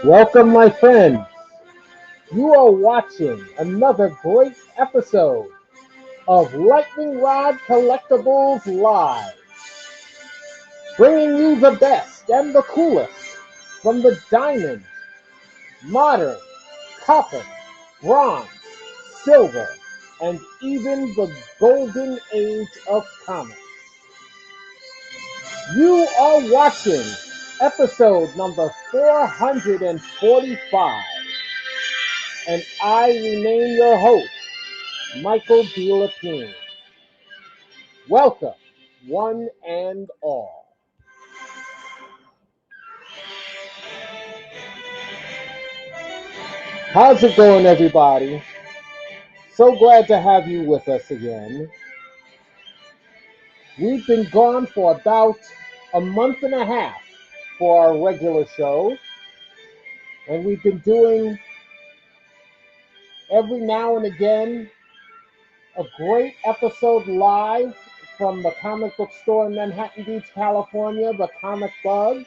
Welcome, my friends. You are watching another great episode of Lightningrod Collectibles Live, bringing you the best and the coolest from the diamond, modern, copper, bronze, silver, and even the golden age of comics. You are watching episode number 445. And I remain your host, Michael D. Lepine. Welcome, one and all. How's it going, everybody? So glad to have you with us again. We've been gone for about a month and a half for our regular show, and we've been doing every now and again a great episode live from the comic book store in Manhattan Beach, California, the Comic Bug.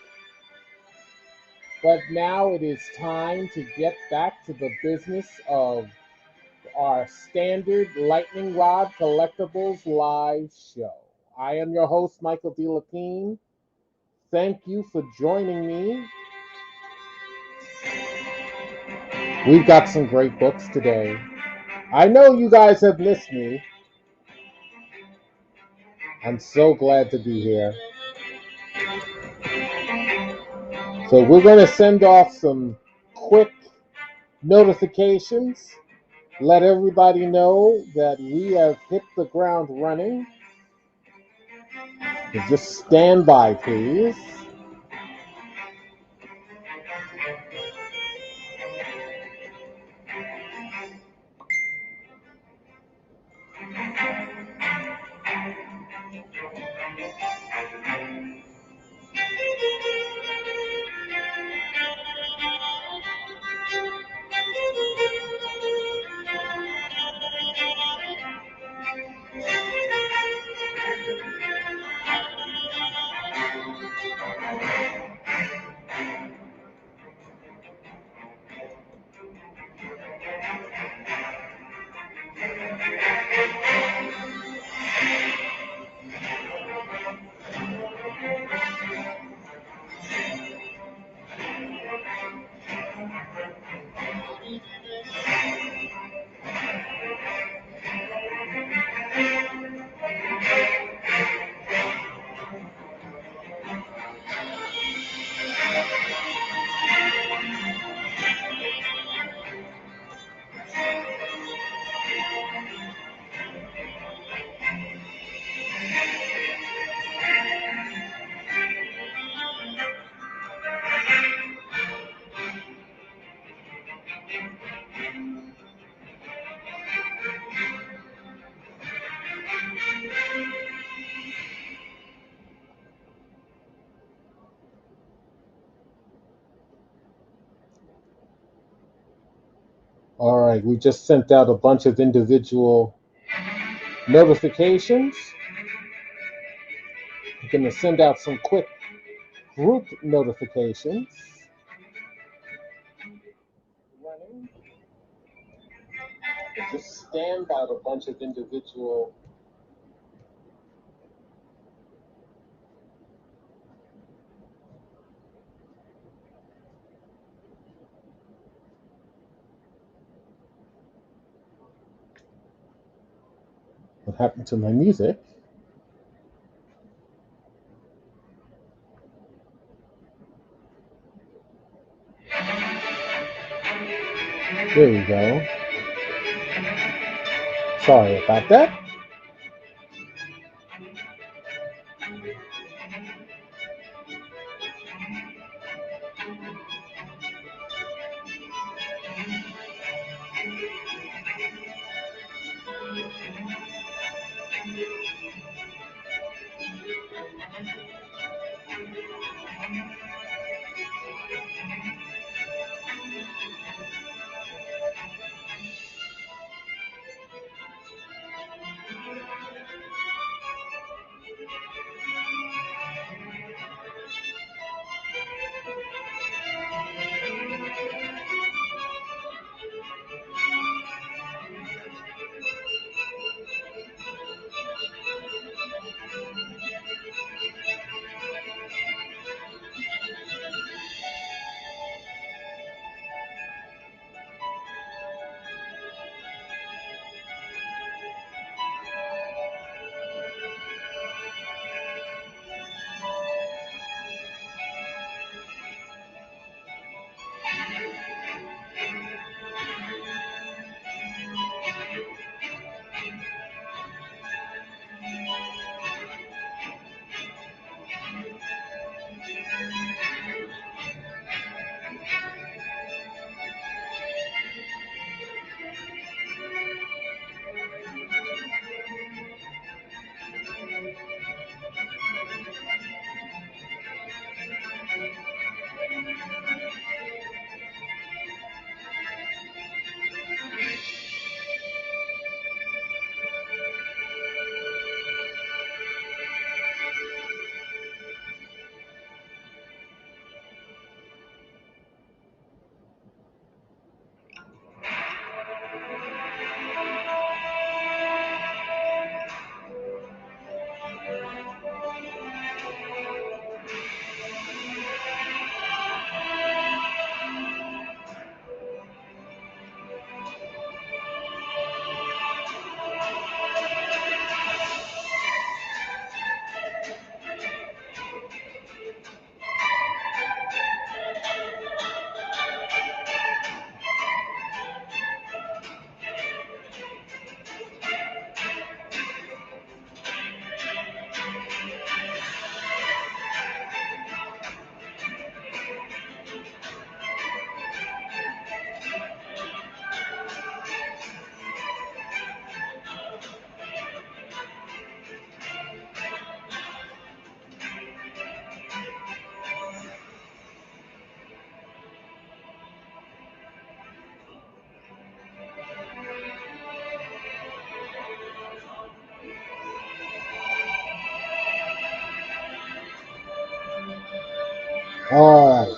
But now it is time to get back to the business of our standard Lightningrod Collectibles live show. I am your host, Michael D. Lepine. Thank you for joining me. We've got some great books today. I know you guys have missed me. I'm so glad to be here. So we're going to send off some quick notifications. Let everybody know that we have hit the ground running. So just stand by, please. All right, we just sent out a bunch of individual notifications. We're going to send out some quick group notifications. Just stand by a bunch of individual. What happened to my music? There we go. Sorry about that. All right.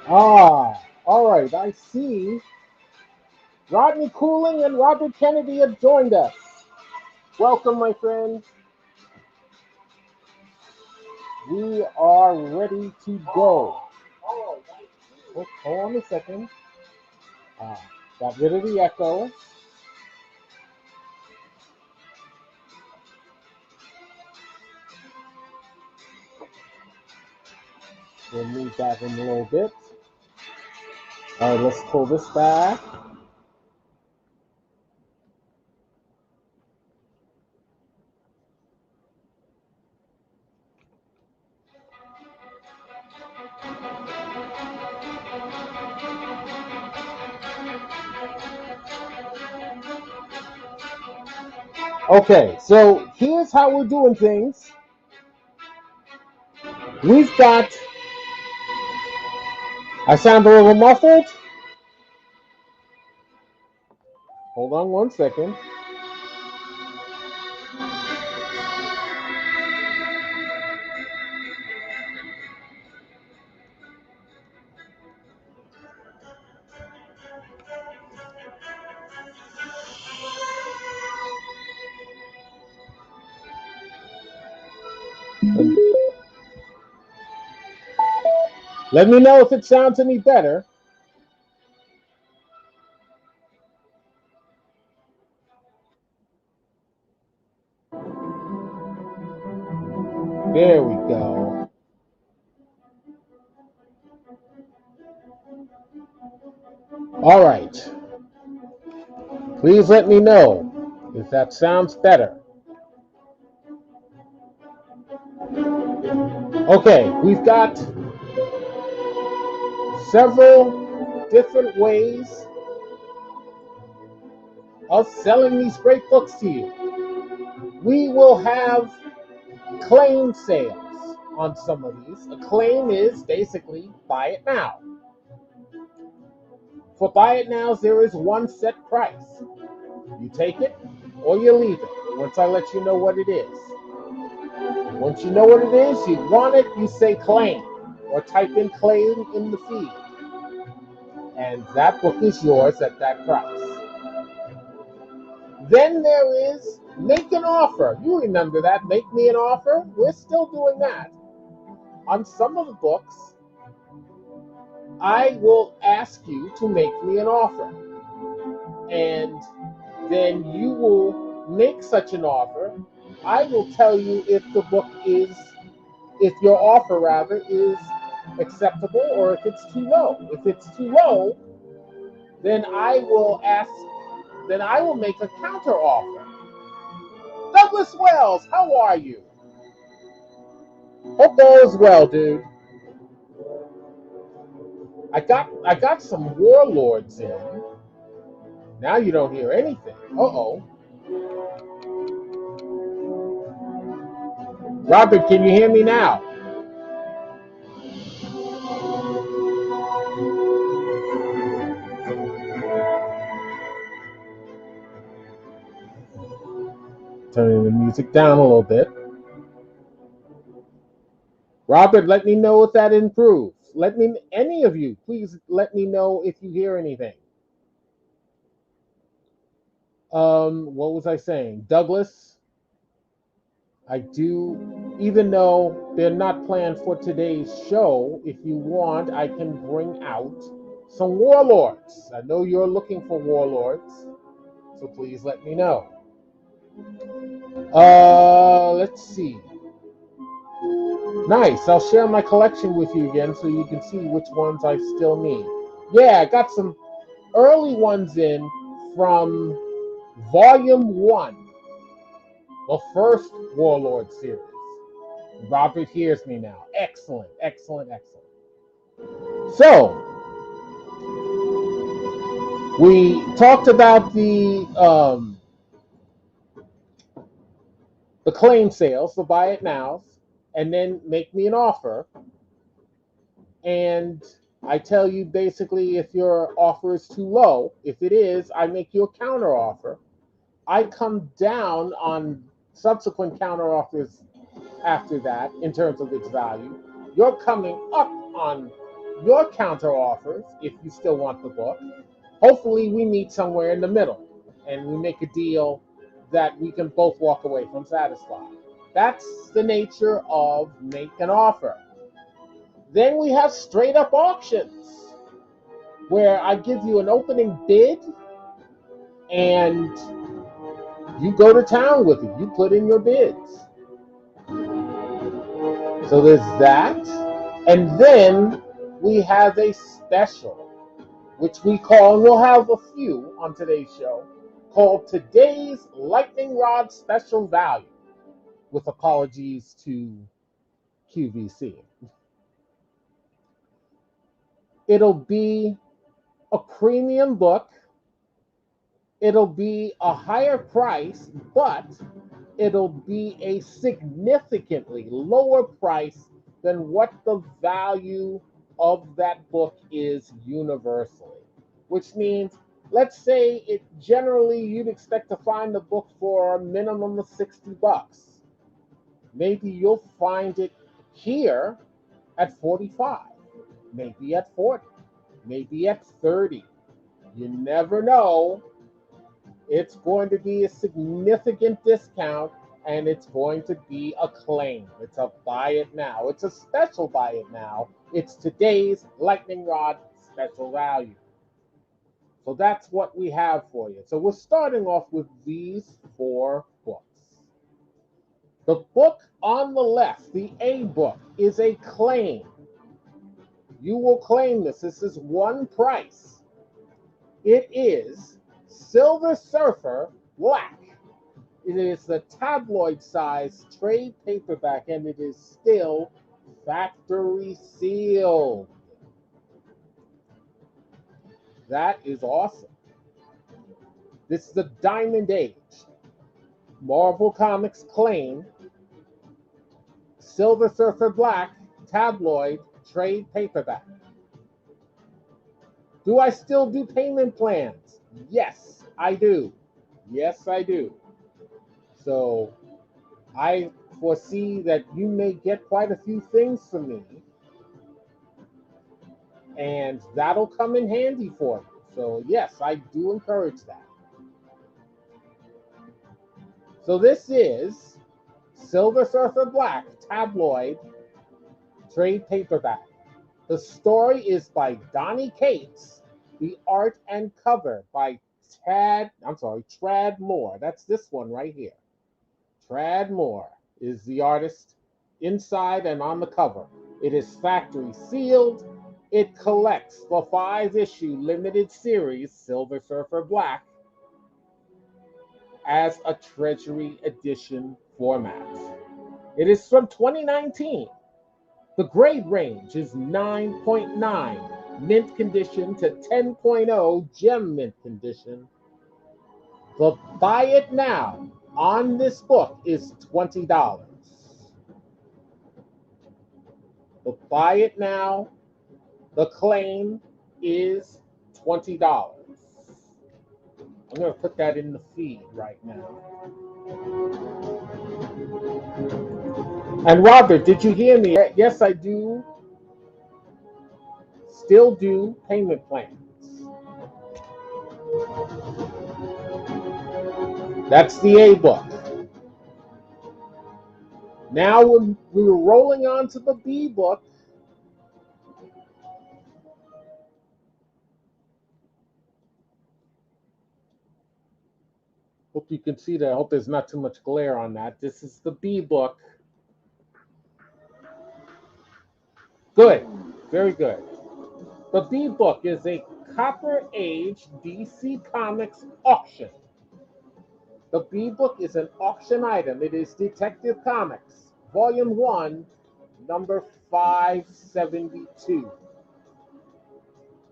Ah, all right. I see. Rodney Cooling and Robert Kennedy have joined us. Welcome, my friends. We are ready to go. Oh, hold on a second. Got rid of the echo. We'll move that in a little bit. All right, let's pull this back. Okay, so here's how we're doing things. We've got. I sound a little muffled. Hold on one second. Let me know if it sounds any better. There we go. All right. Please let me know if that sounds better. Okay, we've got several different ways of selling these great books to you. We will have claim sales on some of these. A claim is basically buy it now. For buy it nows, there is one set price. You take it or you leave it once I let you know what it is. Once you know what it is, you want it, you say claim or type in claim in the feed. And that book is yours at that price. Then there is make an offer. You remember that, make me an offer? We're still doing that. On some of the books, I will ask you to make me an offer. And then you will make such an offer. I will tell you if the book is, if your offer rather is acceptable or if it's too low. If it's too low, then I will make a counter offer. Douglas Wells, how are you? Hope all is well, dude. I got some warlords in. Now you don't hear anything. Uh-oh. Robert, can you hear me now? Turning the music down a little bit. Robert, let me know if that improves. Any of you, please let me know if you hear anything. What was I saying? Douglas, I do, even though they're not planned for today's show, if you want, I can bring out some warlords. I know you're looking for warlords, so please let me know. Let's see. Nice. I'll share my collection with you again so you can see which ones I still need. Yeah, I got some early ones in from Volume 1, the first Warlord series. Robert hears me now. Excellent, excellent, excellent. So, We talked about the claim sales, the buy it nows, and then make me an offer. And I tell you basically if your offer is too low. If it is, I make you a counter offer. I come down on subsequent counter offers after that in terms of its value. You're coming up on your counter offers if you still want the book. Hopefully, we meet somewhere in the middle and we make a deal that we can both walk away from satisfied. That's the nature of make an offer. Then we have straight up auctions where I give you an opening bid and you go to town with it. You put in your bids. So there's that. And then we have a special, which we call, and we'll have a few on today's show, called Today's Lightningrod Special Value, with apologies to QVC. It'll be a premium book. It'll be a higher price, but it'll be a significantly lower price than what the value of that book is universally. Which means, let's say it generally you'd expect to find the book for a minimum of $60. Maybe you'll find it here at 45, maybe at 40, maybe at 30. You never know. It's going to be a significant discount, and it's going to be a claim. It's a buy it now. It's a special buy it now. It's today's Lightningrod special value. So that's what we have for you. So we're starting off with these 4 books. The book on the left, the A book, is a claim. You will claim this. This is one price. It is Silver Surfer Black. It is the tabloid size trade paperback, and it is still factory sealed. That is awesome. This is the Diamond Age. Marvel Comics claim Silver Surfer Black tabloid trade paperback. Do I still do payment plans? Yes, I do. Yes, I do. So I foresee that you may get quite a few things from me, and that'll come in handy for you. So yes, I do encourage that. So this is Silver Surfer Black tabloid trade paperback. The story is by Donnie Cates. The art and cover by Trad Moore. That's this one right here. Trad Moore is the artist inside and on the cover. It is factory sealed. It collects the 5-issue limited series Silver Surfer Black as a treasury edition format. It is from 2019. The grade range is 9.9 mint condition to 10.0 gem mint condition. The buy it now on this book is $20. The buy it now, the claim is $20. I'm going to put that in the feed right now. And Robert, did you hear me? Yes, I do. Still do payment plans. That's the A book. Now we're rolling on to the B book. Hope you can see that. I hope there's not too much glare on that. This is the B book. Good. Very good. The B book is a Copper Age DC Comics auction. The B book is an auction item. It is Detective Comics, Volume 1, number 572.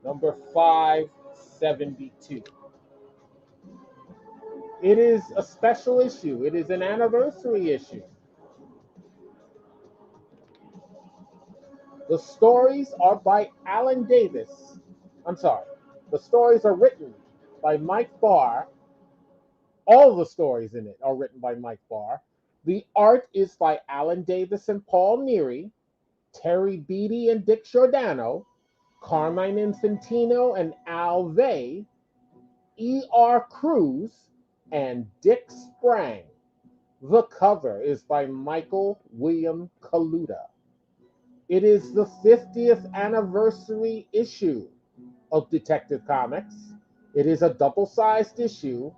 Number 572. 572. It is a special issue. It is an anniversary issue. The stories are by Alan Davis. I'm sorry. The stories are written by Mike Barr. All the stories in it are written by Mike Barr. The art is by Alan Davis and Paul Neary, Terry Beatty and Dick Giordano, Carmine Infantino and Al Vey, E.R. Cruz, and Dick Sprang. The cover is by Michael William Kaluta. It is the 50th anniversary issue of Detective Comics. It is a double-sized issue.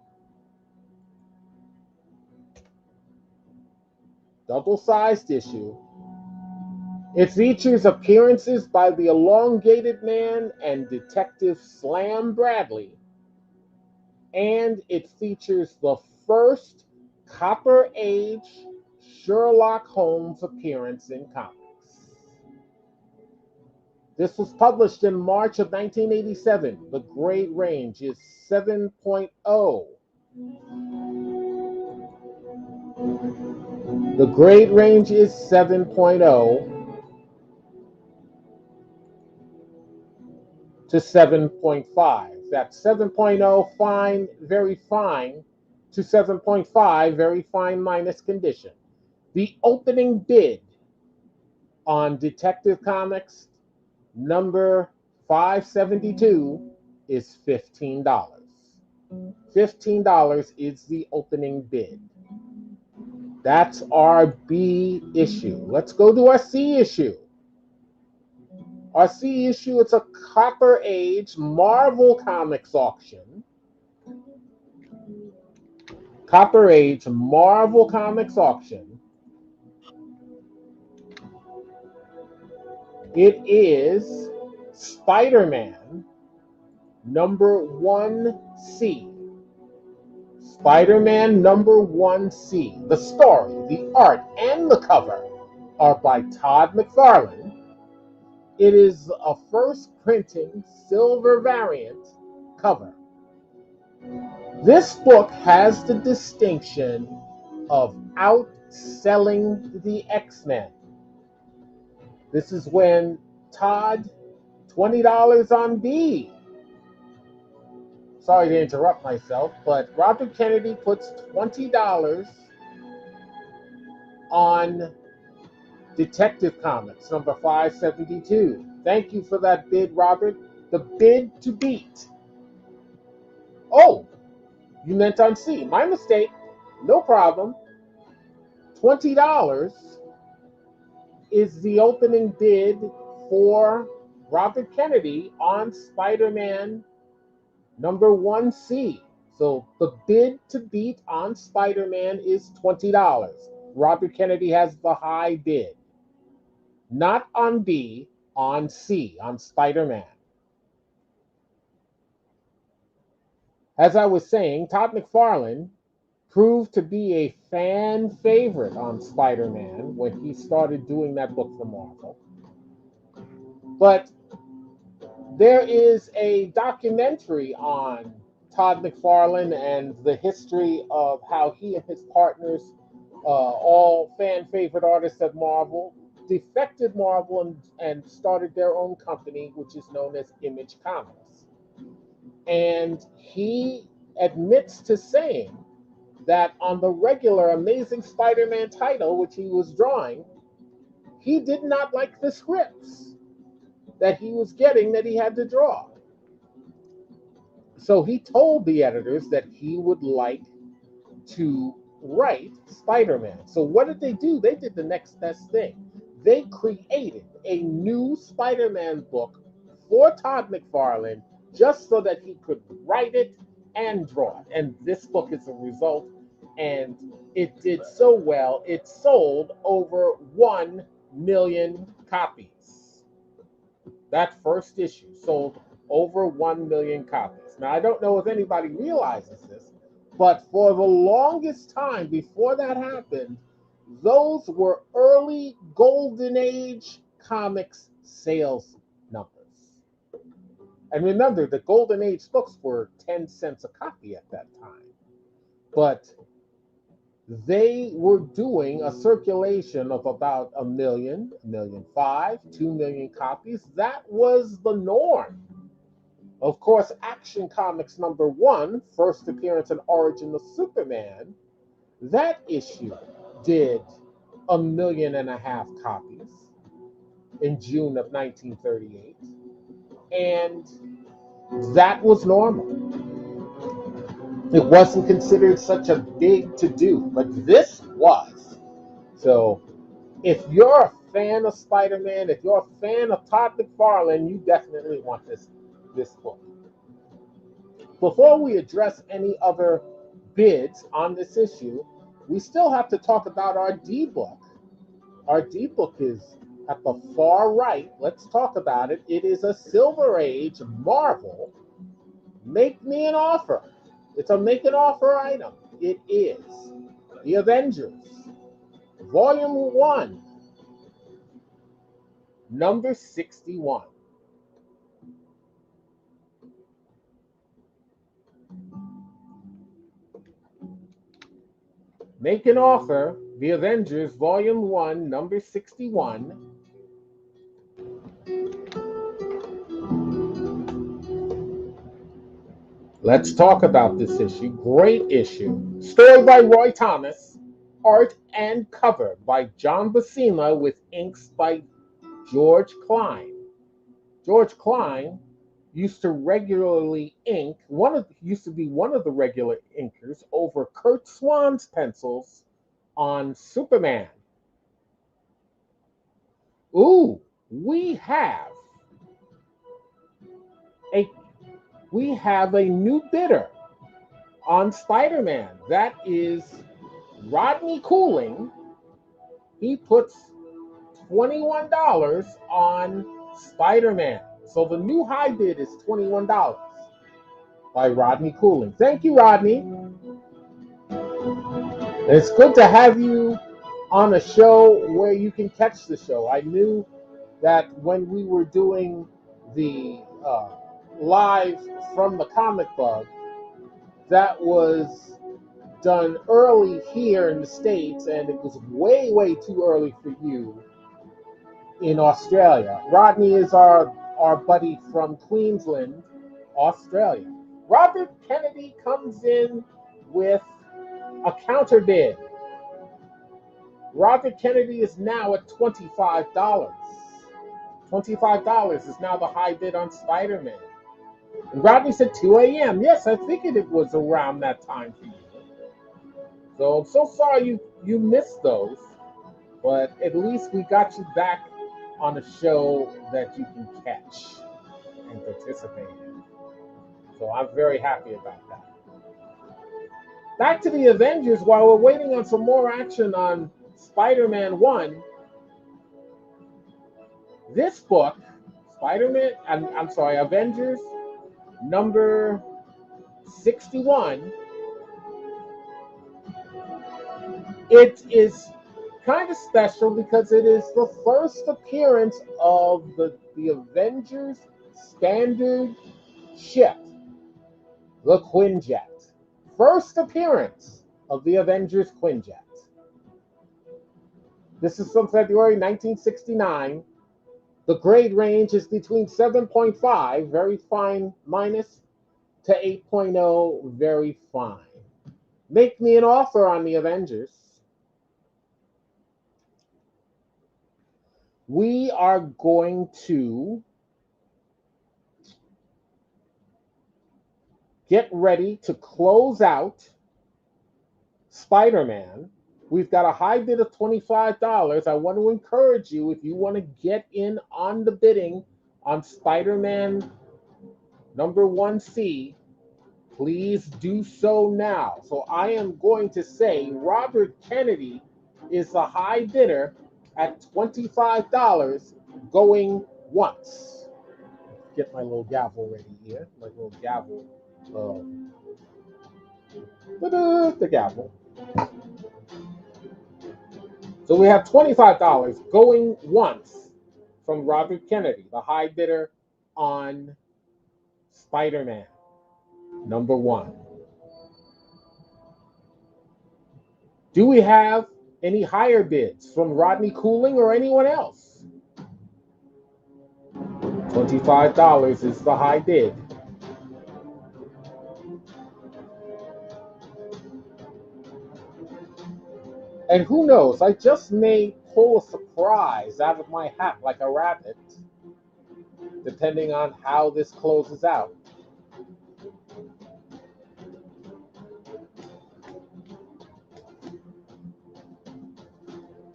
Double-sized issue. It features appearances by the Elongated Man and Detective Slam Bradley. And it features the first Copper Age Sherlock Holmes appearance in comics. This was published in March of 1987. The grade range is 7.0. The grade range is 7.0 to 7.5. That's 7.0 fine, very fine, to 7.5 very fine minus condition. The opening bid on Detective Comics number 572 is $15. $15 is the opening bid. That's our B issue. Let's go to our C issue. Our C issue, it's a Copper Age Marvel Comics auction. Copper Age Marvel Comics auction. It is Spider-Man number 1C. Spider-Man number 1C. The story, the art, and the cover are by Todd McFarlane. It is a first printing silver variant cover. This book has the distinction of outselling the X-Men. This is when Todd, $20 on B. Sorry to interrupt myself, but Robert Kennedy puts $20 on Detective Comics number 572. Thank you for that bid, Robert. The bid to beat. Oh, you meant on C. My mistake. No problem. $20 is the opening bid for Robert Kennedy on Spider-Man number 1C. So the bid to beat on Spider-Man is $20. Robert Kennedy has the high bid. Not on B, on C, on Spider-Man. As I was saying, Todd McFarlane proved to be a fan favorite on Spider-Man when he started doing that book for Marvel. But there is a documentary on Todd McFarlane and the history of how he and his partners, all fan favorite artists at Marvel, defected Marvel and started their own company, which is known as Image Comics. And he admits to saying that on the regular Amazing Spider-Man title, which he was drawing, he did not like the scripts that he was getting that he had to draw. So he told the editors that he would like to write Spider-Man. So what did they do? They did the next best thing. They created a new Spider-Man book for Todd McFarlane just so that he could write it and draw it. And this book is a result, and it did so well, it sold over 1 million copies. That first issue sold over 1 million copies. Now, I don't know if anybody realizes this, but for the longest time before that happened, those were early Golden Age comics sales numbers. And remember, the Golden Age books were 10 cents a copy at that time. But they were doing a circulation of about 1,000,000, 1,500,000, 2,000,000 copies. That was the norm. Of course, Action Comics #1, first appearance and origin of Superman, that issue did 1.5 million copies in June of 1938. And that was normal. It wasn't considered such a big to-do, but this was. So if you're a fan of Spider-Man, if you're a fan of Todd McFarlane, you definitely want this book. Before we address any other bids on this issue, we still have to talk about our D-book. Our D-book is at the far right. Let's talk about it. It is a Silver Age Marvel Make Me an Offer. It's a make an offer item. It is The Avengers, Volume 1, number 61. Make an Offer, The Avengers, Volume 1, number 61. Let's talk about this issue. Great issue. Story by Roy Thomas. Art and cover by John Buscema with inks by George Klein. George Klein used to regularly ink, used to be one of the regular inkers over Kurt Swan's pencils on Superman. Ooh, we have a new bidder on Spider-Man. That is Rodney Cooling. He puts $21 on Spider-Man. So the new high bid is $21 by Rodney Cooling. Thank you, Rodney. It's good to have you on a show where you can catch the show. I knew that when we were doing the live from the Comic Bug, that was done early here in the States, and it was way, way too early for you in Australia. Rodney is our buddy from Queensland, Australia. Robert Kennedy comes in with a counter bid. Robert Kennedy is now at $25. $25 is now the high bid on Spider-Man. And Rodney said 2 a.m. Yes, I figured it was around that time for you. So I'm so sorry you missed those, but at least we got you back on a show that you can catch and participate in. So I'm very happy about that. Back to the Avengers. While we're waiting on some more action on Spider-Man 1, this book, Avengers number 61, it is kind of special because it is the first appearance of the Avengers standard ship, the Quinjet. First appearance of the Avengers Quinjet. This is from February 1969. The grade range is between 7.5, very fine minus, to 8.0, very fine. Make me an offer on the Avengers. We are going to get ready to close out Spider-Man. We've got a high bid of $25. I want to encourage you, if you want to get in on the bidding on Spider-Man number 1C, please do so now. So I am going to say Robert Kennedy is the high bidder at $25 going once. Get my little gavel ready here. My little gavel. The gavel. So we have $25 going once from Robert Kennedy, the high bidder on Spider-Man #1. Do we have any higher bids from Rodney Cooling or anyone else? $25 is the high bid. And who knows, I just may pull a surprise out of my hat like a rabbit, depending on how this closes out.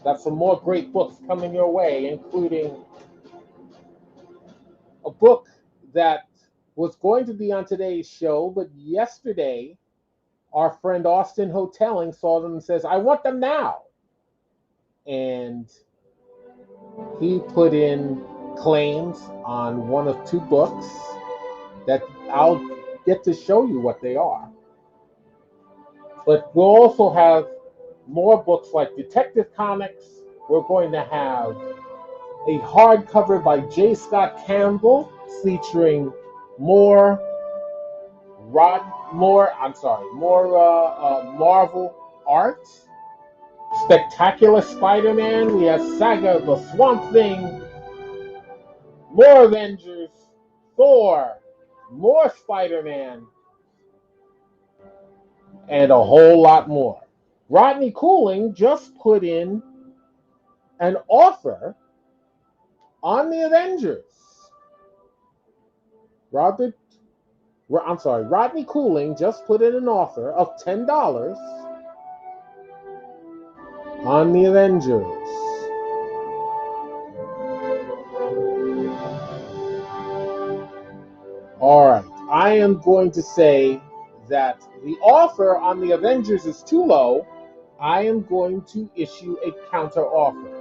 Got some more great books coming your way, including a book that was going to be on today's show, but yesterday our friend Austin Hoteling saw them and says, I want them now. And he put in claims on one of 2 books that I'll get to show you what they are. But we'll also have more books like Detective Comics. We're going to have a hardcover by J. Scott Campbell featuring more Marvel art. Spectacular Spider-Man. We have Saga of the Swamp Thing. More Avengers. Thor. More Spider-Man. And a whole lot more. Rodney Cooling just put in an offer on the Avengers. Rodney Cooling just put in an offer of $10 on the Avengers. All right, I am going to say that the offer on the Avengers is too low. I am going to issue a counter offer.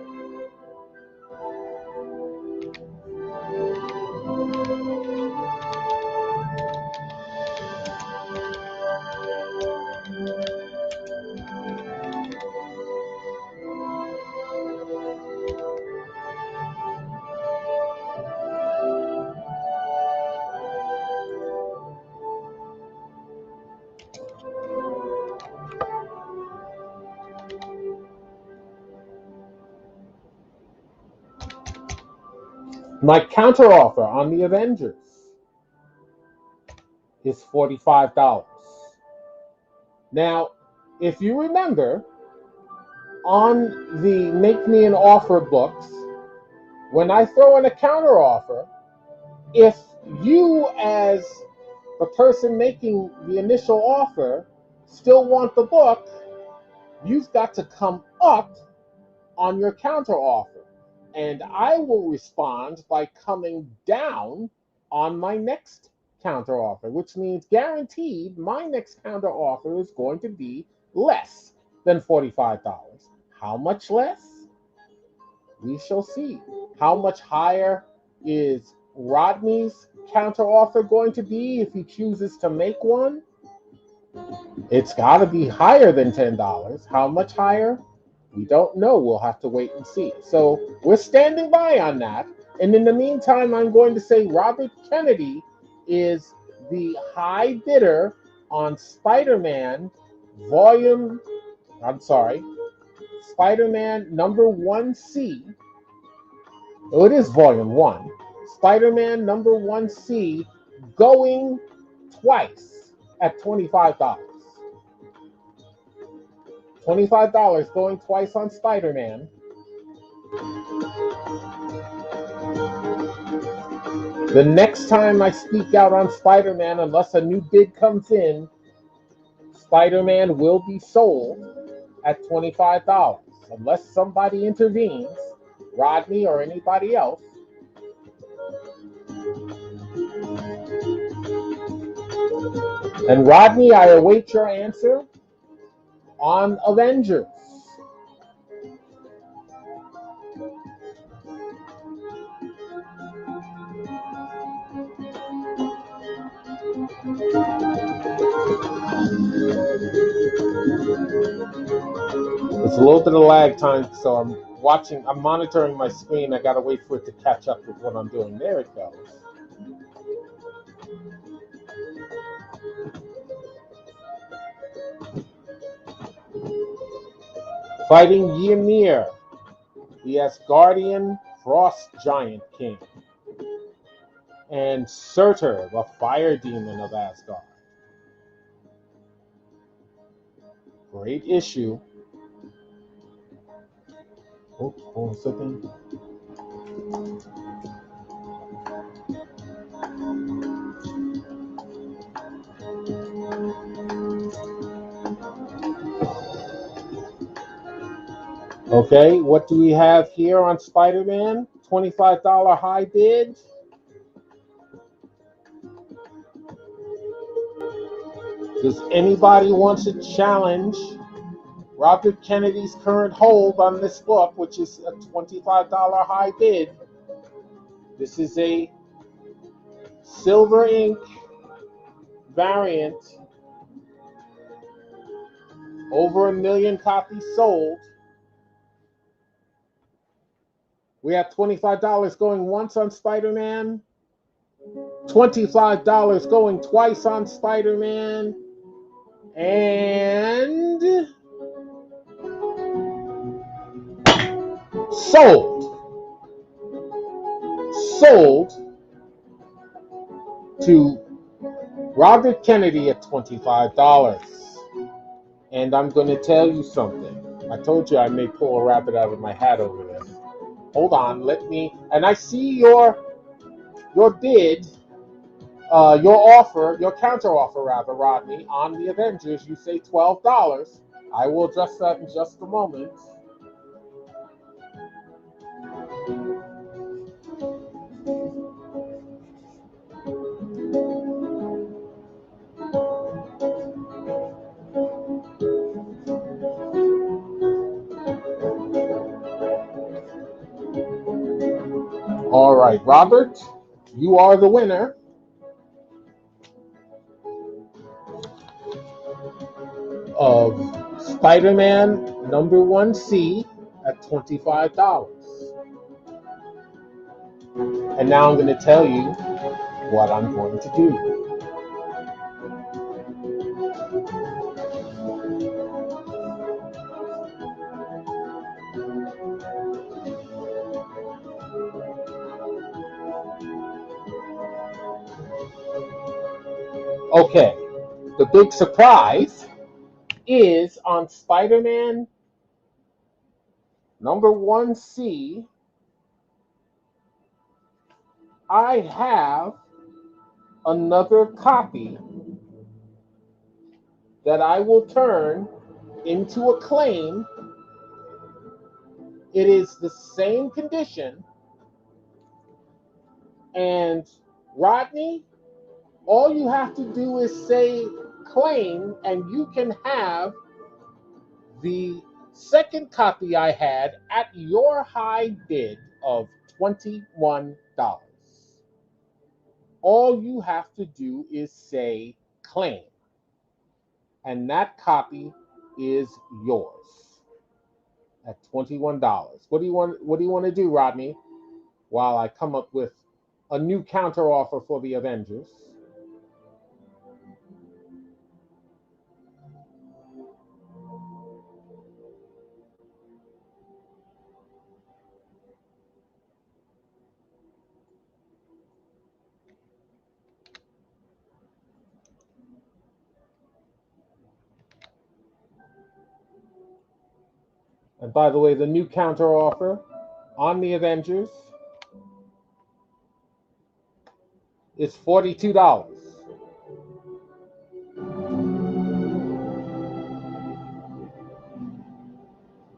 My counter offer on the Avengers is $45. Now, if you remember, on the Make Me an Offer books, when I throw in a counter offer, if you as the person making the initial offer still want the book, you've got to come up on your counter offer. And I will respond by coming down on my next counter offer, which means guaranteed my next counter offer is going to be less than $45. How much less? We shall see. How much higher is Rodney's counter offer going to be if he chooses to make one? It's got to be higher than $10. How much higher? We don't know. We'll have to wait and see. So we're standing by on that. And in the meantime, I'm going to say Robert Kennedy is the high bidder on Spider-Man Spider-Man #1C. Oh, it is Volume 1. Spider-Man #1C going twice at $25. $25 going twice on Spider-Man. The next time I speak out on Spider-Man, unless a new bid comes in, Spider-Man will be sold at $25. Unless somebody intervenes, Rodney or anybody else. And Rodney, I await your answer on Avengers. It's a little bit of lag time, so I'm monitoring my screen. I gotta wait for it to catch up with what I'm doing. There it goes. Fighting Ymir, the Asgardian Frost Giant King. And Surtur, the Fire Demon of Asgard. Great issue. Oh, hold on a second. Okay, what do we have here on Spider-Man? $25 high bid. Does anybody want to challenge Robert Kennedy's current hold on this book, which is a $25 high bid? This is a silver ink variant. Over 1 million copies sold. We have $25 going once on Spider-Man. $25 going twice on Spider-Man. And sold to Robert Kennedy at $25. And I'm going to tell you something. I told you I may pull a rabbit out of my hat over this. Hold on, let me. And I see your bid, your offer, your counter offer rather, Rodney, on the Avengers. You say $12. I will adjust that in just a moment. All right, Robert, you are the winner. Of Spider-Man number 1C at $25. And now I'm going to tell you what I'm going to do. Okay, the big surprise is on Spider-Man number 1C, I have another copy that I will turn into a claim. It is the same condition. And Rodney, all you have to do is say claim, and you can have the second copy I had at your high bid of $21. All you have to do is say claim, and that copy is yours at $21. What do you want to do, Rodney? While I come up with a new counter offer for the Avengers. And by the way, the new counter offer on the Avengers is $42.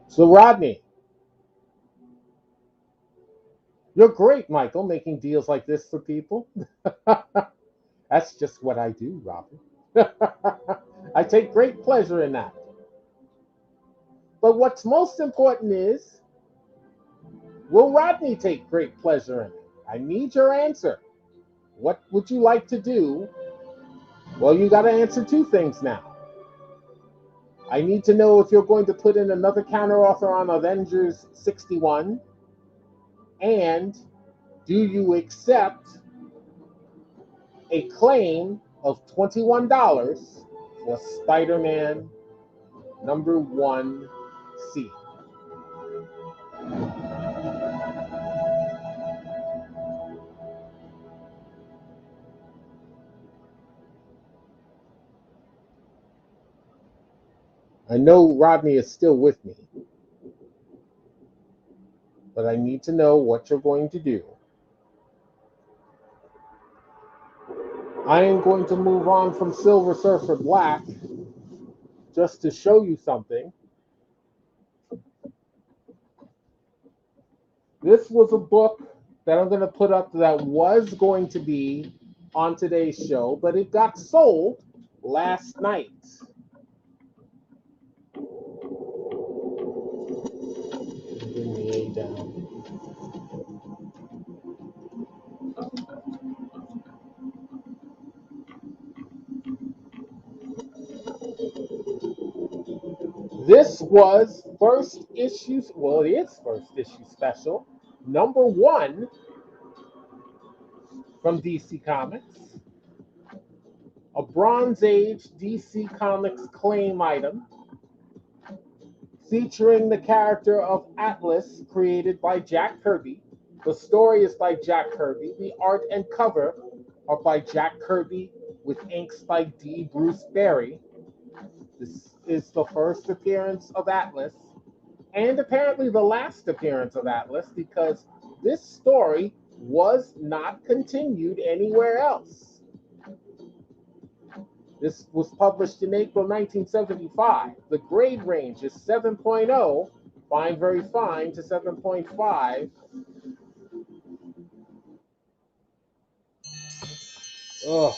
So Rodney, you're great, Michael, making deals like this for people. That's just what I do, Robert. I take great pleasure in that. But what's most important is, will Rodney take great pleasure in it? I need your answer. What would you like to do? Well, you got to answer two things now. I need to know if you're going to put in another counteroffer on Avengers 61, and do you accept a claim of $21 for Spider-Man number 1C? I know Rodney is still with me, but I need to know what you're going to do. I am going to move on from Silver Surfer Black just to show you something. This was a book that I'm going to put up that was going to be on today's show, but it got sold last night. Bring the A down. This was first issue, well, it is first issue special, number 1 from DC Comics. A Bronze Age DC Comics claim item featuring the character of Atlas, created by Jack Kirby. The story is by Jack Kirby. The art and cover are by Jack Kirby with inks by D. Bruce Berry. This is the first appearance of Atlas, and apparently the last appearance of Atlas, because this story was not continued anywhere else. This was published in April 1975. The grade range is 7.0, fine, very fine, to 7.5. Ugh,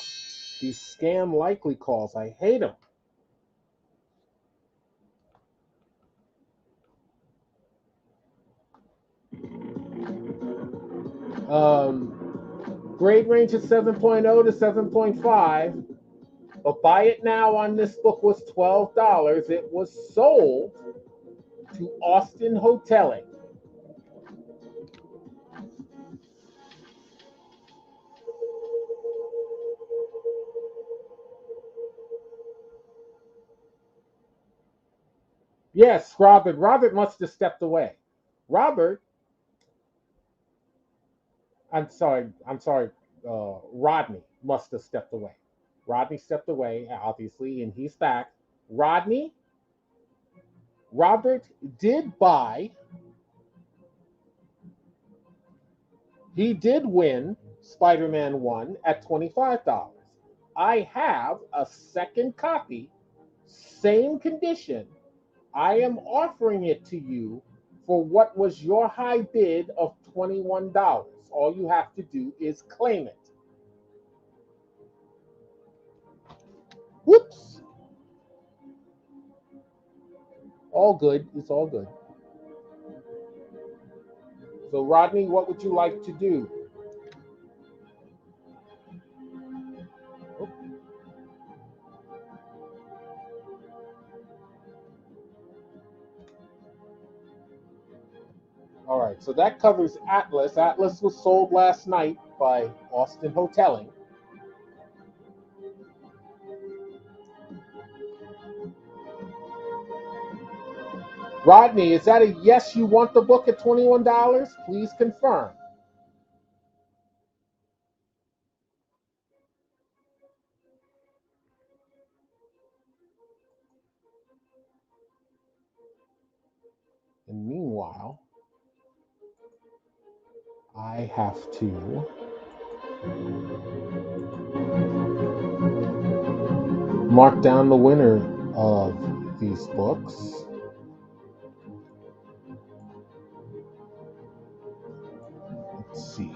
these scam likely calls, I hate them. Grade range is 7.0 to 7.5, but buy it now on this book was $12. It was sold to Austin Hoteling. Yes, Robert. Robert must have stepped away. Robert, I'm sorry. Rodney must have stepped away. Rodney stepped away, obviously, and he's back. Rodney, Robert did buy. He did win Spider-Man 1 at $25. I have a second copy, same condition. I am offering it to you for what was your high bid of $21. All you have to do is claim it. Whoops. All good. It's all good. So, Rodney, what would you like to do? All right. So that covers Atlas. Atlas was sold last night by Austin Hoteling. Rodney, is that a yes? You want the book at $21? Please confirm. And meanwhile, I have to mark down the winner of these books. Let's see.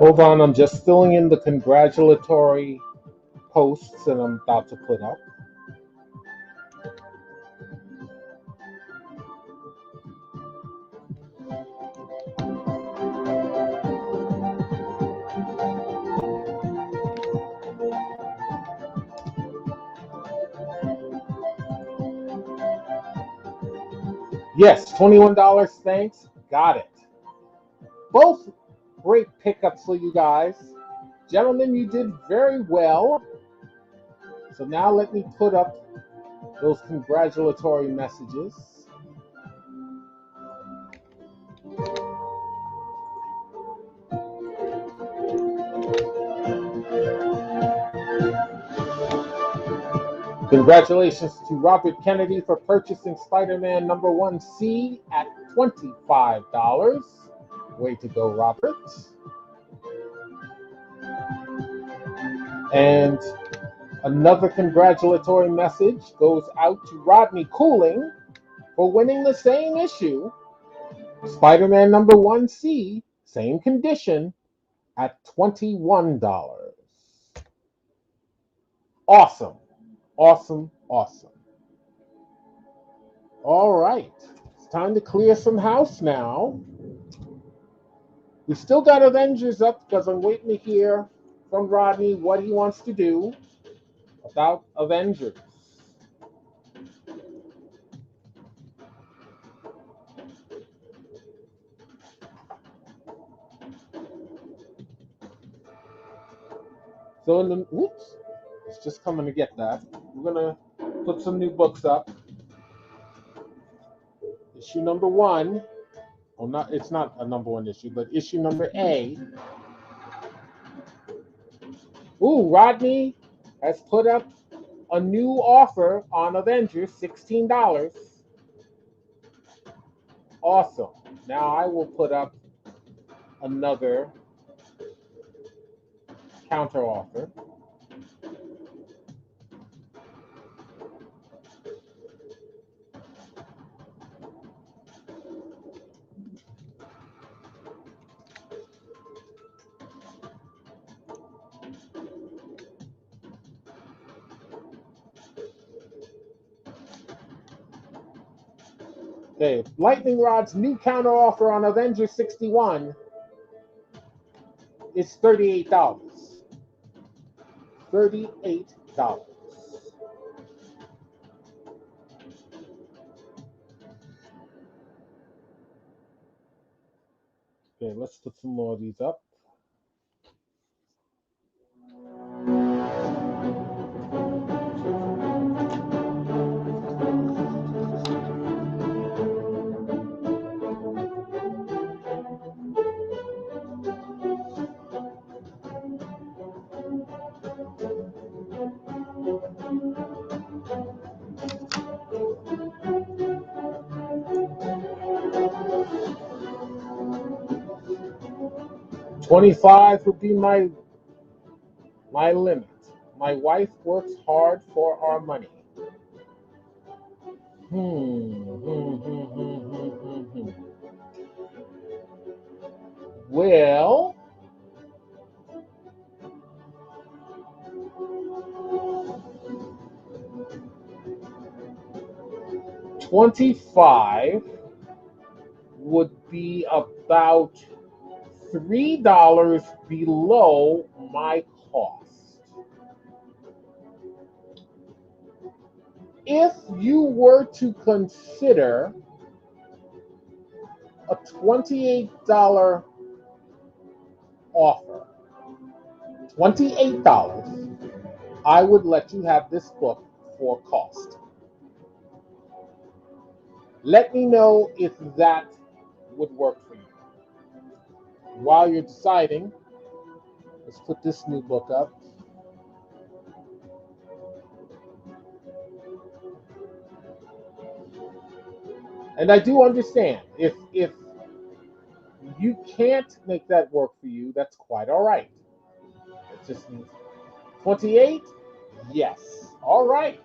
Hold on, I'm just filling in the congratulatory posts that I'm about to put up. Yes, $21, thanks. Got it. Both great pickups for you guys. Gentlemen, you did very well. So now let me put up those congratulatory messages. Congratulations to Robert Kennedy for purchasing Spider-Man number 1C at $25. Way to go, Robert. And another congratulatory message goes out to Rodney Cooling for winning the same issue, Spider-Man number 1C, same condition, at $21. Awesome. Awesome, awesome. All right. It's time to clear some house now. We still got Avengers up because I'm waiting to hear from Rodney what he wants to do about Avengers. So in the whoops, it's just coming to get that. We're gonna put some new books up. Issue number 1. Well, not it's not a number 1 issue, but issue number A. Ooh, Rodney has put up a new offer on Avengers, $16. Awesome. Now I will put up another counter offer. Okay, Lightningrod's new counter offer on Avengers 61 is $38. $38. Okay, let's put some more of these up. $25 would be my limit. My wife works hard for our money. Well, $25 would be about $3 below my cost. If you were to consider a $28 offer, $28, I would let you have this book for cost. Let me know if that would work for you. While you're deciding, let's put this new book up. And I do understand if you can't make that work for you, that's quite all right. It just means 28? Yes. All right.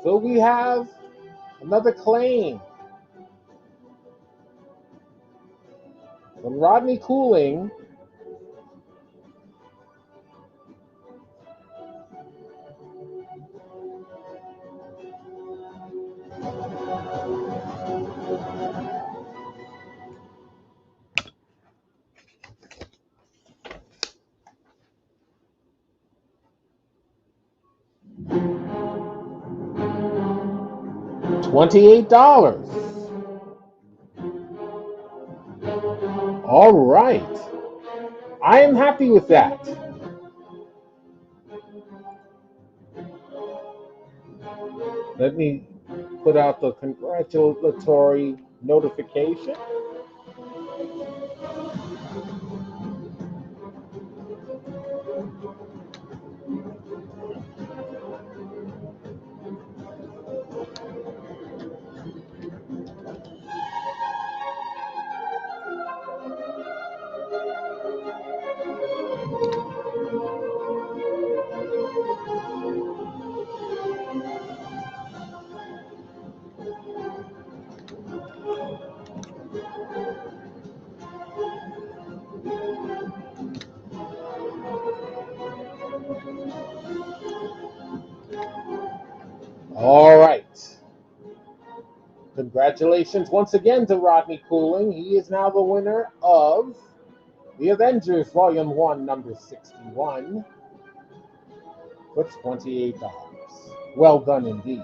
So we have another claim. From Rodney Cooling. $28. All right. I am happy with that. Let me put out the congratulatory notification. All right. Congratulations once again to Rodney Cooling. He is now the winner of The Avengers Volume 1, number 61, for $28. Well done indeed.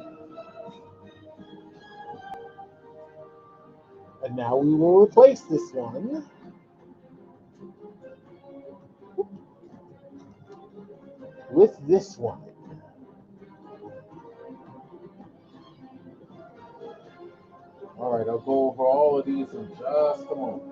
And now we will replace this one with this one. All right, I'll go over all of these in just a moment.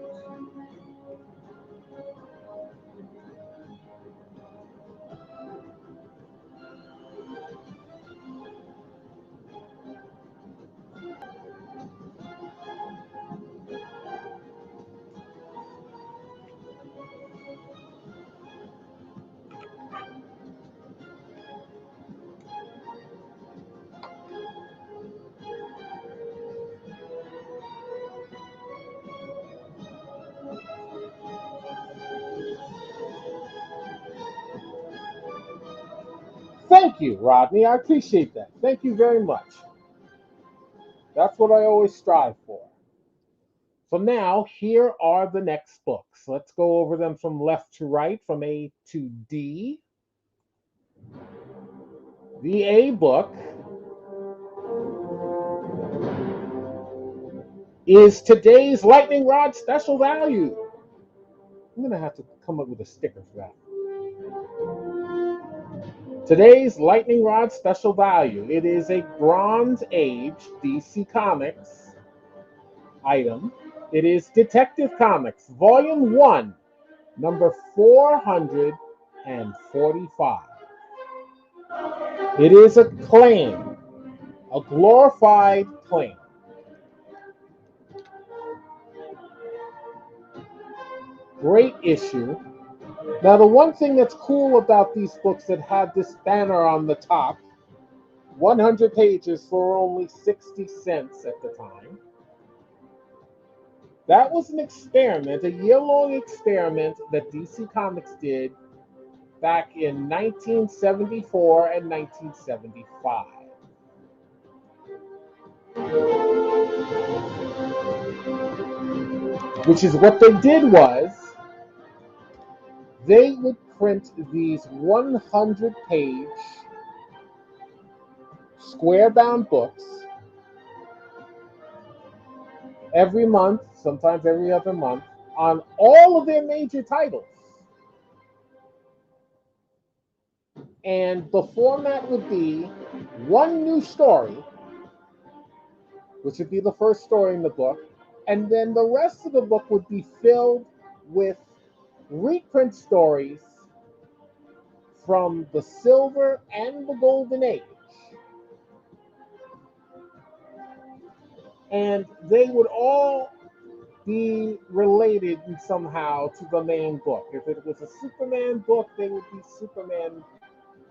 Thank you, Rodney. I appreciate that. Thank you very much. That's what I always strive for. So now, here are the next books. Let's go over them from left to right, from A to D. The A book is today's Lightningrod special value. I'm going to have to come up with a sticker for that. Today's Lightningrod special value. It is a Bronze Age DC Comics item. It is Detective Comics, Volume 1, number 445. It is a claim, a glorified claim. Great issue. Now, the one thing that's cool about these books that have this banner on the top, 100 pages for only 60 cents at the time. That was an experiment, a year-long experiment that DC Comics did back in 1974 and 1975. Which is what they did was, they would print these 100-page square-bound books every month, sometimes every other month, on all of their major titles. And the format would be one new story, which would be the first story in the book, and then the rest of the book would be filled with reprint stories from the Silver and the Golden Age. And they would all be related somehow to the main book. If it was a Superman book, they would be Superman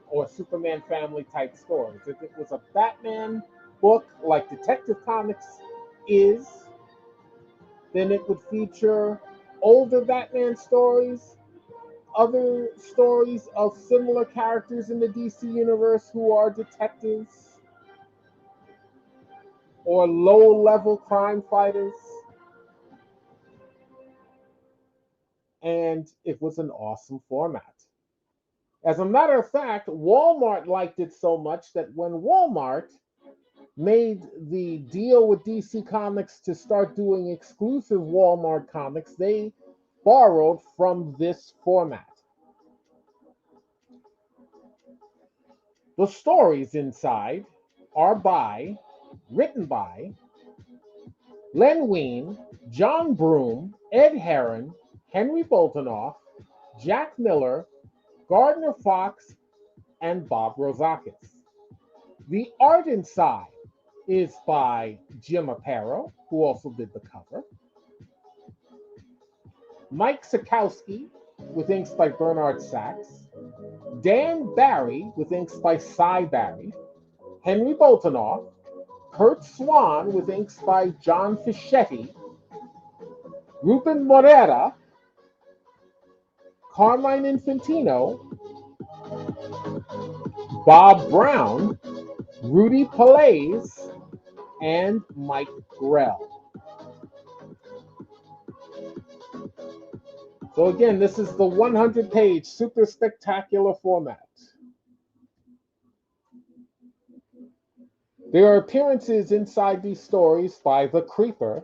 or Superman family type stories. If it was a Batman book like Detective Comics is, then it would feature older Batman stories, other stories of similar characters in the DC universe who are detectives or low-level crime fighters. And it was an awesome format. As a matter of fact, Walmart liked it so much that when Walmart made the deal with DC Comics to start doing exclusive Walmart comics, they borrowed from this format. The stories inside are written by Len Wein, John Broome, Ed Herron, Henry Boltinoff, Jack Miller, Gardner Fox, and Bob Rozakis. The art inside is by Jim Aparo, who also did the cover, Mike Sikowski, with inks by Bernard Sachs, Dan Barry, with inks by Cy Barry, Henry Boltinoff, Kurt Swan, with inks by John Fischetti, Ruben Morera, Carmine Infantino, Bob Brown, Rudy Palaise, and Mike Grell. So again, this is the 100-page super spectacular format. There are appearances inside these stories by the Creeper,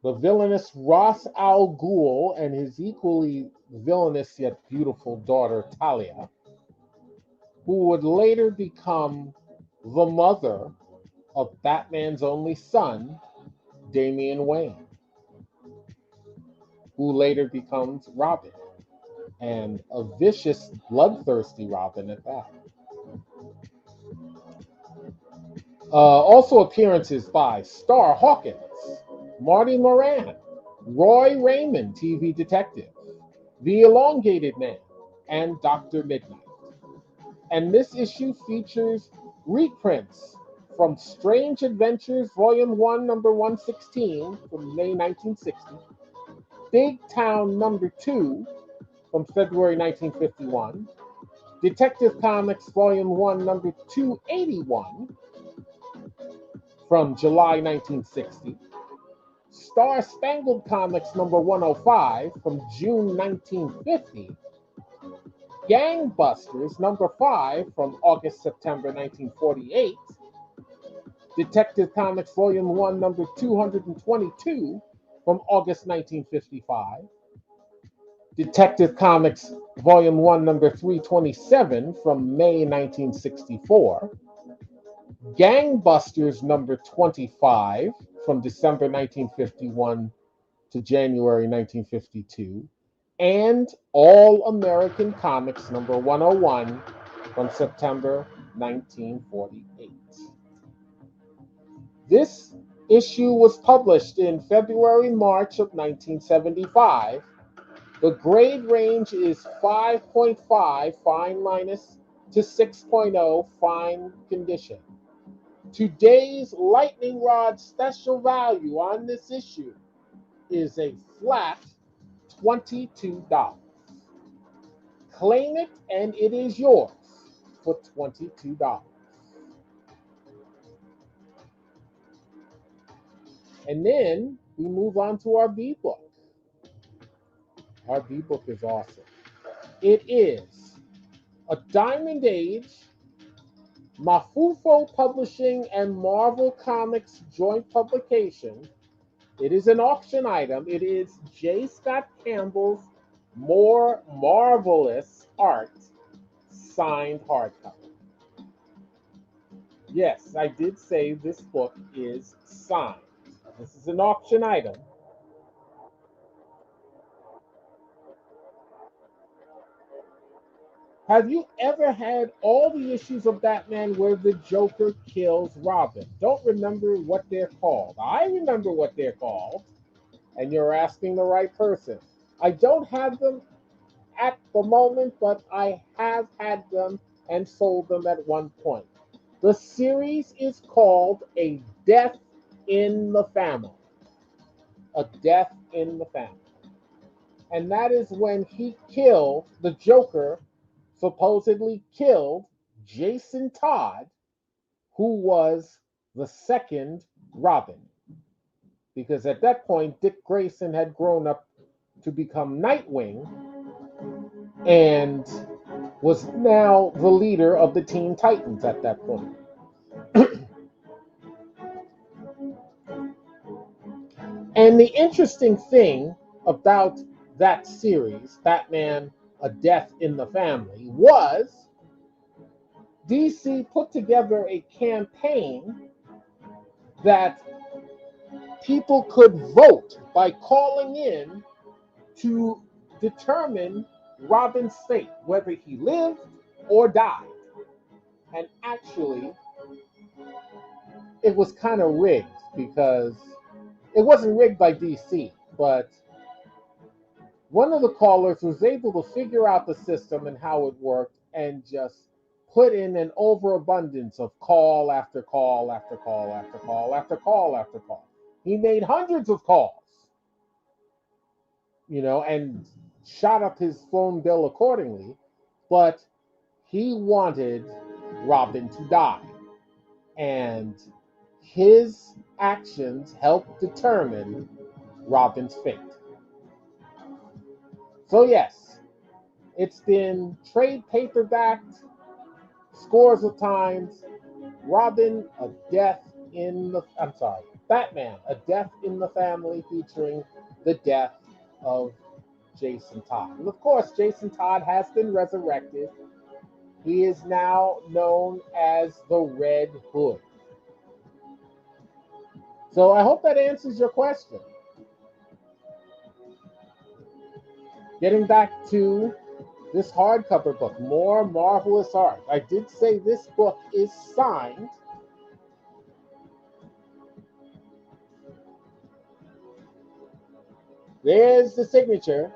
the villainous Ra's al Ghul, and his equally villainous yet beautiful daughter Talia, who would later become the mother of Batman's only son, Damian Wayne, who later becomes Robin, and a vicious, bloodthirsty Robin at that. Also appearances by Star Hawkins, Marty Moran, Roy Raymond, TV detective, The Elongated Man, and Dr. Midnight. And this issue features reprints from Strange Adventures, Volume 1, number 116 from May 1960, Big Town number 2 from February 1951, Detective Comics, Volume 1, number 281 from July 1960, Star Spangled Comics number 105 from June 1950, Gangbusters number 5 from August-September 1948, Detective Comics Volume 1 number 222 from August 1955, Detective Comics Volume 1 number 327 from May 1964, Gangbusters number 25 from December 1951 to January 1952, and All American Comics number 101 from September 1948. This issue was published in February-March of 1975. The grade range is 5.5 fine minus to 6.0 fine condition. Today's Lightning Rod special value on this issue is a flat $22. Claim it and it is yours for $22. And then we move on to our B book. Our B book is awesome. It is a Diamond Age, Mafufo Publishing and Marvel Comics joint publication. It is an auction item. It is J. Scott Campbell's More Marvelous Art signed hardcover. Yes, I did say this book is signed. This is an auction item. Have you ever had all the issues of Batman where the Joker kills Robin? Don't remember what they're called. I remember what they're called, and you're asking the right person. I don't have them at the moment, but I have had them and sold them at one point. The series is called A Death in the Family. A Death in the family. And that is when he killed, the Joker supposedly killed Jason Todd, who was the second Robin. Because at that point, Dick Grayson had grown up to become Nightwing and was now the leader of the Teen Titans at that point. And the interesting thing about that series, Batman, A Death in the Family, was DC put together a campaign that people could vote by calling in to determine Robin's fate, whether he lived or died. And actually, it was kind of rigged because it wasn't rigged by DC, but one of the callers was able to figure out the system and how it worked and just put in an overabundance of call after call after call after call after call after call. He made hundreds of calls, and shot up his phone bill accordingly, but he wanted Robin to die. And his actions helped determine Robin's fate. So yes, it's been trade paperbacked scores of times. Batman, A Death in the Family, featuring the death of Jason Todd. And of course, Jason Todd has been resurrected. He is now known as the Red Hood. So I hope that answers your question. Getting back to this hardcover book, more marvelous art. I did say this book is signed. There's the signature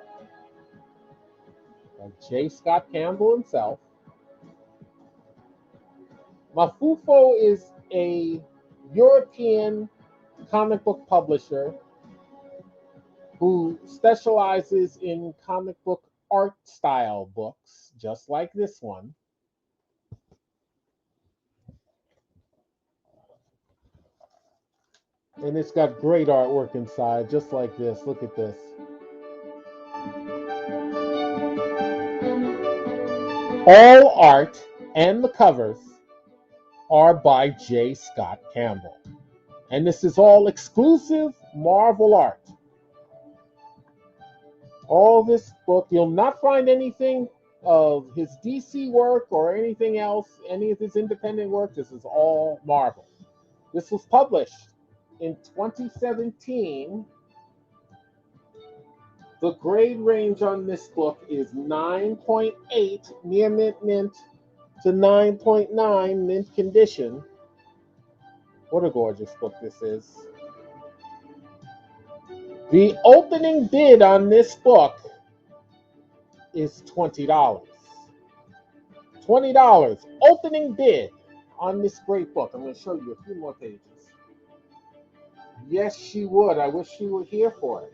of J. Scott Campbell himself. Mafufo is a European comic book publisher who specializes in comic book art style books, just like this one. And it's got great artwork inside, just like this. Look at this. All art and the covers are by J. Scott Campbell. And this is all exclusive Marvel art. All this book, you'll not find anything of his DC work or anything else, any of his independent work. This is all Marvel. This was published in 2017. The grade range on this book is 9.8 near mint to 9.9 mint condition. What a gorgeous book this is. The opening bid on this book is $20. $20 opening bid on this great book. I'm going to show you a few more pages. Yes, she would. I wish she were here for it.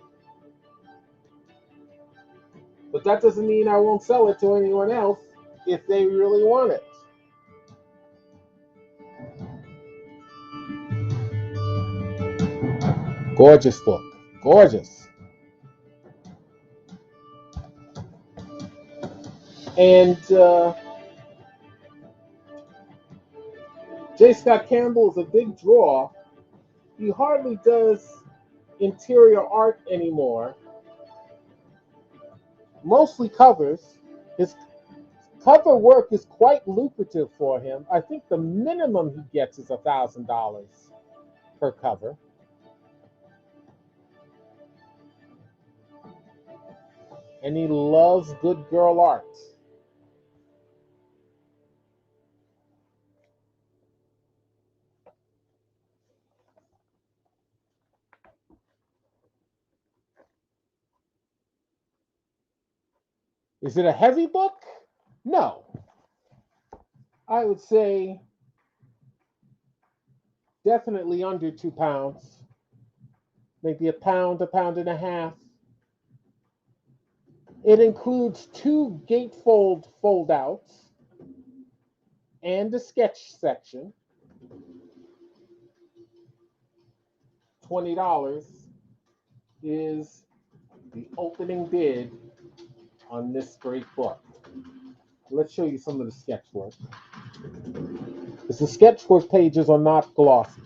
But that doesn't mean I won't sell it to anyone else if they really want it. Gorgeous book. Gorgeous. And J. Scott Campbell is a big draw. He hardly does interior art anymore. Mostly covers. His cover work is quite lucrative for him. I think the minimum he gets is $1,000 per cover. And he loves good girl art. Is it a heavy book? No. I would say definitely under 2 pounds. maybe a pound and a half. It includes 2 gatefold fold-outs and a sketch section. $20 is the opening bid on this great book. Let's show you some of the sketchwork. Because the sketchwork pages are not glossy.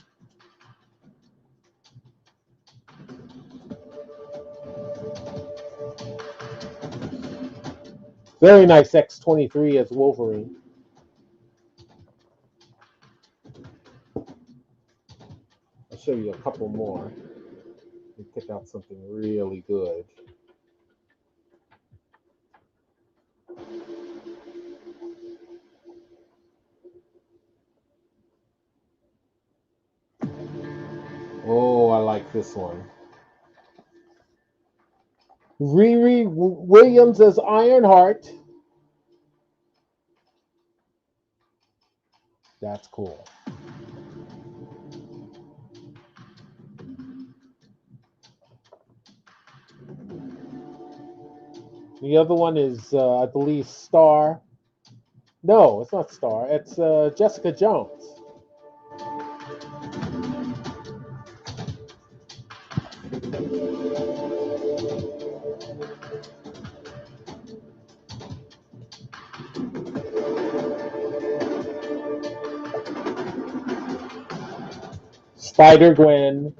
Very nice X-23 as Wolverine. I'll show you a couple more. Let me pick out something really good. Oh, I like this one. Riri Williams as Ironheart. That's cool. The other one is, I believe, Star. No, it's not Star. It's Jessica Jones. Spider-Gwen.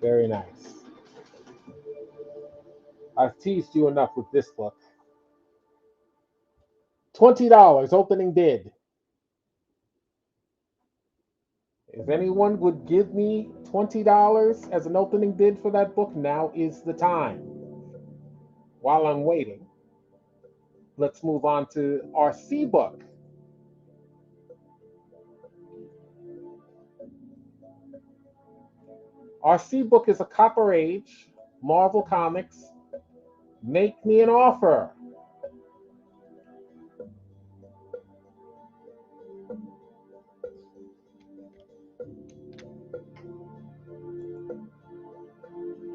Very nice. I've teased you enough with this book. $20 opening bid. If anyone would give me $20 as an opening bid for that book, now is the time. While I'm waiting, let's move on to our C book. Our C book is a Copper Age, Marvel Comics, Make Me an Offer.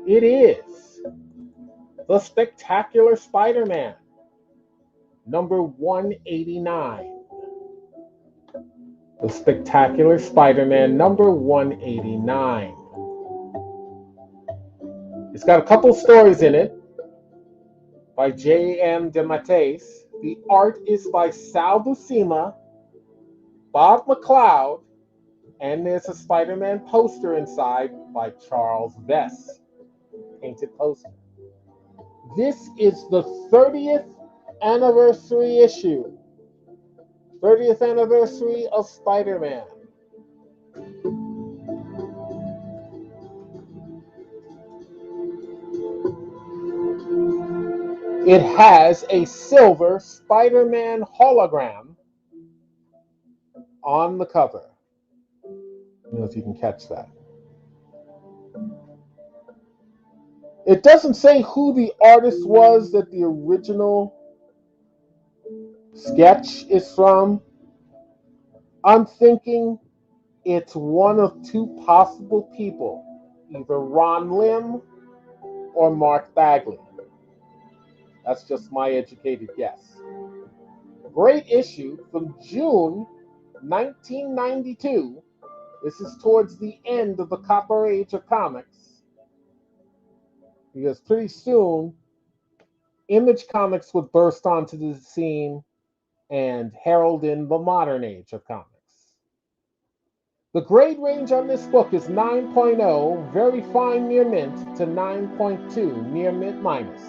It is The Spectacular Spider-Man, number 189. The Spectacular Spider-Man, number 189. It's got a couple stories in it by J.M. DeMatteis. The art is by Sal Buscema, Bob McLeod, and there's a Spider-Man poster inside by Charles Vess. Painted poster. This is the 30th anniversary issue. 30th anniversary of Spider-Man. It has a silver Spider-Man hologram on the cover. I don't know if you can catch that. It doesn't say who the artist was that the original sketch is from. I'm thinking it's one of 2 possible people, either Ron Lim or Mark Bagley. That's just my educated guess. Great issue from June 1992. This is towards the end of the Copper Age of comics, because pretty soon Image Comics would burst onto the scene and herald in the modern age of comics. The grade range on this book is 9.0, very fine near mint, to 9.2, near mint minus.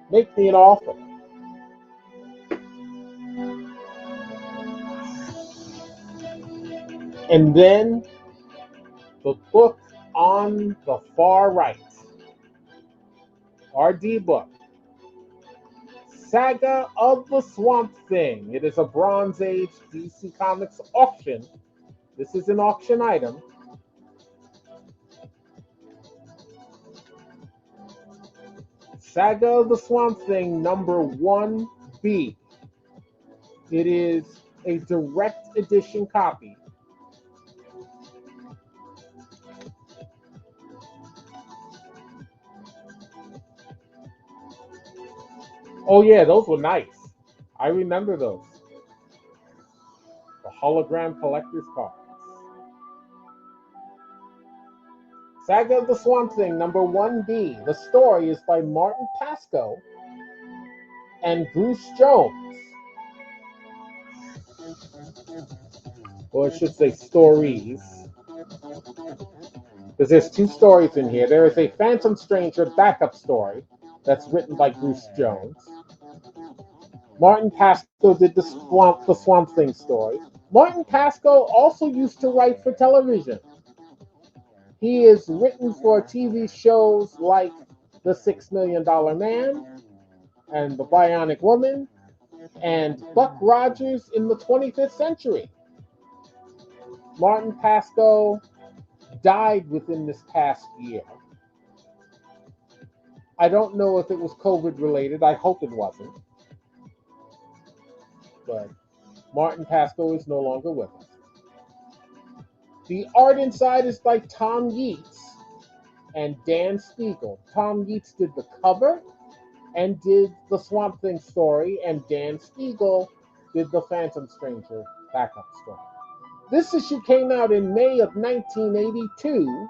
Make me an offer. And then the book on the far right, our D book, Saga of the Swamp Thing. It is a Bronze Age DC Comics auction. This is an auction item. Saga of the Swamp Thing, number 1B. It is a direct edition copy. Oh yeah, those were nice. I remember those. The hologram collector's cards. Saga of the Swamp Thing, number 1B. The story is by Martin Pasco and Bruce Jones. Or I should say stories. Because there's two stories in here. There is a Phantom Stranger backup story that's written by Bruce Jones. Martin Pasco did the Swamp Thing story. Martin Pasco also used to write for television. He is written for TV shows like The $6 Million Man and The Bionic Woman and Buck Rogers in the 25th Century. Martin Pasco died within this past year. I don't know if it was COVID related. I hope it wasn't. But Martin Pasco is no longer with us. The art inside is by Tom Yeats and Dan Spiegel. Tom Yeats did the cover and did the Swamp Thing story, and Dan Spiegel did the Phantom Stranger backup story. This issue came out in May of 1982.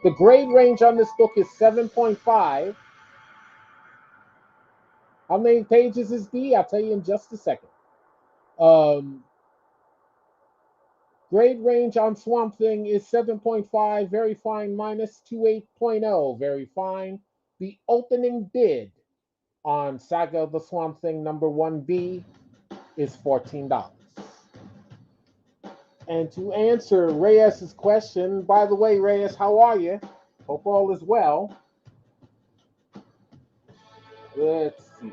The grade range on this book is 7.5. How many pages is D? I'll tell you in just a second. Grade range on Swamp Thing is 7.5, very fine, minus 28.0, very fine. The opening bid on Saga of the Swamp Thing number 1B is $14. And to answer Reyes's question, by the way, Reyes, how are you? Hope all is well. Let's see.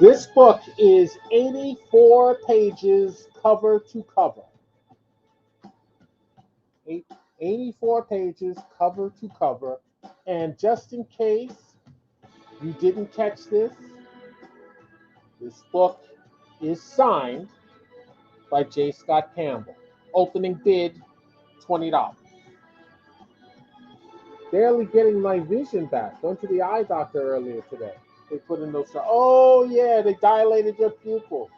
This book is 84 pages cover to cover. 84 pages cover to cover. And just in case you didn't catch this book is signed by J. Scott Campbell. Opening bid, $20. Barely getting my vision back. Went to the eye doctor earlier today. They put in those. Oh, yeah, they dilated your pupils.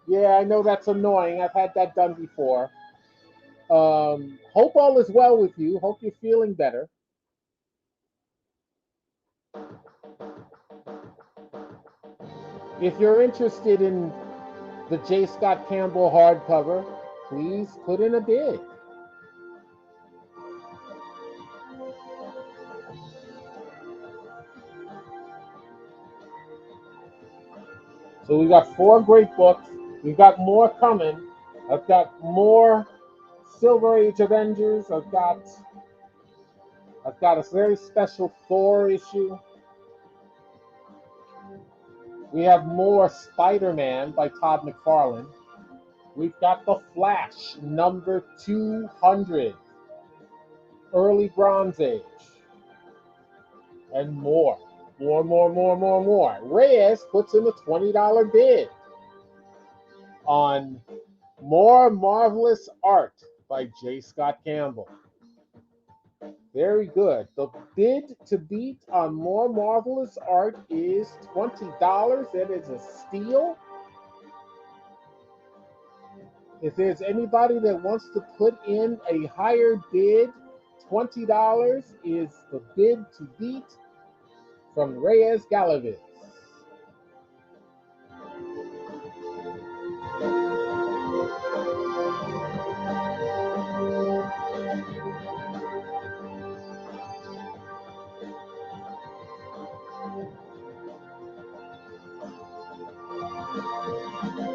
Yeah, I know that's annoying. I've had that done before. Hope all is well with you. Hope you're feeling better. If you're interested in the J. Scott Campbell hardcover, please put in a bid. So we got 4 great books. We've got more coming. I've got more Silver Age Avengers. I've got a very special Thor issue. We have more Spider-Man by Todd McFarlane. We've got The Flash, number 200. Early Bronze Age. And more. More. Reyes puts in a $20 bid on More Marvelous Art by J. Scott Campbell. Very good. The bid to beat on More Marvelous Art is $20. It is a steal. If there's anybody that wants to put in a higher bid, $20 is the bid to beat from Reyes Galaviz.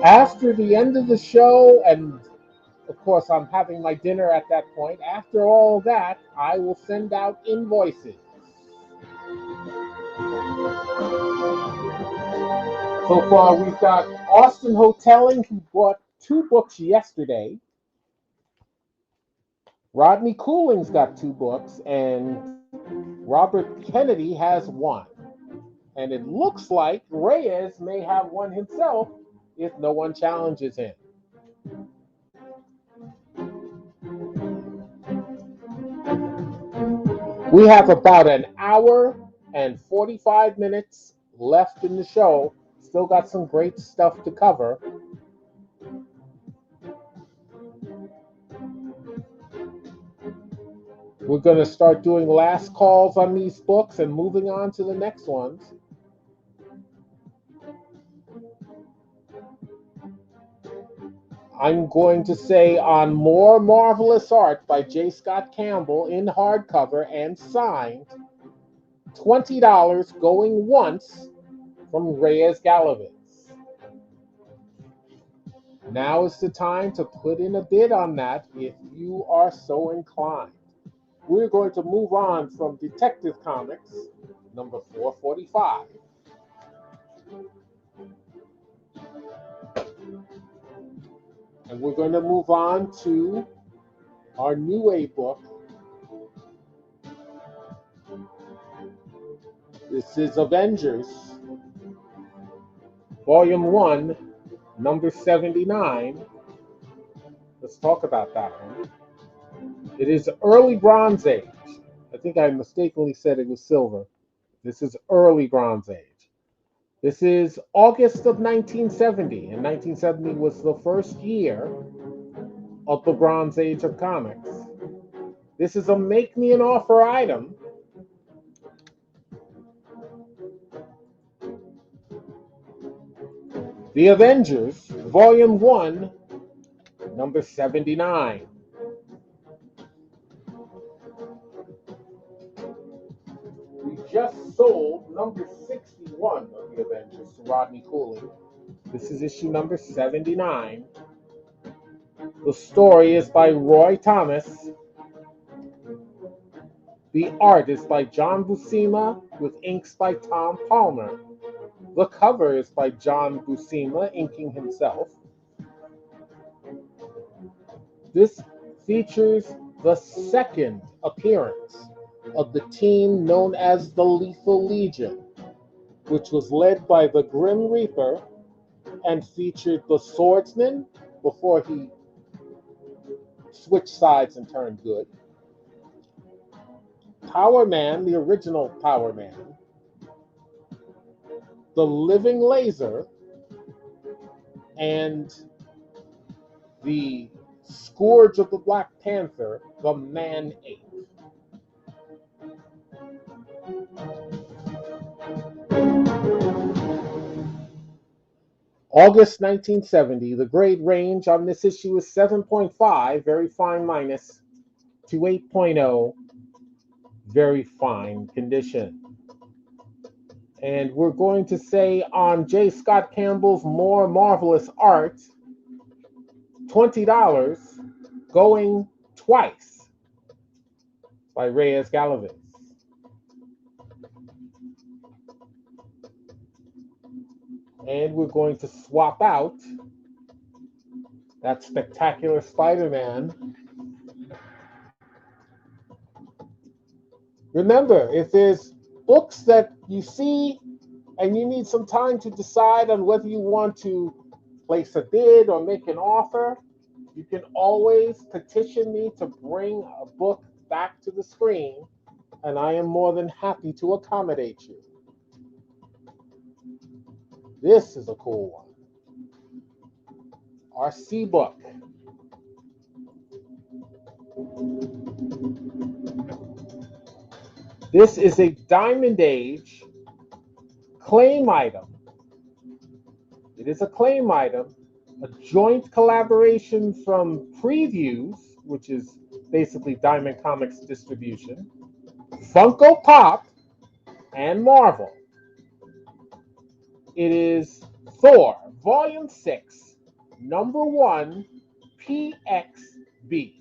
After the end of the show, and of course, I'm having my dinner at that point. After all that, I will send out invoices. So far, we've got Austin Hotelling, who bought 2 books yesterday. Rodney Cooling's got 2 books, and Robert Kennedy has 1. And it looks like Reyes may have 1 himself if no one challenges him. We have about an hour and 45 minutes left in the show. Still got some great stuff to cover. We're going to start doing last calls on these books and moving on to the next ones. I'm going to say on More Marvelous Art by J. Scott Campbell in hardcover and signed, $20 going once from Reyes Galaviz. Now is the time to put in a bid on that if you are so inclined. We're going to move on from Detective Comics, number 445. And we're going to move on to our new Wave book. This is Avengers, Volume 1, number 79. Let's talk about that one. It is early Bronze Age. I think I mistakenly said it was silver. This is early Bronze Age. This is August of 1970, and 1970 was the first year of the Bronze Age of comics. This is a make me an offer item. The Avengers, Volume 1, number 79. We just sold number 61 of the Avengers to Rodney Cooley. This is issue number 79. The story is by Roy Thomas. The art is by John Buscema with inks by Tom Palmer. The cover is by John Buscema, inking himself. This features the second appearance of the team known as the Lethal Legion, which was led by the Grim Reaper and featured the Swordsman before he switched sides and turned good, Power Man, the original Power Man, the Living Laser, and the Scourge of the Black Panther, the Man-Ape. August 1970, the grade range on this issue is 7.5, very fine minus, to 8.0, very fine condition. And we're going to say on J. Scott Campbell's More Marvelous Art, $20 going twice by Reyes Galaviz. And we're going to swap out that Spectacular Spider-Man. Remember, if there's books that you see and you need some time to decide on whether you want to place a bid or make an offer, you can always petition me to bring a book back to the screen, and I am more than happy to accommodate you. This is a cool one. Our C book. This is a Diamond Age claim item. It is a claim item, a joint collaboration from Previews, which is basically Diamond Comics distribution, Funko Pop, and Marvel. It is Thor, Volume 6, Number 1, PXB.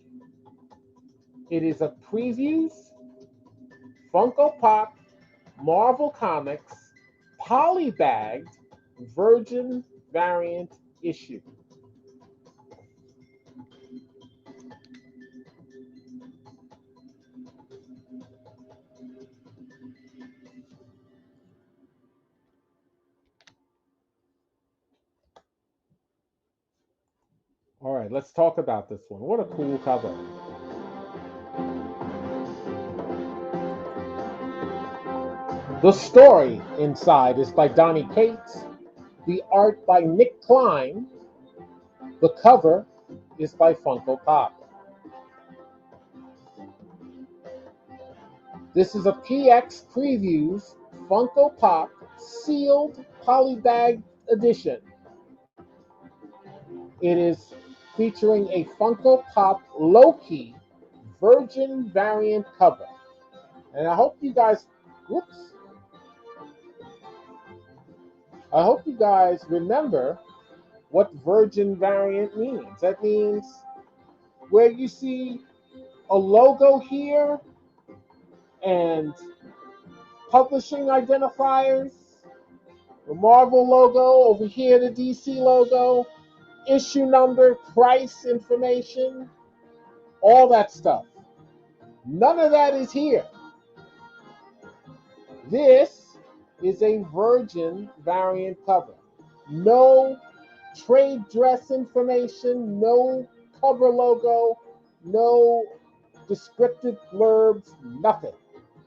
It is a Previews, Funko Pop, Marvel Comics, polybagged Virgin variant issue. All right, let's talk about this one. What a cool cover. The story inside is by Donnie Cates. The art by Nick Klein. The cover is by Funko Pop. This is a PX Previews Funko Pop sealed polybag edition. It is featuring a Funko Pop Loki Virgin variant cover. And I hope you guys, I hope you guys remember what Virgin variant means. That means where you see a logo here and publishing identifiers, the Marvel logo, over here the DC logo, issue number, price information, all that stuff. None of that is here. This is a Virgin variant cover. No trade dress information, no cover logo, no descriptive blurbs, nothing.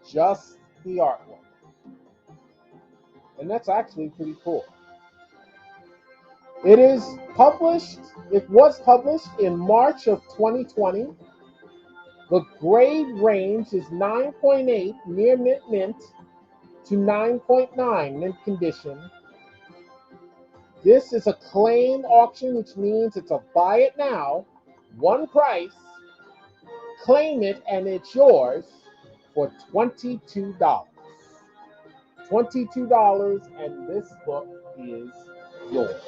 Just the artwork. And that's actually pretty cool. It was published in March of 2020. The grade range is 9.8 near mint to 9.9 mint condition. This is a claim auction, which means it's a buy it now, one price, claim it, and it's yours for $22. $22, and this book is yours.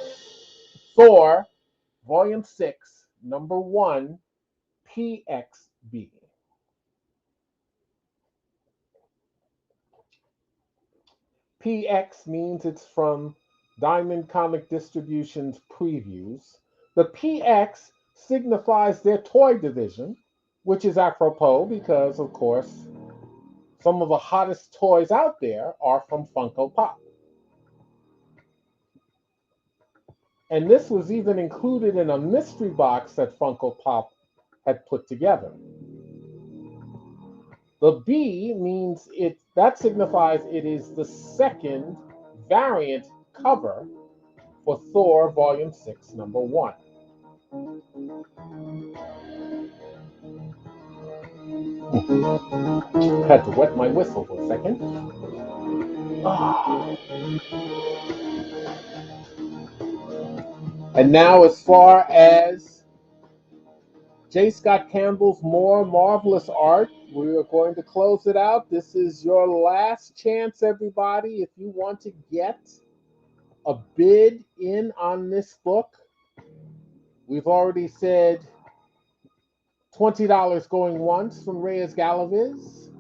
Thor, Volume 6, Number 1, PXB. PX means it's from Diamond Comic Distribution's Previews. The PX signifies their toy division, which is apropos because, of course, some of the hottest toys out there are from Funko Pop. And this was even included in a mystery box that Funko Pop had put together. The B means that signifies it is the second variant cover for Thor Volume 6, Number 1. Had to wet my whistle for a second. And now, as far as J. Scott Campbell's more marvelous art, we are going to close it out. This is your last chance, everybody. If you want to get a bid in on this book, we've already said $20 going once from Reyes Galaviz.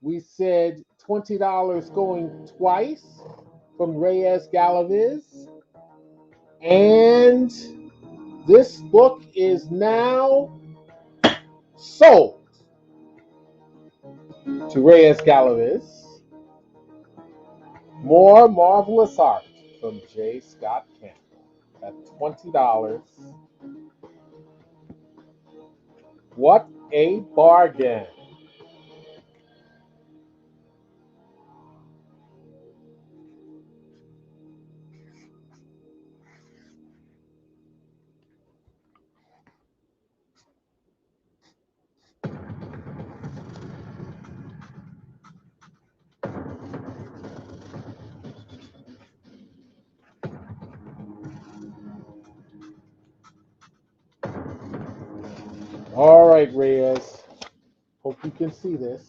We said $20 going twice from Reyes Galaviz. And this book is now sold to Reyes Galaviz. More marvelous art from J. Scott Campbell at $20. What a bargain. All right, Reyes. Hope you can see this.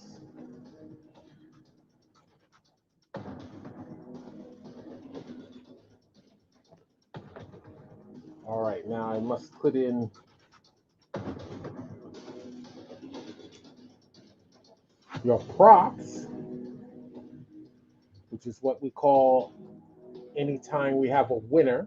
All right, now I must put in your props, which is what we call anytime we have a winner.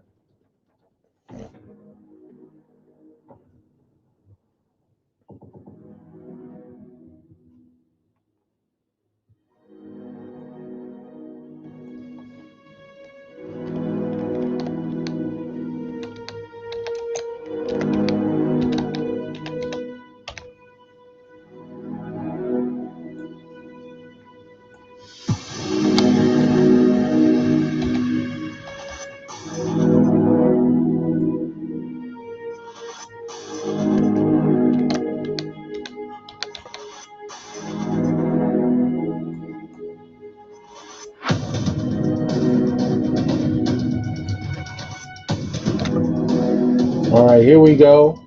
All right, here we go.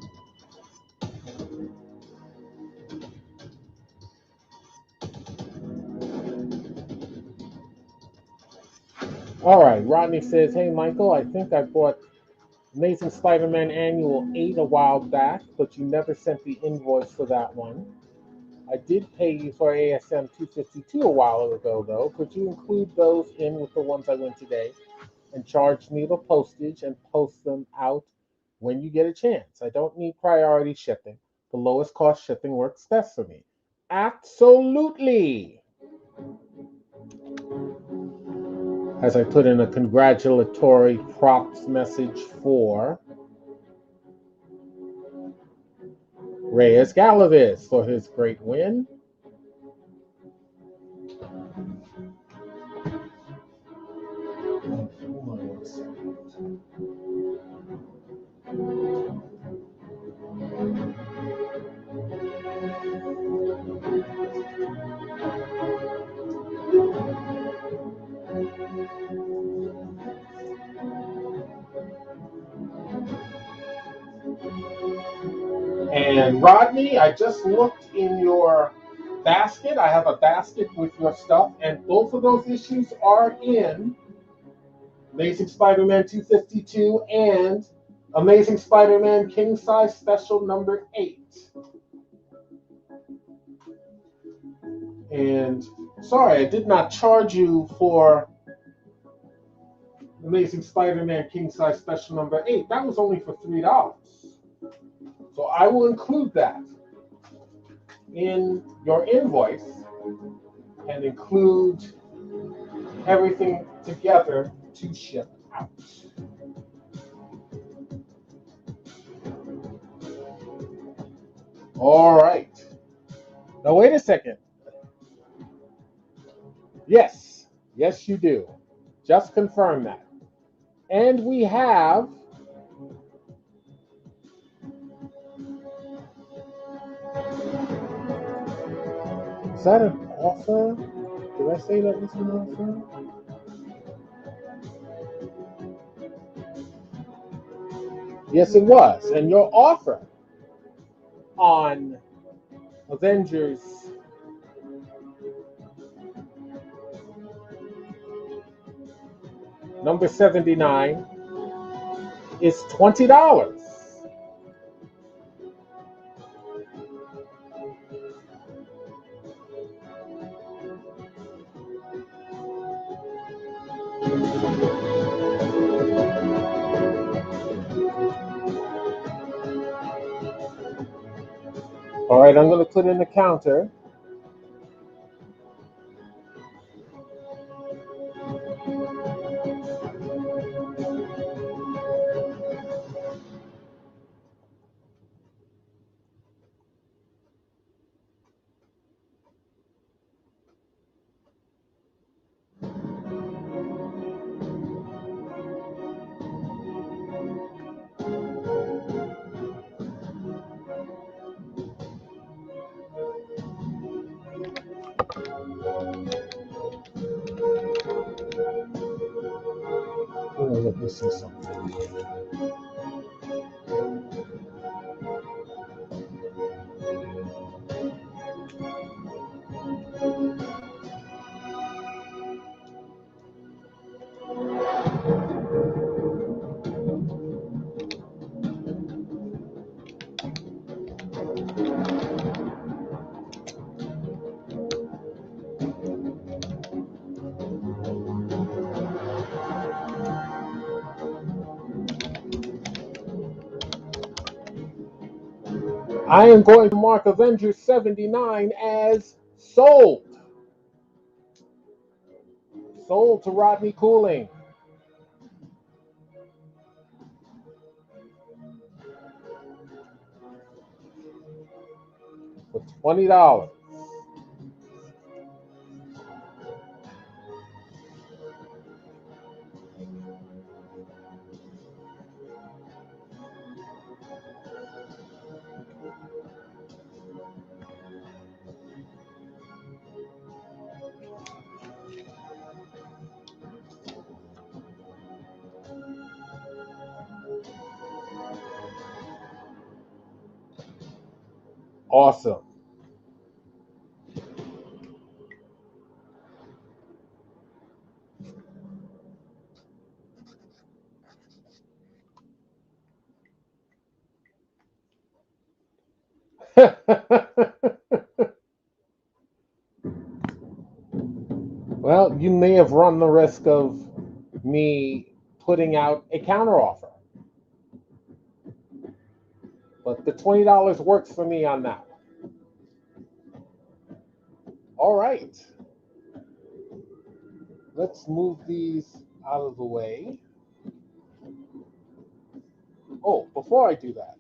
All right, Rodney says, "Hey, Michael, I think I bought Amazing Spider-Man Annual 8 a while back, but you never sent the invoice for that one. I did pay you for ASM 252 a while ago, though. Could you include those in with the ones I went today and charge me the postage and post them out when you get a chance? I don't need priority shipping. The lowest cost shipping works best for me." Absolutely. As I put in a congratulatory props message for Reyes Galavis for his great win. And Rodney, I just looked in your basket. I have a basket with your stuff, and both of those issues are in Amazing Spider-Man 252 and Amazing Spider-Man King Size Special number 8. And sorry, I did not charge you for Amazing Spider-Man King Size Special number 8. That was only for $3. So I will include that in your invoice and include everything together to ship out. All right. Now, wait a second. Yes. Yes, you do. Just confirm that. And we have is that an offer? Did I say that was an offer? Yes, it was. And your offer on Avengers number 79 is $20. All right, I'm going to put in the counter. Let me see something. I am going to mark Avengers 79 as sold. Sold to Rodney Cooling. For $20. Awesome. Well, you may have run the risk of me putting out a counteroffer, but the $20 works for me on that. All right. Let's move these out of the way. Oh, before I do that,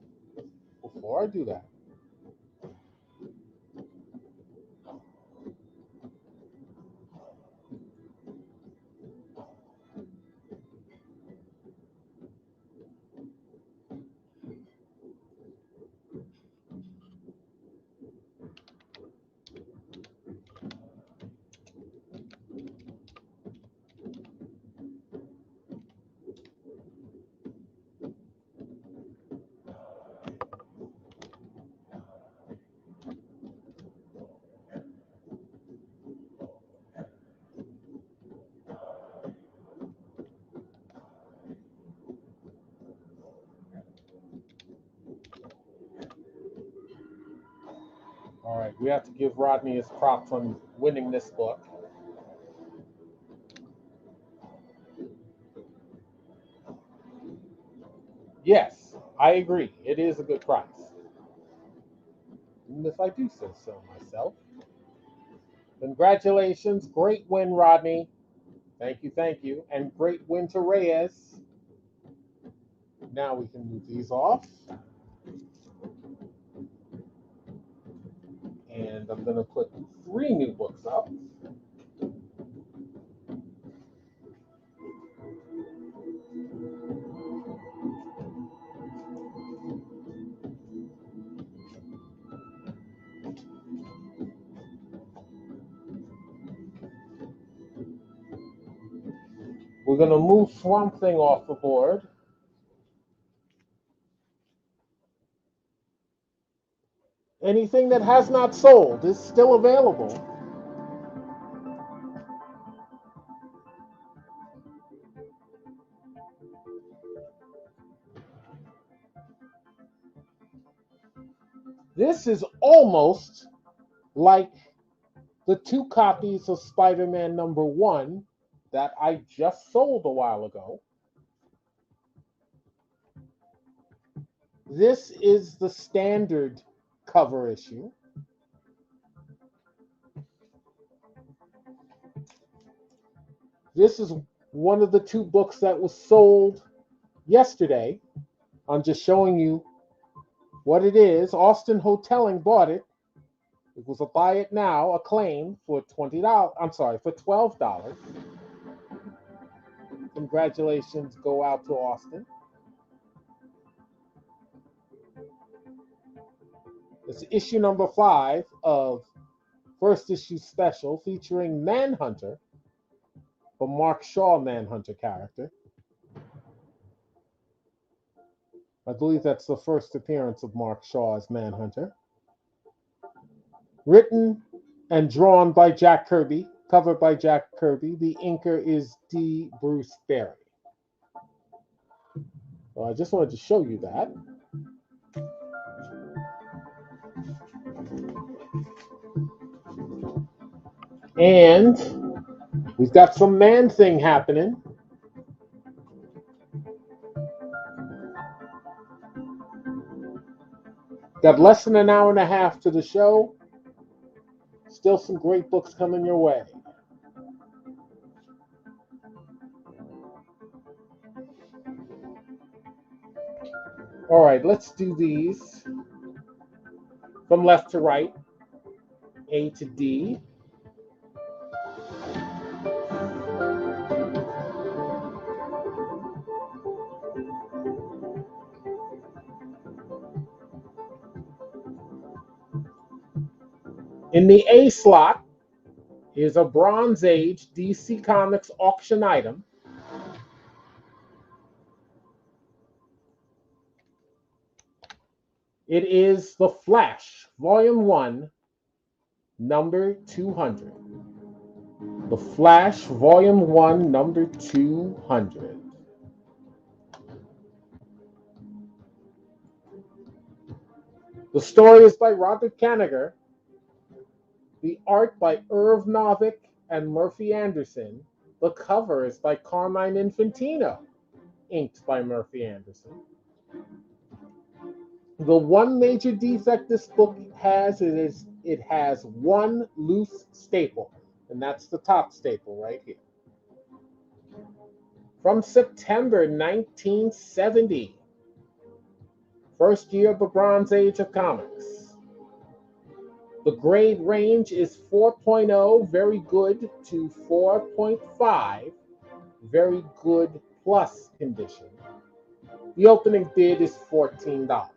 all right, we have to give Rodney his props on winning this book. Yes, I agree. It is a good price. Even if I do say so myself. Congratulations. Great win, Rodney. Thank you, thank you. And great win to Reyes. Now we can move these off. And I'm going to put 3 new books up. We're going to move Swamp Thing off the board. Anything that has not sold is still available. This is almost like the 2 copies of Spider-Man #1 that I just sold a while ago. This is the standard cover issue. This is one of the 2 books that was sold yesterday. I'm just showing you what it is. Austin Hoteling bought it. It was a buy it now, a claim for $20. I'm sorry, for $12. Congratulations go out to Austin. It's issue number 5 of first issue special featuring Manhunter, the Mark Shaw Manhunter character. I believe that's the first appearance of Mark Shaw as Manhunter. Written and drawn by Jack Kirby, covered by Jack Kirby. The inker is D. Bruce Berry. So I just wanted to show you that. And we've got some Man-Thing happening. Got less than an hour and a half to the show. Still some great books coming your way. All right, let's do these from left to right, A to D. In the A slot is a Bronze Age DC Comics auction item. It is The Flash, Volume 1, number 200. The Flash, Volume 1, number 200. The story is by Robert Kanigher. The art by Irv Novick and Murphy Anderson. The cover is by Carmine Infantino, inked by Murphy Anderson. The one major defect this book has is it has one loose staple, and that's the top staple right here. From September 1970, first year of the Bronze Age of comics. The grade range is 4.0, very good, to 4.5, very good plus condition. The opening bid is $14.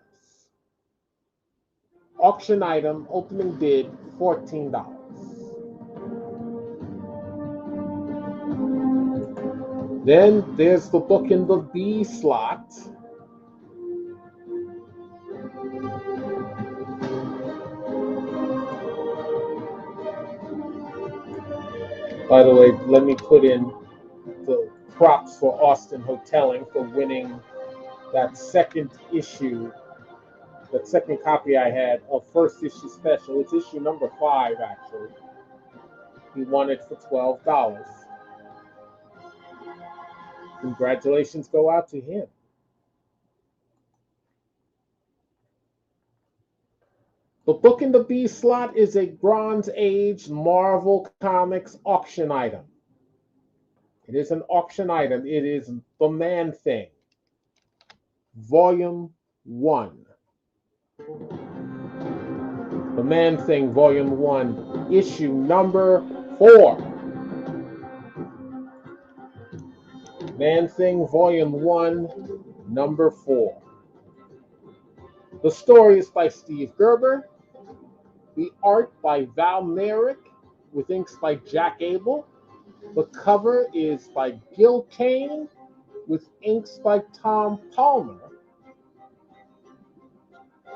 Auction item, opening bid, $14. Then there's the book in the B slot. By the way, let me put in the props for Austin Hotelling for winning that second issue, that second copy I had of first issue special. It's issue number 5, actually. He won it for $12. Congratulations go out to him. The book in the B slot is a Bronze Age Marvel Comics auction item. It is an auction item. It is The Man-Thing, Volume 1. The Man-Thing, Volume 1, issue number 4. Man-Thing, Volume 1, number 4. The story is by Steve Gerber. The art by Val Merrick, with inks by Jack Abel. The cover is by Gil Kane, with inks by Tom Palmer.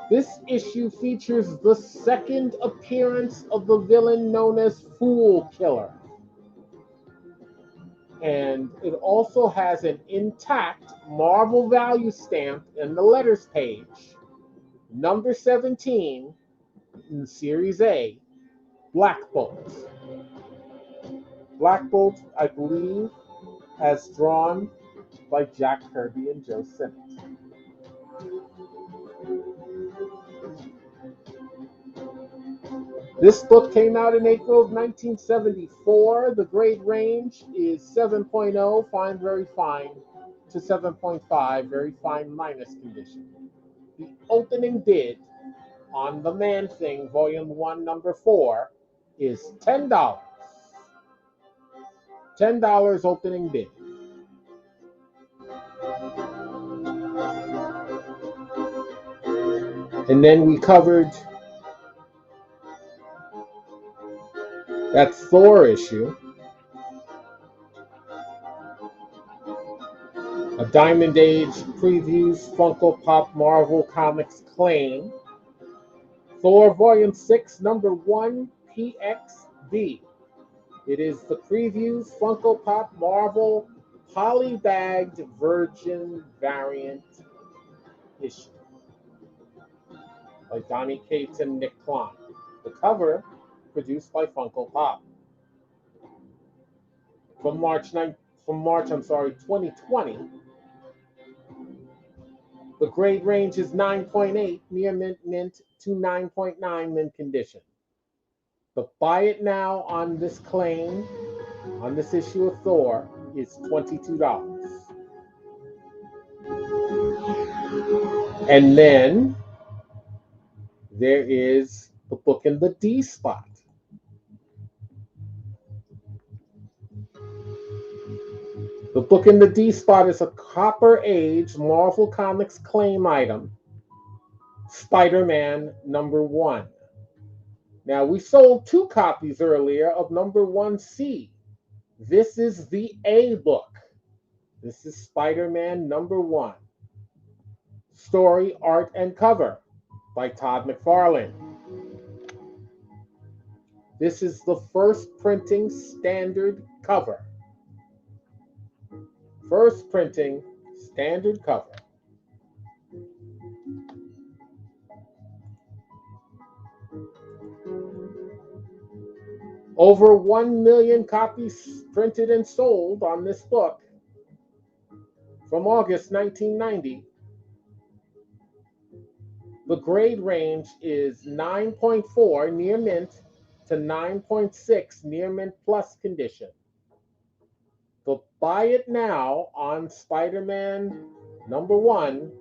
This issue features the second appearance of the villain known as Fool Killer. And it also has an intact Marvel value stamp in the letters page, number 17 in Series A, Black Bolt. Black Bolt, I believe, as drawn by Jack Kirby and Joe Simmons. This book came out in April of 1974. The grade range is 7.0, fine, very fine, to 7.5, very fine minus condition. The opening bid on The Man-Thing, Volume 1, Number 4, is $10. $10 opening bid. And then we covered that Thor issue. A Diamond Age Previews Funko Pop Marvel Comics claim. Thor Volume 6, Number 1, PXB. It is the Previews Funko Pop Marvel Polybagged Virgin Variant issue by Donnie Cates and Nick Klein. The cover produced by Funko Pop. From March 2020, The grade range is 9.8 near mint to 9.9 mint condition. The buy it now on this claim, on this issue of Thor, is $22. And then there is the book in the D spot. The book in the D spot is a Copper Age Marvel Comics claim item, Spider-Man #1. Now, we sold 2 copies earlier of #1C. This is the A book. This is Spider-Man #1. Story, art, and cover by Todd McFarlane. This is the first printing standard cover. First printing standard cover. Over 1 million copies printed and sold on this book from August 1990. The grade range is 9.4 near mint to 9.6 near mint plus condition. The buy it now on Spider-Man #1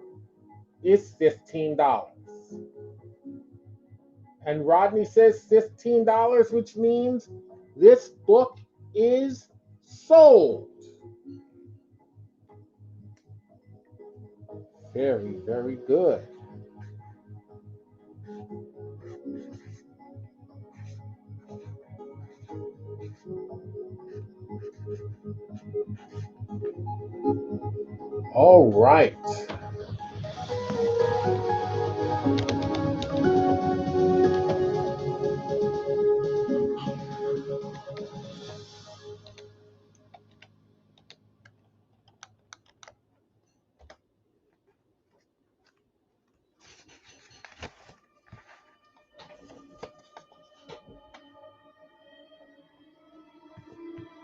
is $15. And Rodney says $15, which means this book is sold. Very, very good. All right.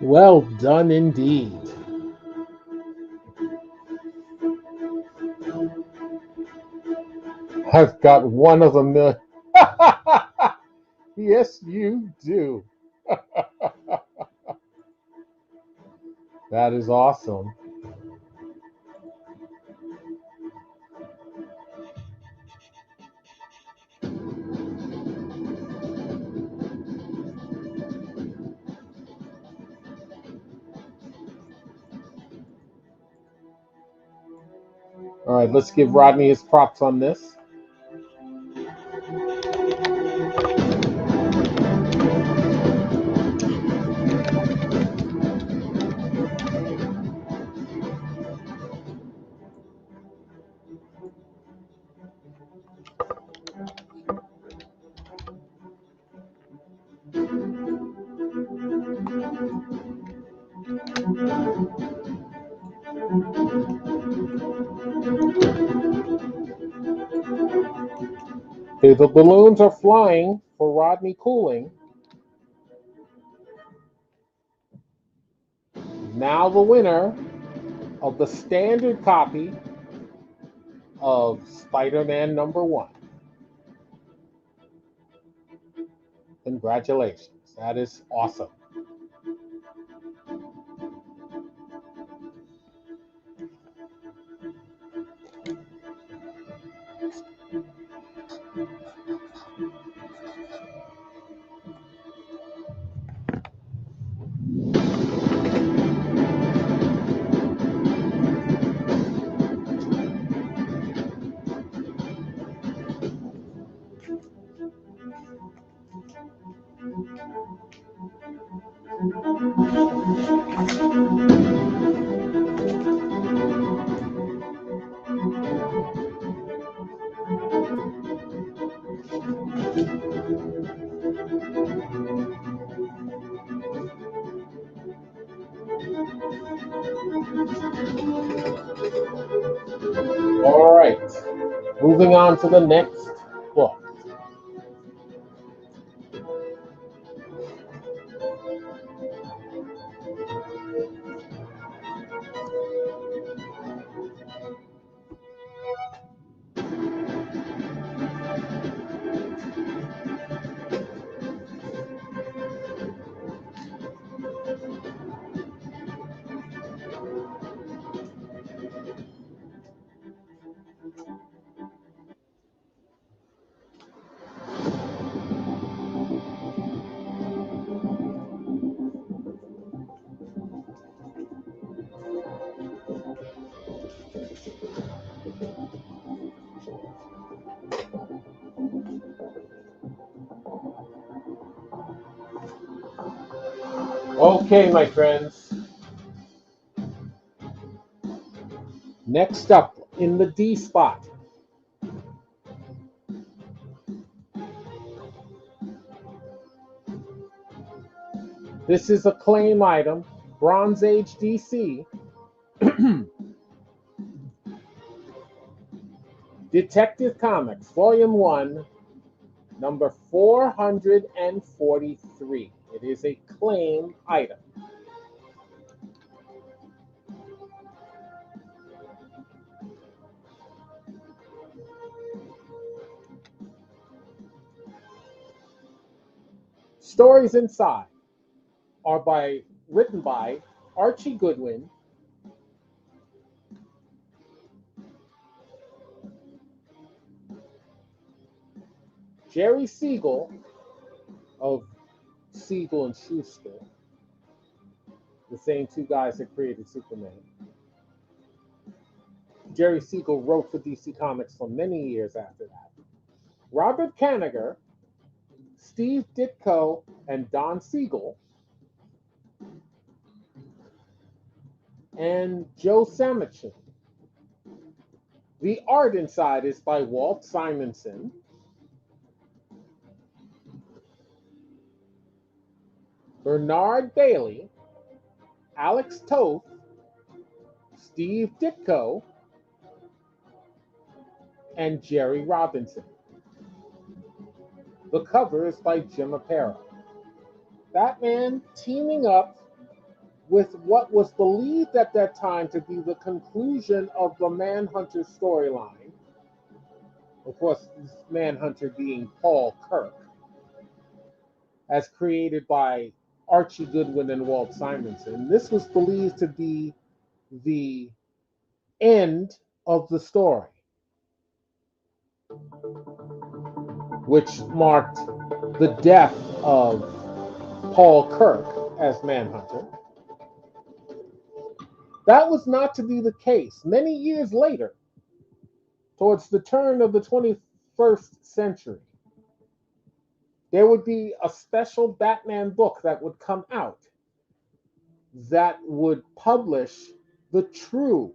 Well done indeed. I've got one of a million. Yes, you do. That is awesome. All right, let's give Rodney his props on this. Okay, the balloons are flying for Rodney Cooling. Now the winner of the standard copy of Spider-Man #1. Congratulations. That is awesome. All right, moving on to the next book. Okay, my friends. Next up in the D spot. This is a claim item, Bronze Age DC. Detective Comics, Volume 1, number 443. It is a claim item. Stories inside are written by Archie Goodwin, Jerry Siegel of Siegel and Schuster, the same two guys that created Superman. Jerry Siegel wrote for DC Comics for many years after that. Robert Kanigher, Steve Ditko, and Don Siegel, and Joe Samachin. The art inside is by Walt Simonson. Bernard Bailey, Alex Toth, Steve Ditko, and Jerry Robinson. The cover is by Jim Aparo. Batman teaming up with what was believed at that time to be the conclusion of the Manhunter storyline. Of course, this Manhunter being Paul Kirk, as created by Archie Goodwin and Walt Simonson. This was believed to be the end of the story, which marked the death of Paul Kirk as Manhunter. That was not to be the case. Many years later, towards the turn of the 21st century, there would be a special Batman book that would come out that would publish the true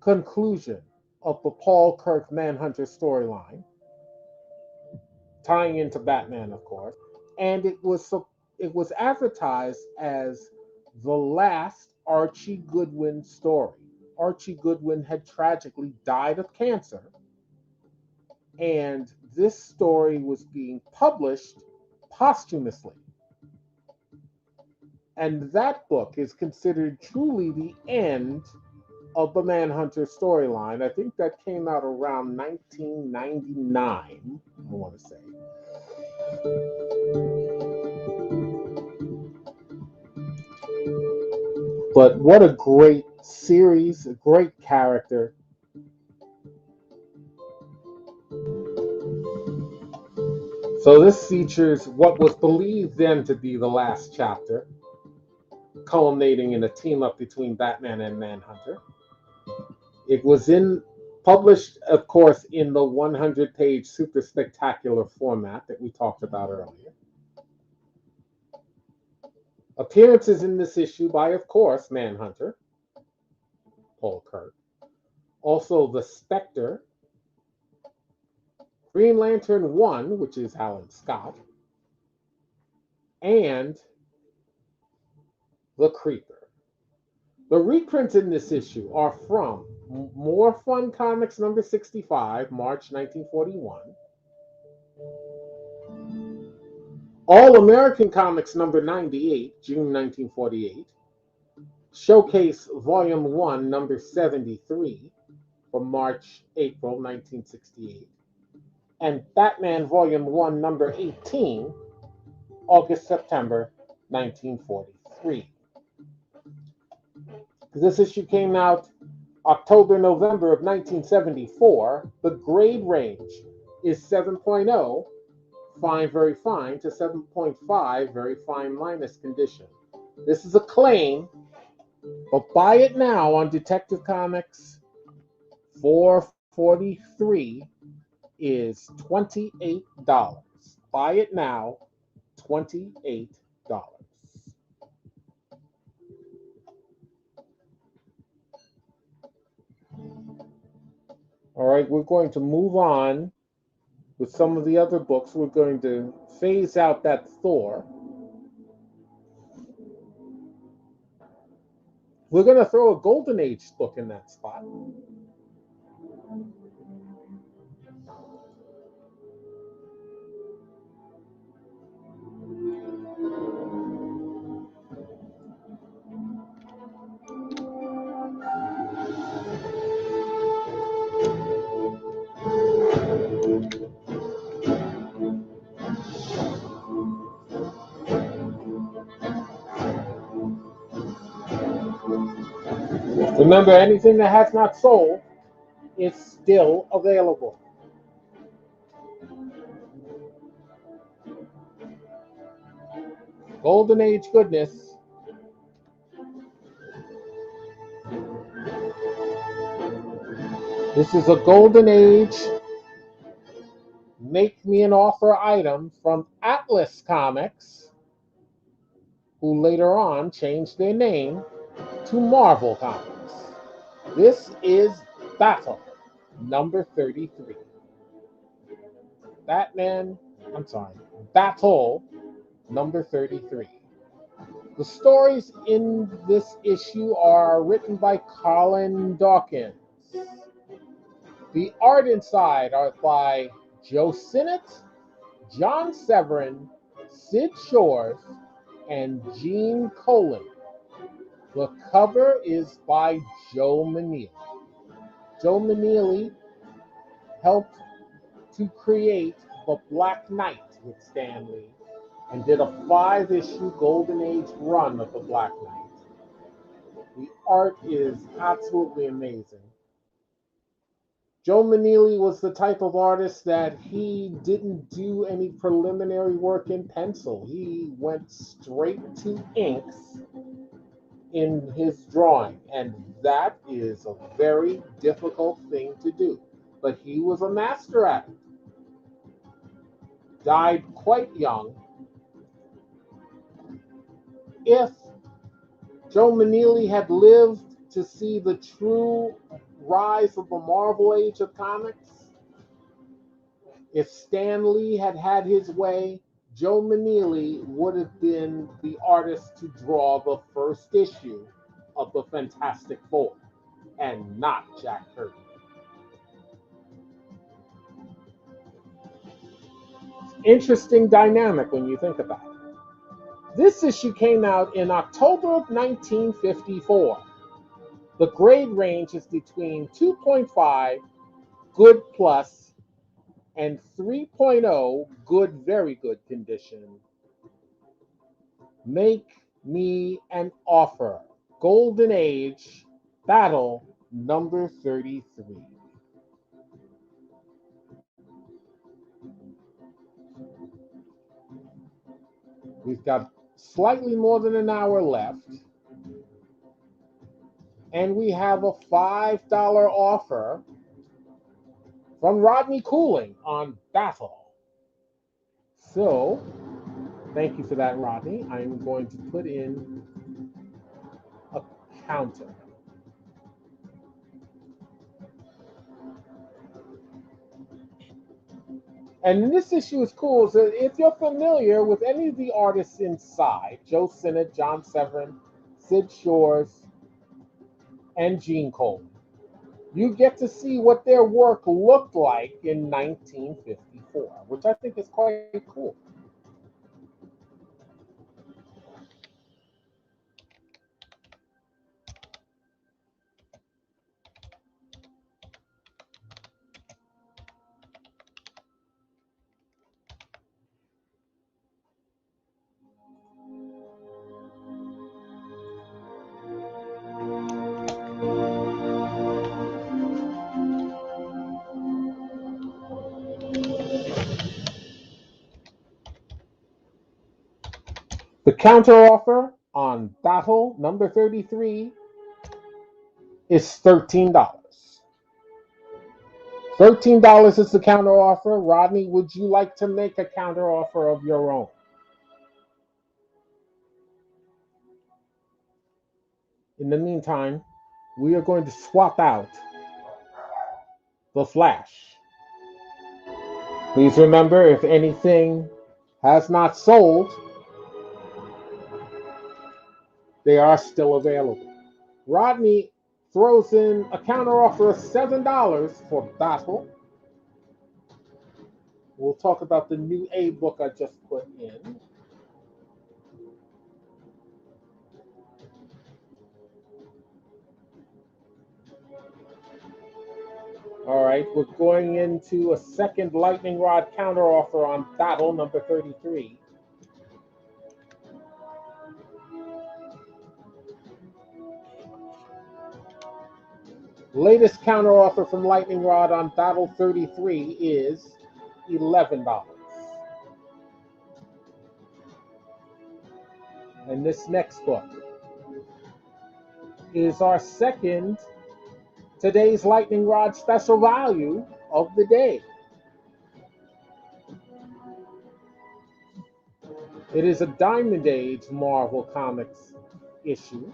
conclusion of the Paul Kirk Manhunter storyline, tying into Batman, of course. And it was advertised as the last Archie Goodwin story. Archie Goodwin had tragically died of cancer, and this story was being published posthumously. And that book is considered truly the end of the Manhunter storyline. I think that came out around 1999, I want to say. But what a great series, a great character. So this features what was believed then to be the last chapter, culminating in a team-up between Batman and Manhunter. It was published, of course, in the 100-page super spectacular format that we talked about earlier. Appearances in this issue by, of course, Manhunter, Paul Kirk. Also, the Spectre, Green Lantern 1, which is Alan Scott, and the Creeper. The reprints in this issue are from More Fun Comics number 65, March 1941. All American Comics number 98, June 1948. Showcase Volume 1, number 73, from April 1968. And Batman Volume 1, number 18, August-September 1943. This issue came out October-November of 1974. The grade range is 7.0, fine, very fine, to 7.5, very fine minus condition. This is a claim, but buy it now on Detective Comics. 443 is $28. Buy it now, $28. All right, we're going to move on with some of the other books. We're going to phase out that Thor. We're going to throw a Golden Age book in that spot. Remember, anything that has not sold is still available. Golden Age goodness. This is a Golden Age make me an offer item from Atlas Comics, who later on changed their name to Marvel Comics. This is Battle number 33. Battle number 33. The stories in this issue are written by Colin Dawkins. The art inside are by Joe Sinnott, John Severin, Sid Shores, and Gene Colan. The cover is by Joe Meneely. Joe Meneely helped to create The Black Knight with Stan Lee and did a 5-issue Golden Age run of The Black Knight. The art is absolutely amazing. Joe Meneely was the type of artist that he didn't do any preliminary work in pencil. He went straight to inks in his drawing, and that is a very difficult thing to do. But he was a master at it. Died quite young. If Joe Meneely had lived to see the true rise of the Marvel Age of comics, if Stan Lee had had his way, Joe Meneely would have been the artist to draw the first issue of the Fantastic Four, and not Jack Kirby. Interesting dynamic when you think about it. This issue came out in October of 1954. The grade range is between 2.5, good plus, and 3.0, good, very good condition. Make me an offer. Golden Age Battle number 33. We've got slightly more than an hour left. And we have a $5 offer from Rodney Cooling on Battle. So, thank you for that, Rodney. I'm going to put in a counter. And this issue is cool. So if you're familiar with any of the artists inside, Joe Sinnott, John Severin, Sid Shores, and Gene Colan, you get to see what their work looked like in 1954, which I think is quite cool. The counteroffer on Battle number 33 is $13. $13 is the counteroffer. Rodney, would you like to make a counteroffer of your own? In the meantime, we are going to swap out The Flash. Please remember, if anything has not sold, they are still available. Rodney throws in a counteroffer of $7 for Battle. We'll talk about the new A book I just put in. All right, we're going into a second Lightningrod counteroffer on Battle number 33. Latest counteroffer from Lightningrod on Battle 33 is $11. And this next book is our second today's Lightningrod special value of the day. It is a Diamond Age Marvel Comics issue.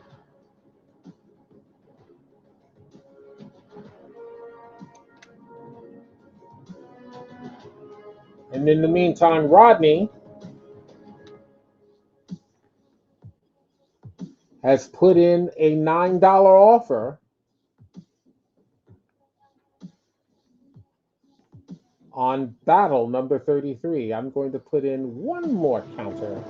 And in the meantime, Rodney has put in a $9 offer on Battle number 33. I'm going to put in one more counter.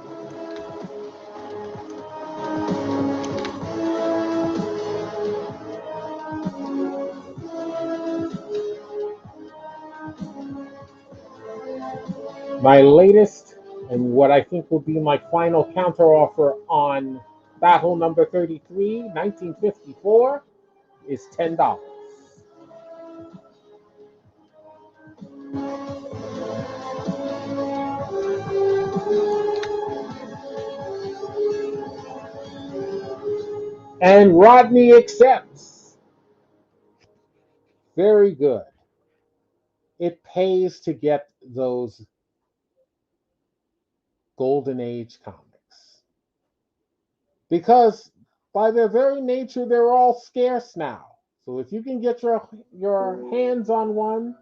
My latest and what I think will be my final counter offer on Battle number 33, 1954, is $10. And Rodney accepts. Very good. It pays to get those Golden Age comics. Because by their very nature, they're all scarce now. So if you can get your hands on one,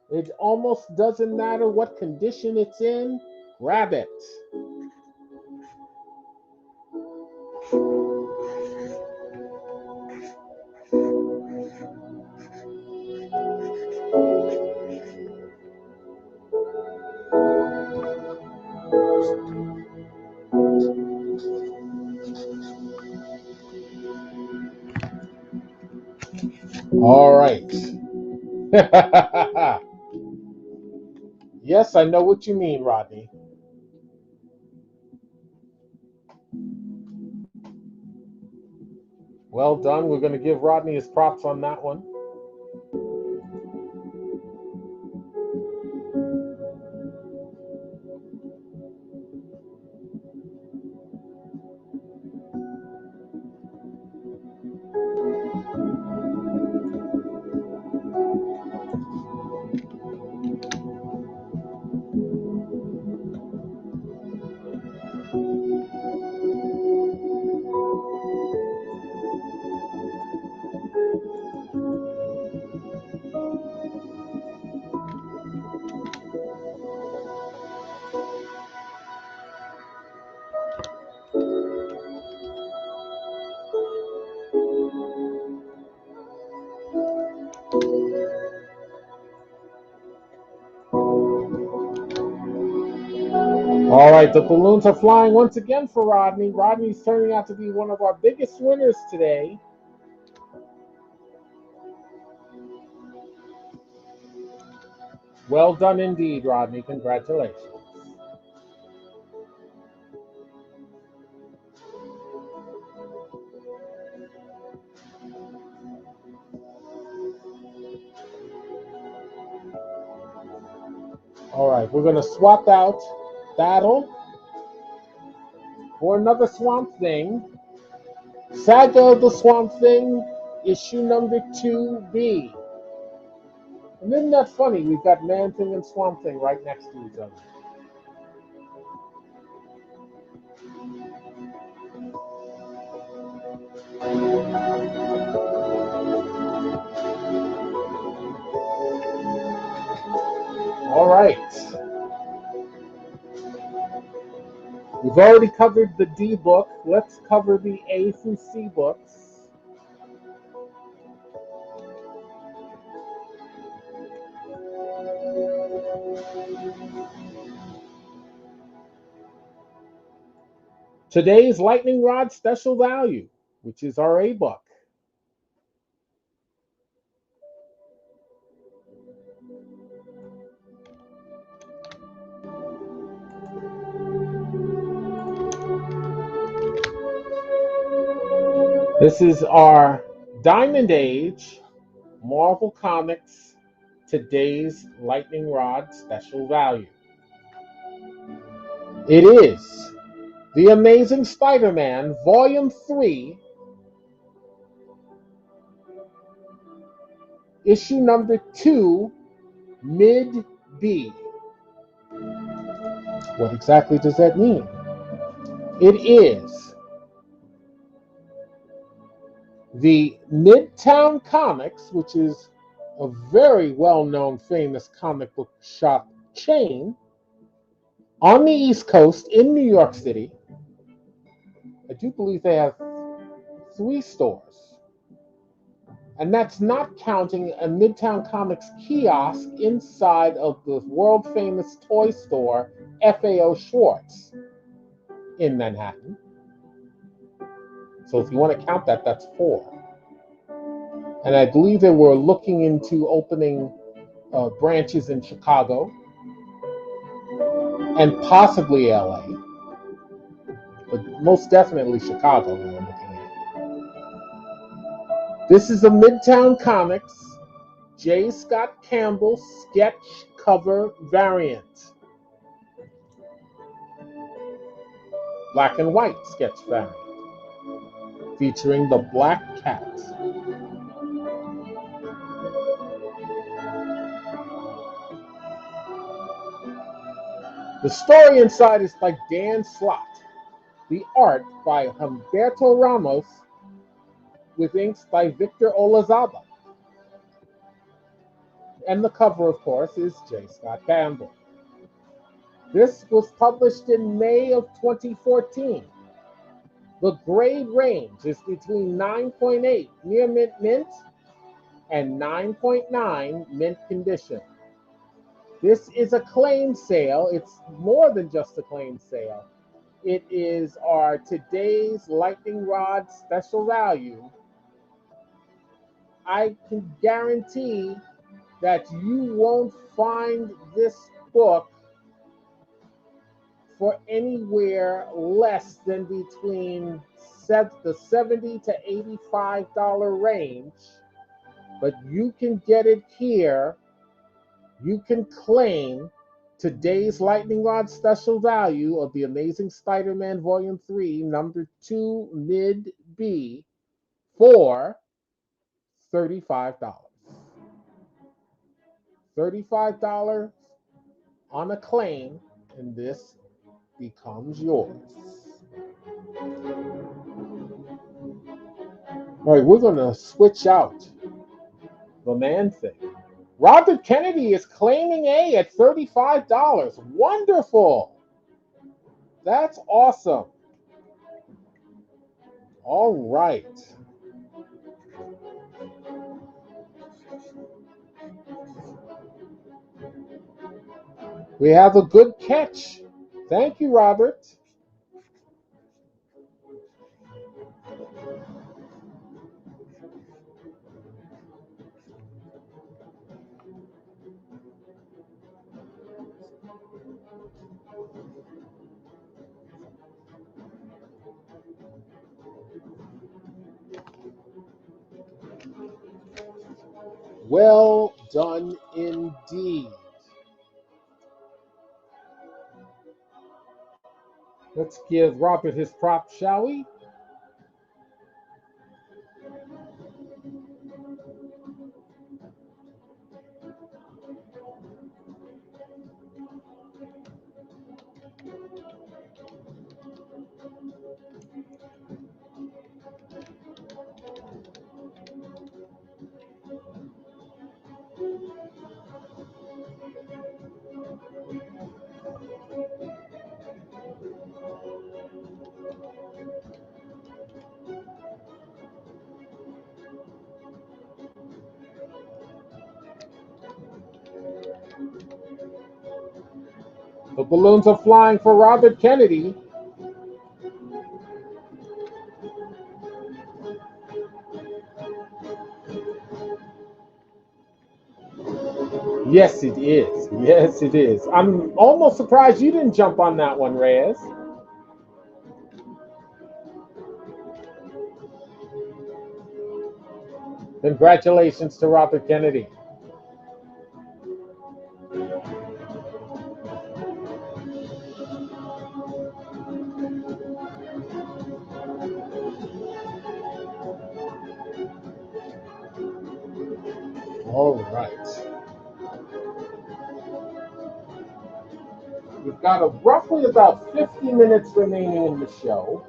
it almost doesn't matter what condition it's in, grab it. All right. Yes, I know what you mean, Rodney. Well done. We're going to give Rodney his props on that one. All right, the balloons are flying once again for Rodney. Rodney's turning out to be one of our biggest winners today. Well done indeed, Rodney. Congratulations. All right, we're going to swap out Battle for another Swamp Thing. Saga of the Swamp Thing, issue number 2B. And isn't that funny? We've got Man-Thing and Swamp Thing right next to each other. All right. We've already covered the D book. Let's cover the A through C books. Today's Lightningrod Special Value, which is our A book. This is our Diamond Age Marvel Comics Today's Lightningrod Special Value. It is The Amazing Spider-Man, Volume 3, Issue number 2, Mid B. What exactly does that mean? It is the Midtown Comics, which is a very well-known, famous comic book shop chain on the East Coast in New York City. I do believe they have 3 stores. And that's not counting a Midtown Comics kiosk inside of the world-famous toy store FAO Schwartz in Manhattan. So if you want to count that, that's 4. And I believe they were looking into opening branches in Chicago and possibly LA, but most definitely Chicago we were looking at. This is a Midtown Comics J. Scott Campbell sketch cover variant. Black and white sketch variant. Featuring the Black Cat. The story inside is by Dan Slott. The art by Humberto Ramos with inks by Victor Olazaba. And the cover, of course, is J. Scott Campbell. This was published in May of 2014. The grade range is between 9.8 near mint and 9.9 mint condition. This is a claim sale. It's more than just a claim sale. It is our today's Lightningrod special value. I can guarantee that you won't find this book for anywhere less than between the $70 to $85 range, but you can get it here. You can claim today's Lightningrod special value of The Amazing Spider-Man Volume 3, number 2, mid B, for $35. $35 on a claim, and this becomes yours. All right, we're going to switch out the man thing. Robert Kennedy is claiming A at $35. Wonderful. That's awesome. All right. We have a good catch. Thank you, Robert. Well done indeed. Let's give Robert his props, shall we? The balloons are flying for Robert Kennedy. Yes, it is. Yes, it is. I'm almost surprised you didn't jump on that one, Reyes. Congratulations to Robert Kennedy. All right. We've got roughly about 50 minutes remaining in the show.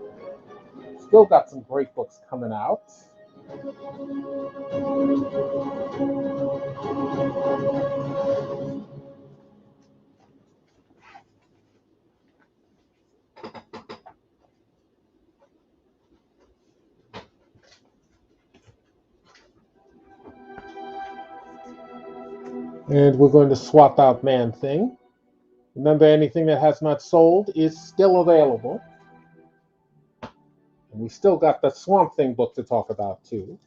Still got some great books coming out. And we're going to swap out Man Thing. Remember, anything that has not sold is still available. And we still got the Swamp Thing book to talk about, too.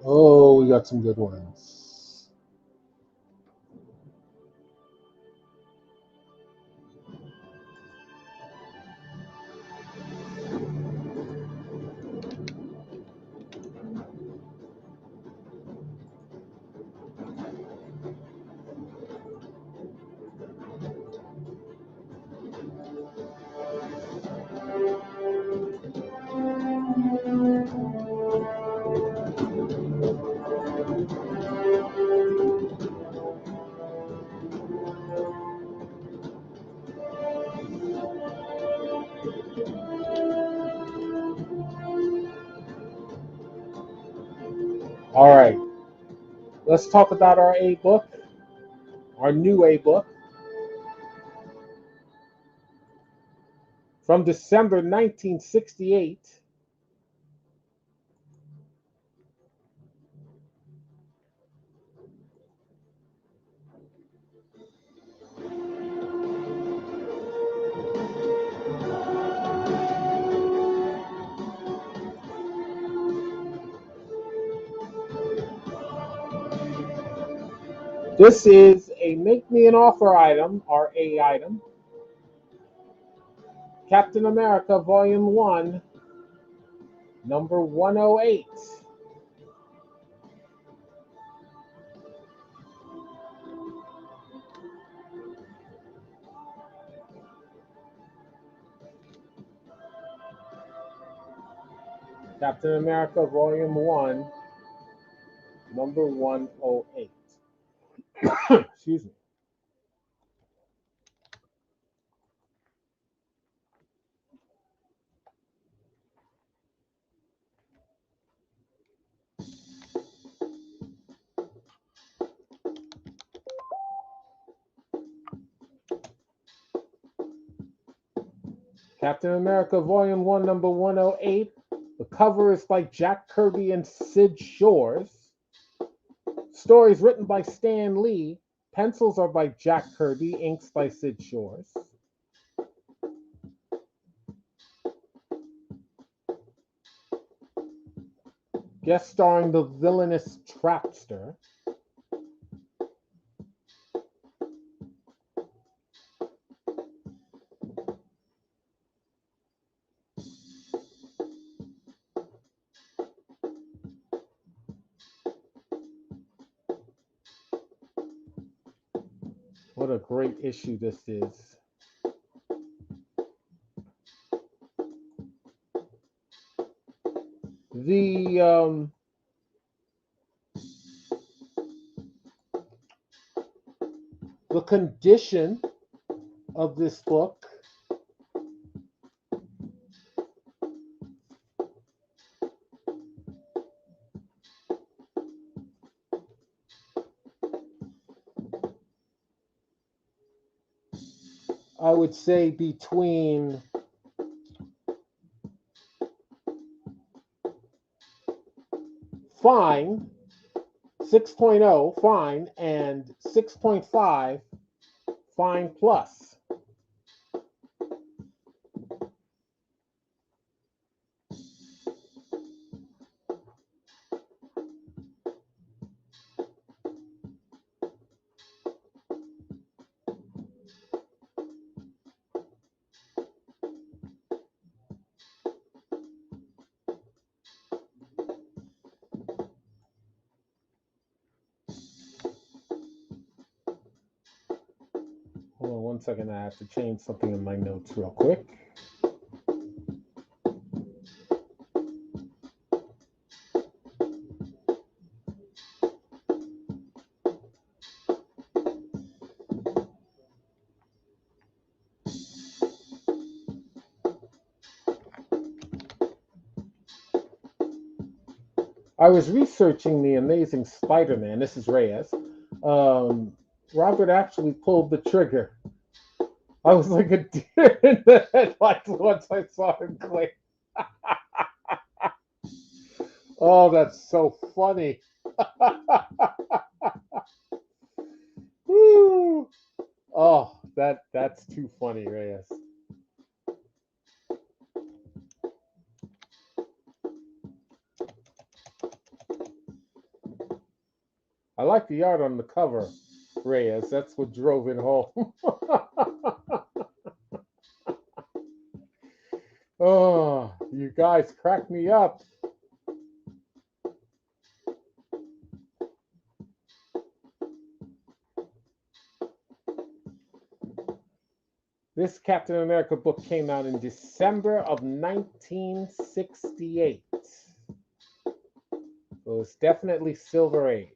Oh, we got some good ones. All right. Let's talk about our A book, our new A book. From December 1968. This is a Make Me an Offer item, or A item. Captain America, Volume 1, number 108. Captain America, Volume 1, number 108. Excuse me. Captain America, Volume 1, number 108. The cover is by Jack Kirby and Sid Shores. Stories written by Stan Lee. Pencils are by Jack Kirby. Inks by Sid Shores. Guest starring the villainous Trapster. What a great issue this is. The condition of this book I would say between Fine, 6.0 Fine, and 6.5 Fine Plus. Hold on 1 second, I have to change something in my notes real quick. I was researching the Amazing Spider-Man. This is Reyes. Robert actually pulled the trigger. I was like a deer in the headlights once I saw him click. Oh, that's so funny. Woo. Oh, that's too funny, Reyes. I like the art on the cover, Reyes. That's what drove it home. Oh, you guys crack me up. This Captain America book came out in December of 1968. So it's definitely Silver Age.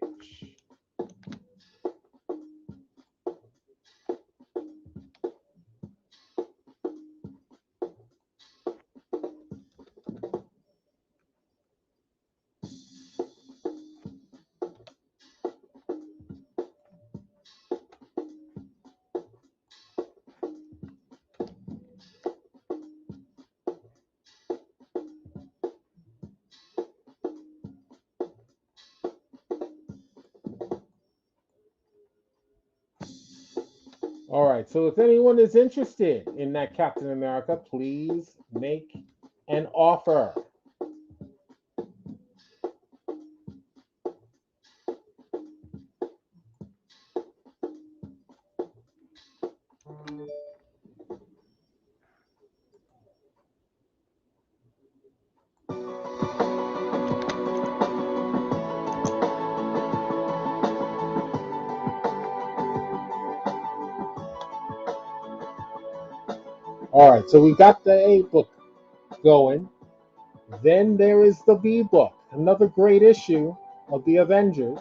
All right, so if anyone is interested in that Captain America, please make an offer. All right, so we got the A book going. Then there is the B book, another great issue of the Avengers.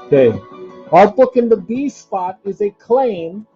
Okay, our book in the B spot is a claim.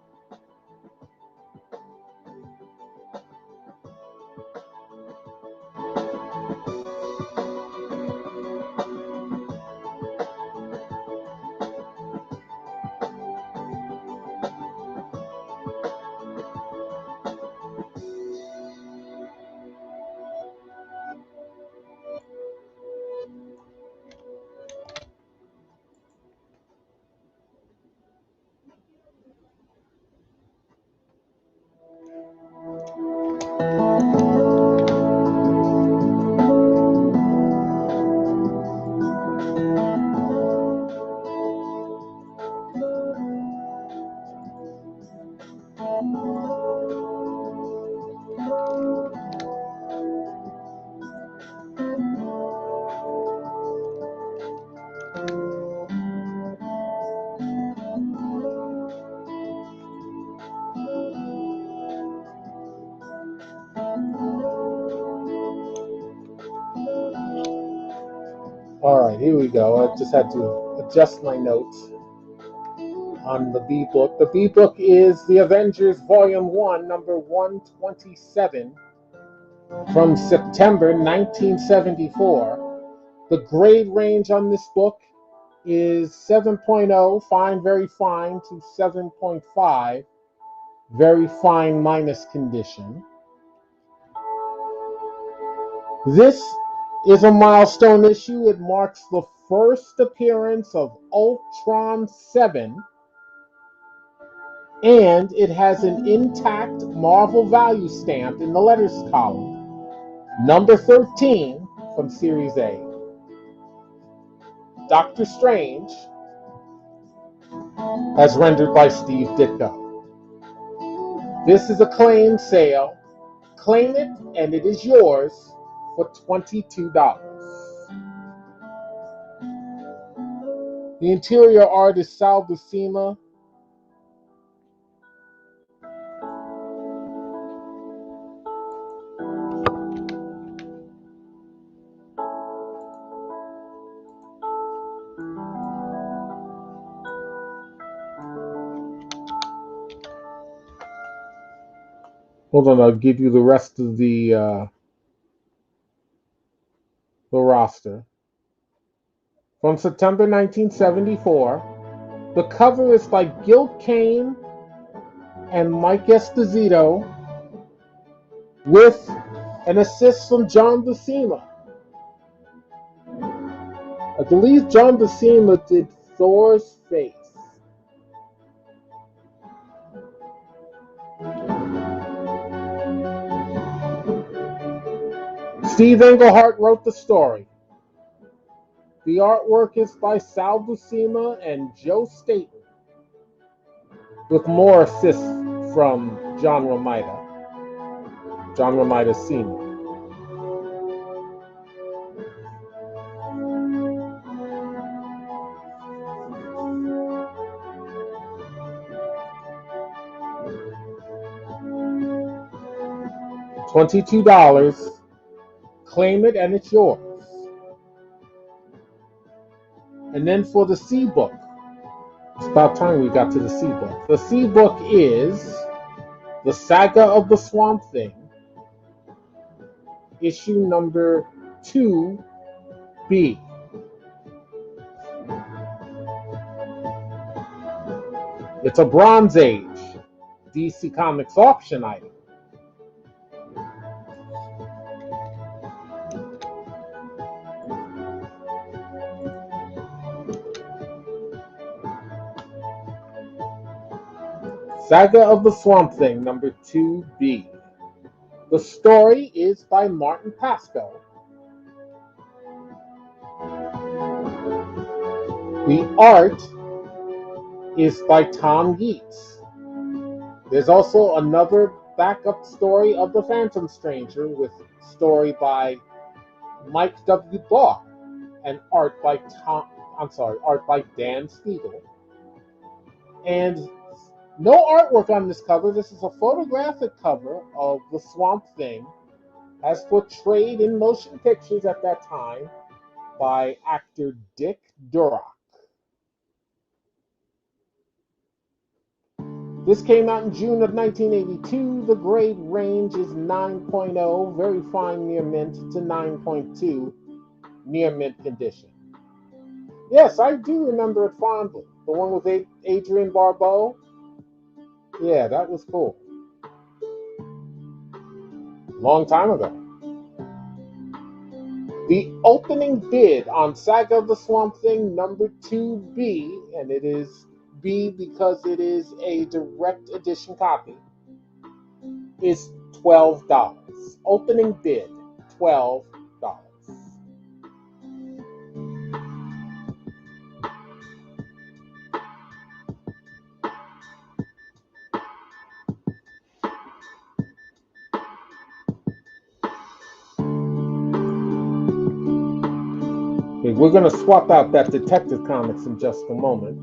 All right, here we go. I just had to adjust my notes on the B book. The B book is The Avengers Volume 1, number 127 from September 1974. The grade range on this book is 7.0, fine, very fine, to 7.5, very fine minus condition. This is a milestone issue. It marks the first appearance of Ultron 7, and it has an intact Marvel value stamp in the letters column, number 13 from Series A. Doctor Strange, as rendered by Steve Ditko. This is a claim sale. Claim it, and it is yours for $22. The interior art is Sal Buscema. Hold on, I'll give you the rest of the roster. From September 1974, the cover is by Gil Kane and Mike Esposito with an assist from John Buscema. I believe John Buscema did Thor's face. Steve Englehart wrote the story. The artwork is by Sal Buscema and Joe Staton, with more assists from John Romita Sr. $22. Claim it and it's yours. And then for the C book, it's about time we got to the C book. The C book is The Saga of the Swamp Thing, issue number 2B. It's a Bronze Age DC Comics auction item. Saga of the Swamp Thing, number 2B. The story is by Martin Pasco. The art is by Tom Yeats. There's also another backup story of The Phantom Stranger with story by Mike W. Barr and art by Dan Spiegel. And no artwork on this cover. This is a photographic cover of the Swamp Thing as portrayed in motion pictures at that time by actor Dick Durock. This came out in June of 1982. The grade range is 9.0, very fine near mint, to 9.2, near mint condition. Yes, I do remember it fondly. The one with Adrienne Barbeau. Yeah, that was cool. Long time ago. The opening bid on Saga of the Swamp Thing number 2B, and it is B because it is a direct edition copy, is $12. Opening bid, $12. Okay, we're going to swap out that Detective Comics in just a moment.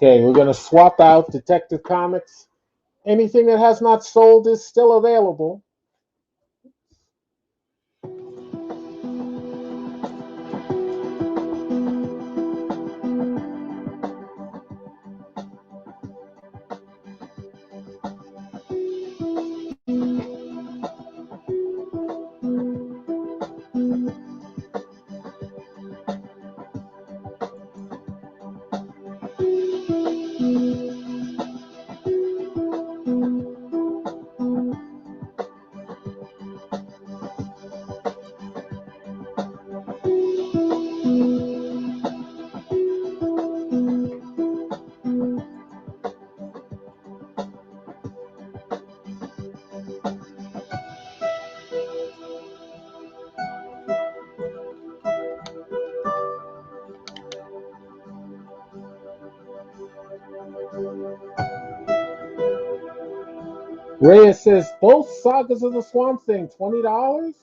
Okay, we're going to swap out Detective Comics. Anything that has not sold is still available. Reyes says both Sagas of the Swamp Thing, $20.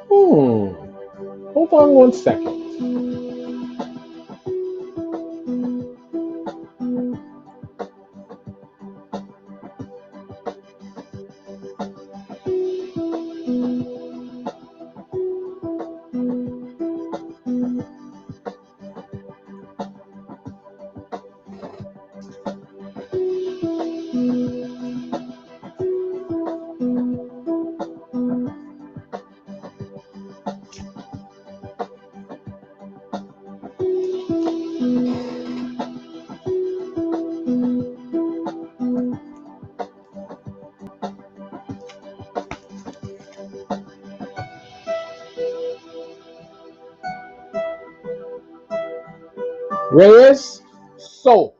Hold on one second. Reyes sold.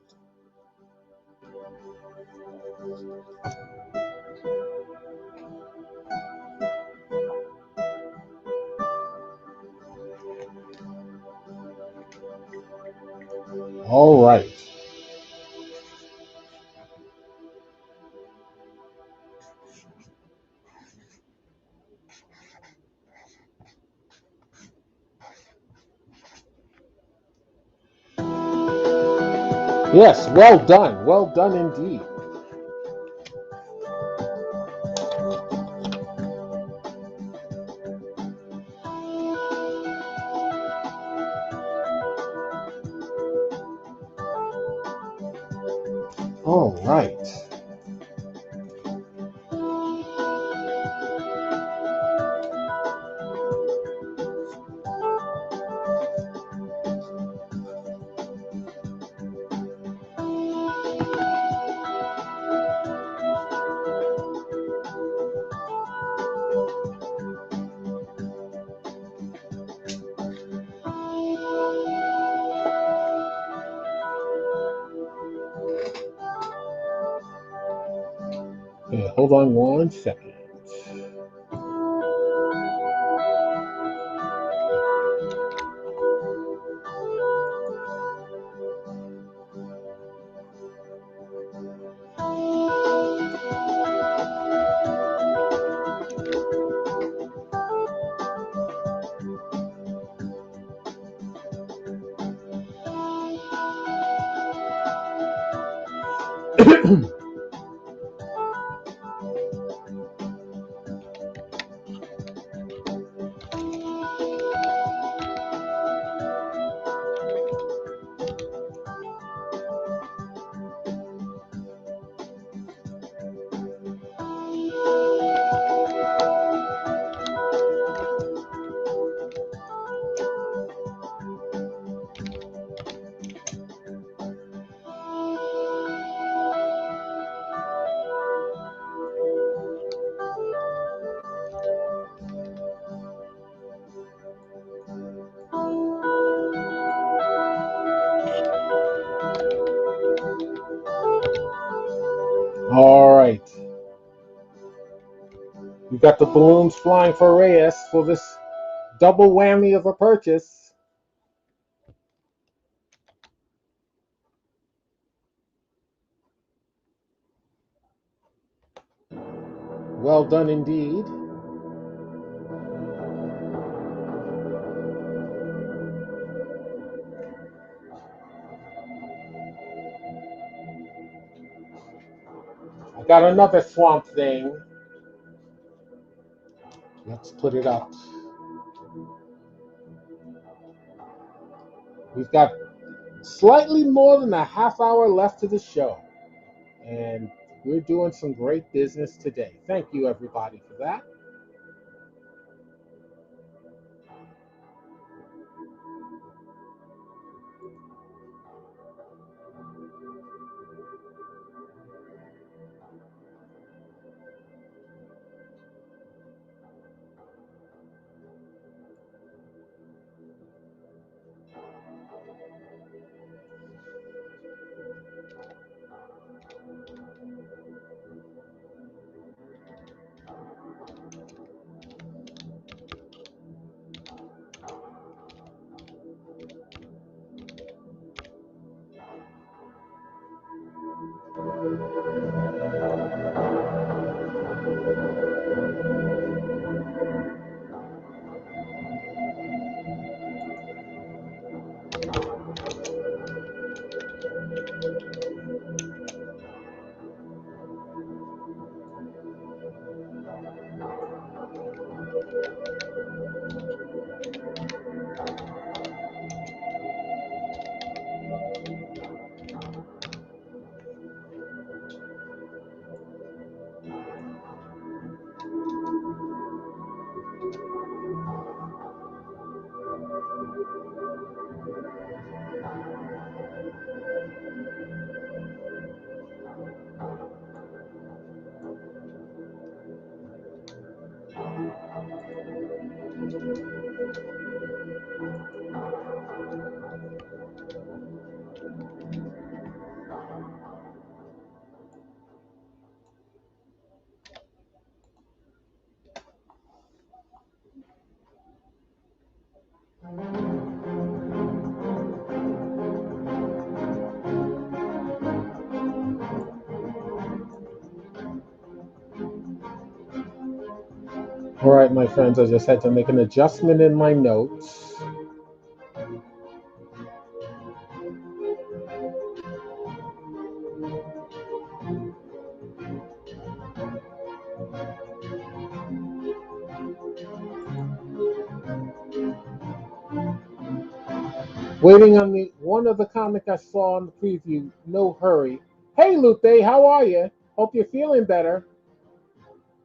All right. Yes, well done. Well done indeed. All right. Okay, hold on one second. All right. We got the balloons flying for Reyes for this double whammy of a purchase. Well done indeed. got another Swamp Thing. Let's put it up. We've got slightly more than a half hour left to the show. And we're doing some great business today. Thank you, everybody, for that. All right, my friends, I just had to make an adjustment in my notes. Waiting on the one of the comic I saw in the preview, No Hurry. Hey, Lupe, how are you? Hope you're feeling better.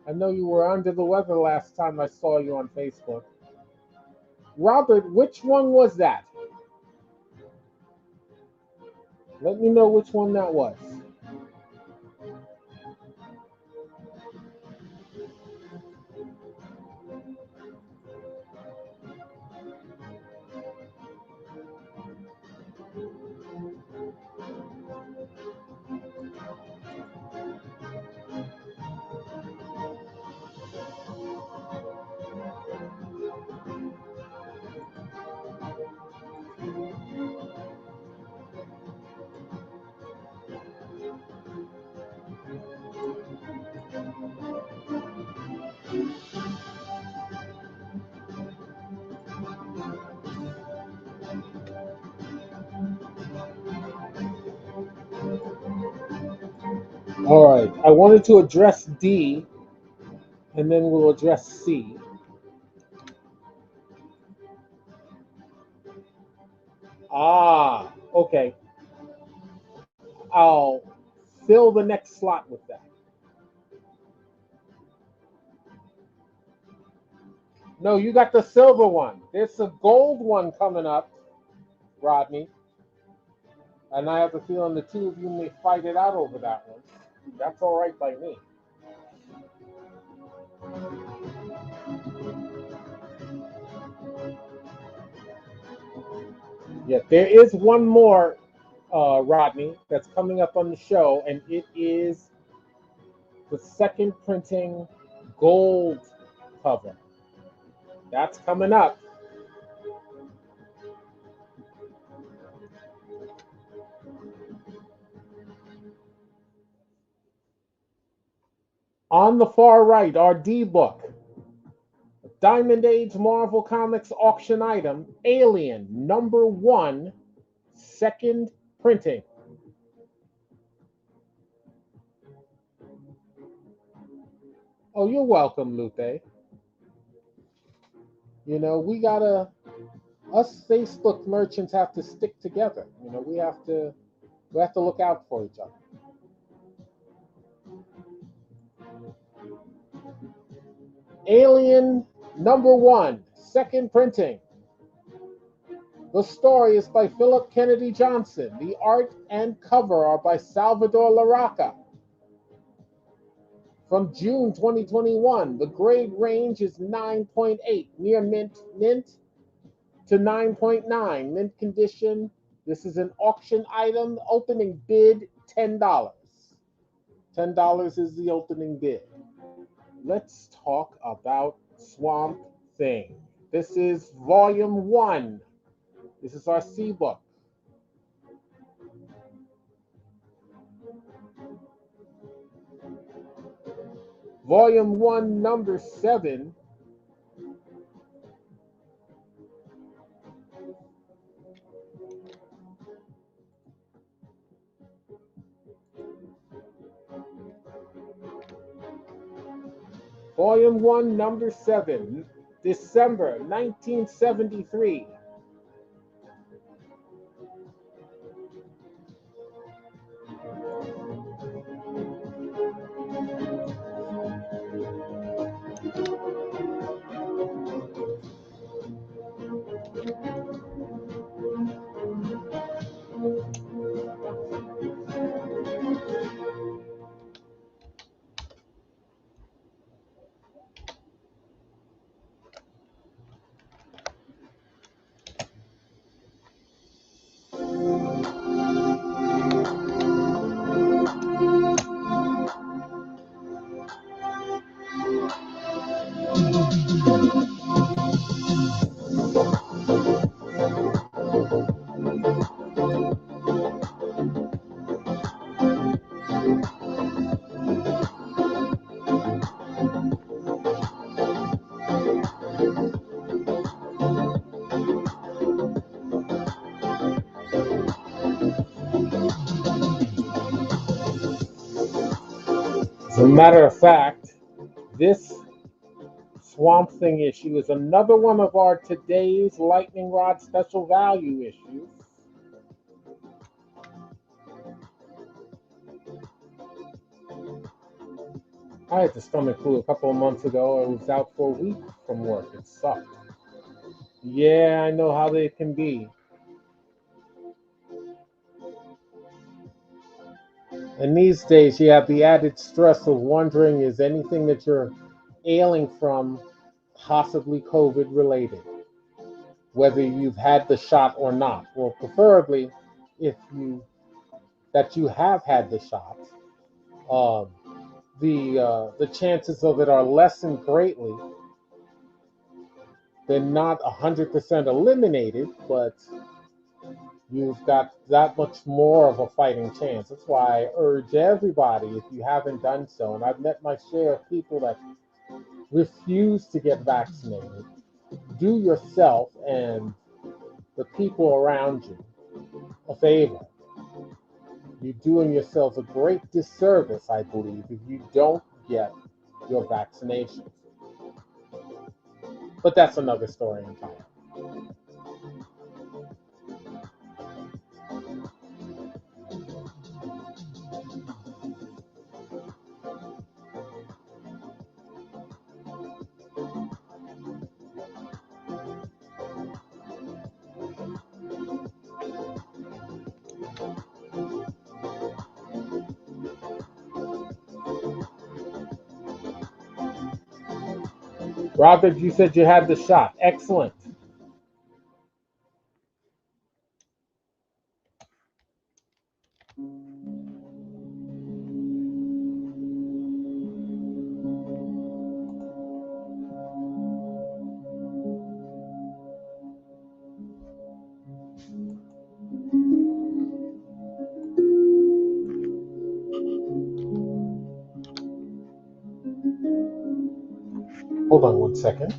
I know you were under the weather last time I saw you on Facebook. Robert, which one was that? Let me know which one that was. All right, I wanted to address D, and then we'll address C. Ah, okay. I'll fill the next slot with that. No, you got the silver one. There's a gold one coming up, Rodney. And I have a feeling the two of you may fight it out over that one. That's all right by me. Yeah, there is one more, Rodney, that's coming up on the show, and it is the second printing gold cover. That's coming up. On the far right, our D book. Diamond Age Marvel Comics auction item, Alien #1, second printing. Oh, you're welcome, Lupe. Us Facebook merchants have to stick together. We have to look out for each other. Alien #1, second printing. The story is by Philip Kennedy Johnson. The art and cover are by Salvador Larroca. From June 2021, the grade range is 9.8, near mint to 9.9, mint condition. This is an auction item. Opening bid $10. $10 is the opening bid. Let's talk about Swamp Thing. This is volume 1. This is our C book. Volume 1, number 7. Volume 1, number 7, December 1973. As a matter of fact, this Swamp Thing issue is another one of our today's Lightningrod special value issues. I had the stomach flu a couple of months ago. I was out for a week from work. It sucked. Yeah, I know how they can be. And these days, you have the added stress of wondering, is anything that you're ailing from possibly COVID related, whether you've had the shot or not. Well, preferably, if you have had the shot, um, the chances of it are lessened greatly. They're not 100% eliminated, but you've got that much more of a fighting chance. That's why I urge everybody, if you haven't done so, and I've met my share of people that refuse to get vaccinated, do yourself and the people around you a favor. You're doing yourselves a great disservice, I believe, if you don't get your vaccinations. But that's another story entirely. Robert, you said you had the shot. Excellent. Hold on one second.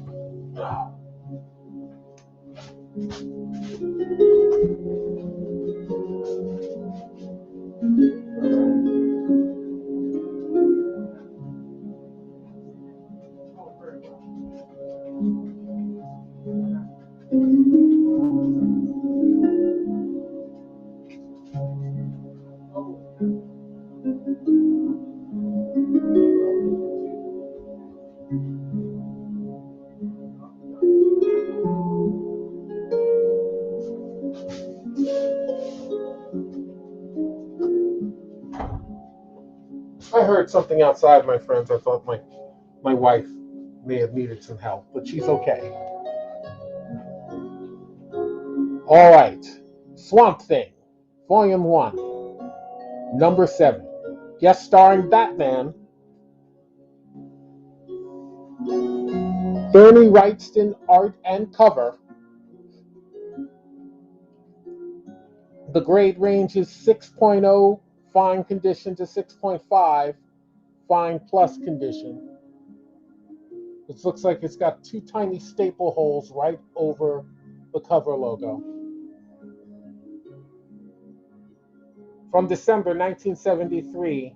heard something outside, my friends. I thought my wife may have needed some help, but she's okay. All right. Swamp Thing, Volume 1, Number 7. Guest starring Batman, Bernie Wrightston art and cover. The grade range is 6.0 fine condition to 6.5 fine plus condition. It looks like it's got 2 tiny staple holes right over the cover logo. From December 1973,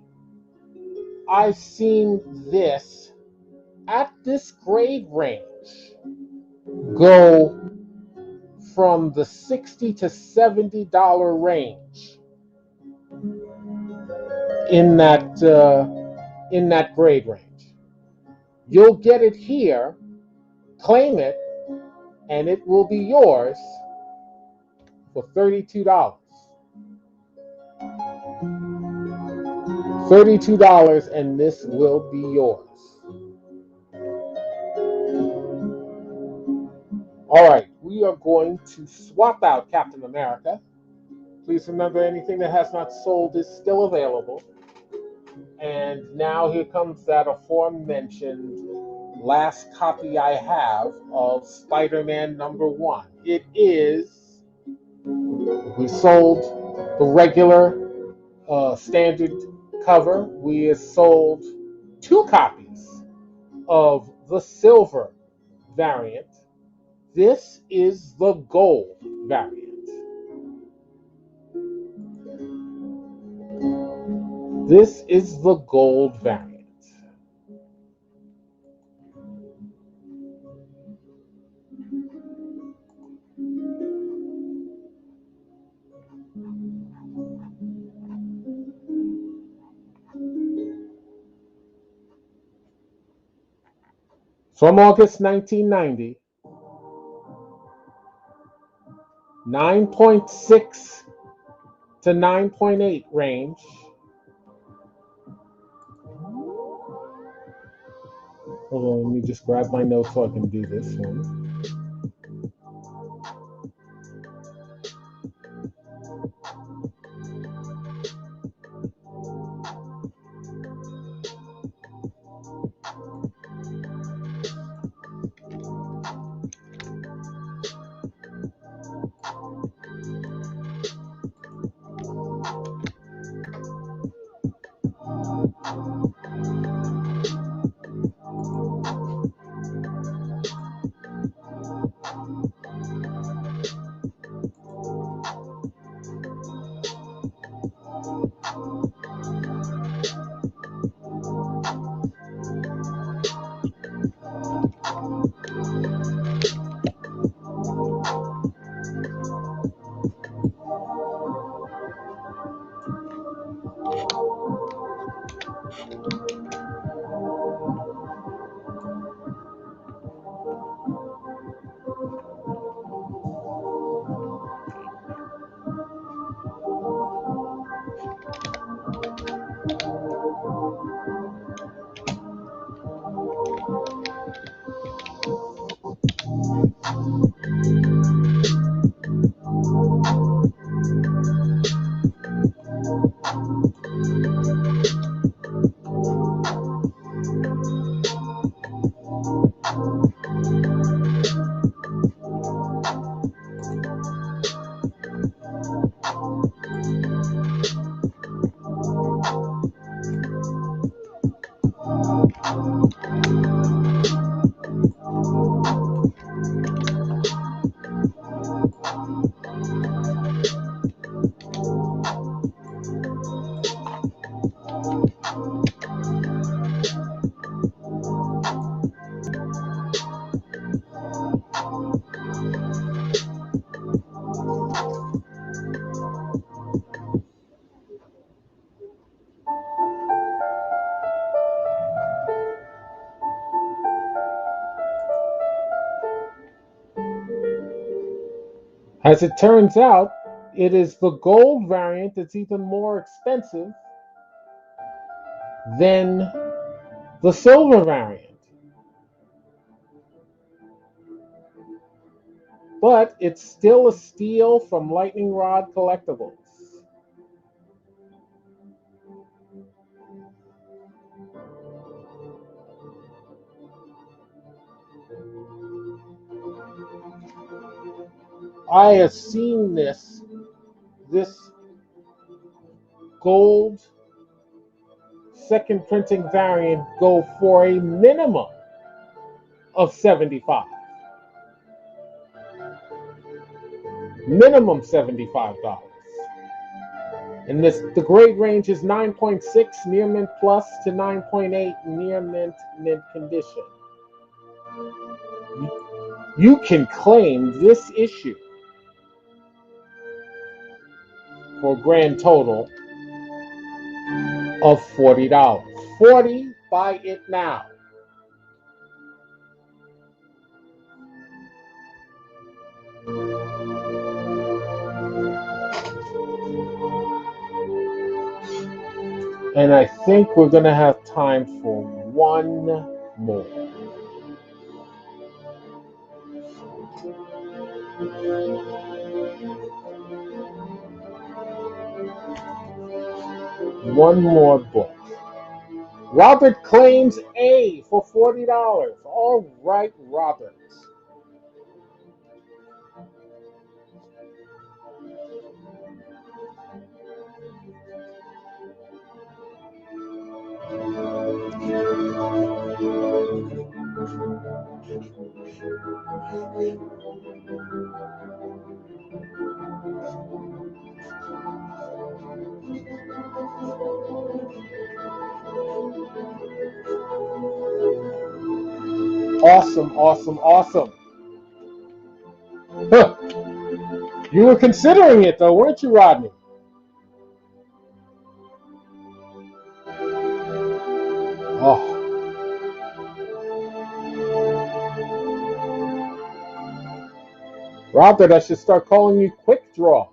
I've seen this at this grade range go from the $60 to $70 range in that grade range. You'll get it here, claim it, and it will be yours for $32. $32, and this will be yours. All right, we are going to swap out Captain America. Please remember, anything that has not sold is still available. And now here comes that aforementioned last copy I have of Spider-Man #1. It is, we sold the regular standard cover. We have sold 2 copies of the silver variant. This is the gold variant. This is the gold variant. From August 1990, 9.6 to 9.8 range. Hold on, let me just grab my notes so I can do this one. As it turns out, it is the gold variant that's even more expensive than the silver variant. But it's still a steal from Lightningrod Collectibles. I have seen this gold second printing variant go for a minimum of 75. Minimum $75. And the grade range is 9.6 near mint plus to 9.8 near mint condition. You can claim this issue for a grand total of $40. $40, buy it now. And I think we're going to have time for one more. One more book. Robert claims A for $40. All right, Robert. Awesome, awesome, awesome. Huh. You were considering it, though, weren't you, Rodney? Oh. Robert, I should start calling you Quick Draw.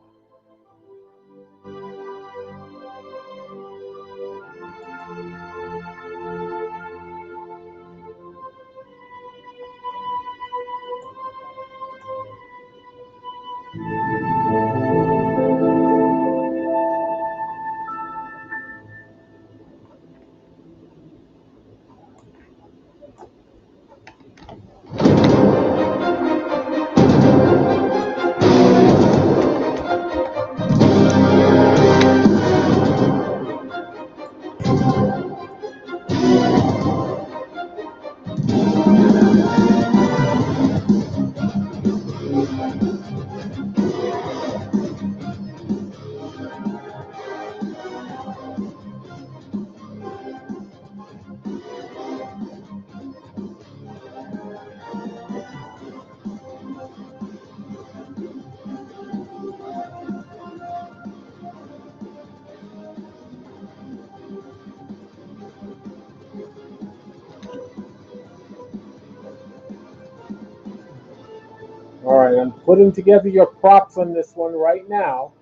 All right, I'm putting together your props on this one right now.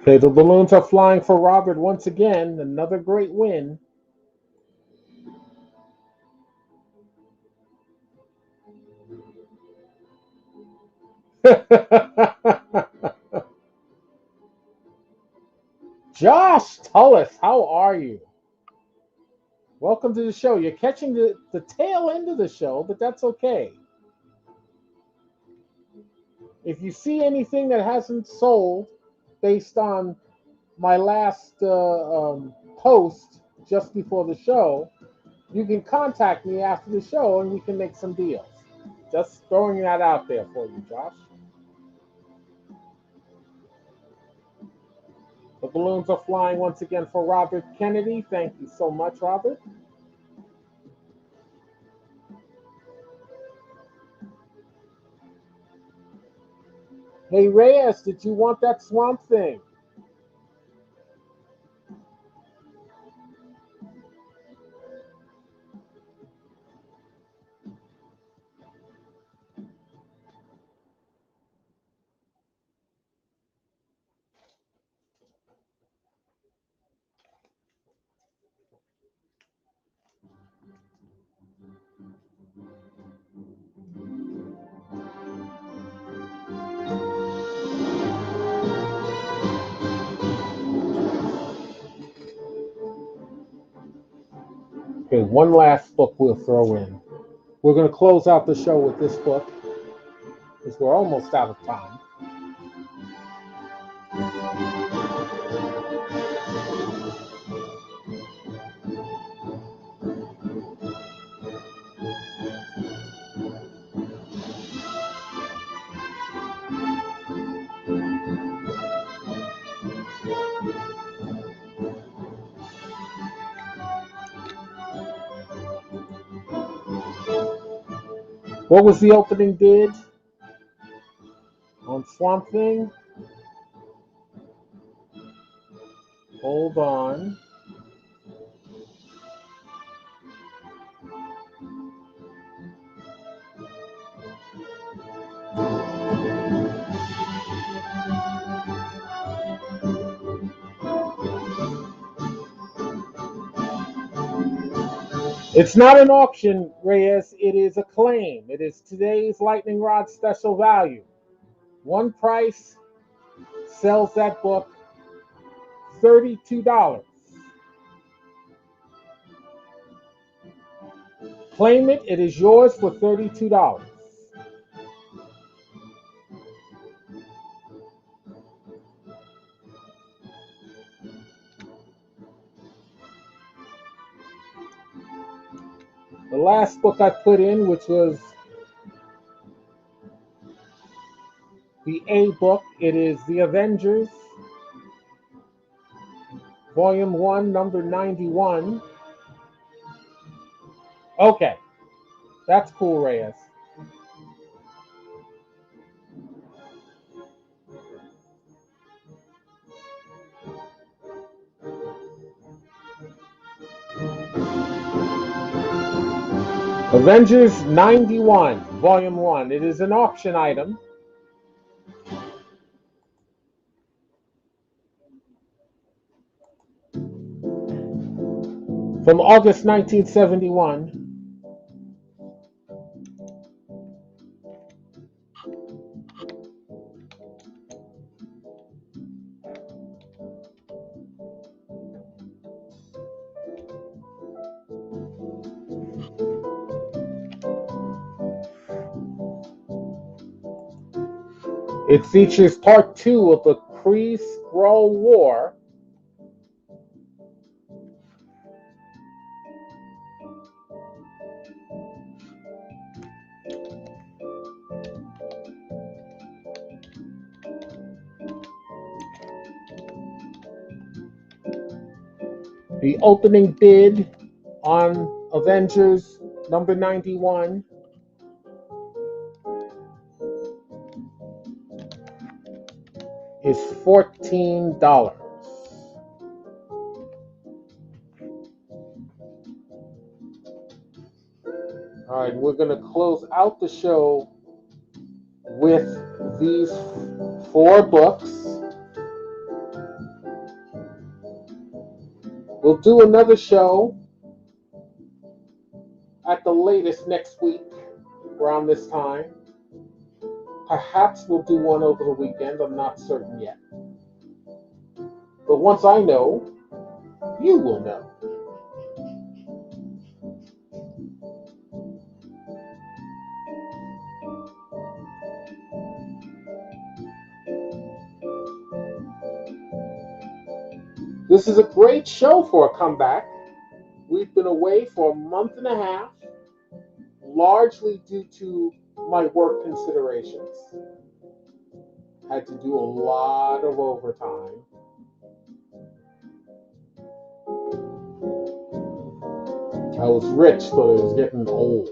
Okay, the balloons are flying for Robert once again. Another great win. Josh Tullis, how are you? Welcome to the show. You're catching the tail end of the show, but that's okay. If you see anything that hasn't sold based on my last post just before the show, you can contact me after the show and we can make some deals. Just throwing that out there for you, Josh. The balloons are flying once again for Robert Kennedy. Thank you so much, Robert. Hey, Reyes, did you want that Swamp Thing? Okay, one last book we'll throw in. We're going to close out the show with this book because we're almost out of time. What was the opening bid on Swamp Thing? Hold on. It's not an auction, Reyes. It is a claim. It is today's Lightningrod special value. One price sells that book $32. Claim it. It is yours for $32. The last book I put in, which was the A book, it is The Avengers, Volume 1, number 91. Okay, that's cool, Reyes. Avengers 91, Volume 1. It is an auction item. From August 1971. It features part 2 of the Kree-Skrull War. The opening bid on Avengers number 91 is $14. All right, we're going to close out the show with these 4 books. We'll do another show at the latest next week around this time. Perhaps we'll do one over the weekend. I'm not certain yet. But once I know, you will know. This is a great show for a comeback. We've been away for a month and a half, largely due to my work considerations. Had to do a lot of overtime. I was rich, but I was getting old.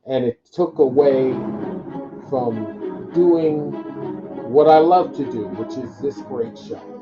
And it took away from doing what I love to do, which is this great show.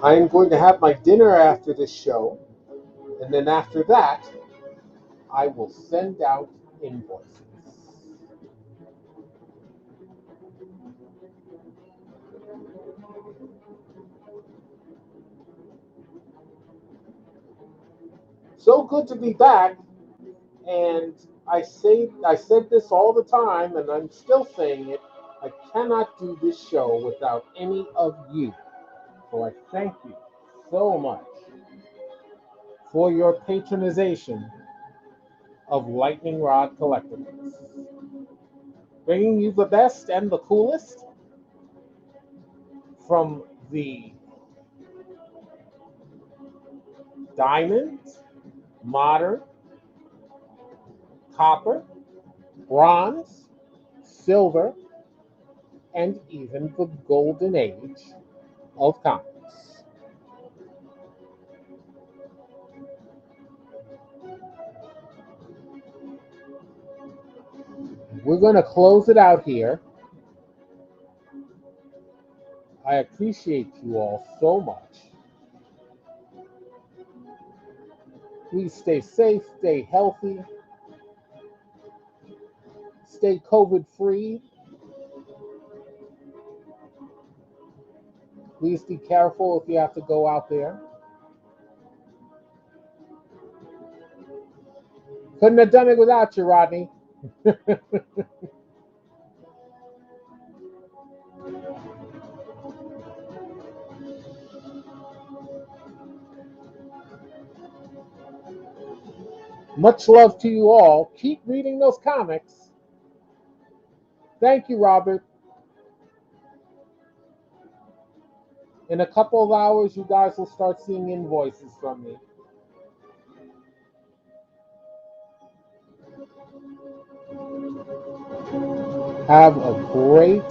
I am going to have my dinner after this show, and then after that, I will send out invoices. So good to be back, and I said this all the time, and I'm still saying it. I cannot do this show without any of you. So I thank you so much for your patronization of Lightningrod Collectibles. Bringing you the best and the coolest from the diamond, modern, copper, bronze, silver, and even the golden age of comics. We're going to close it out here. I appreciate you all so much. Please stay safe, stay healthy, stay COVID free. Please be careful if you have to go out there. Couldn't have done it without you, Rodney. Much love to you all. Keep reading those comics. Thank you, Robert. In a couple of hours, you guys will start seeing invoices from me. Have a great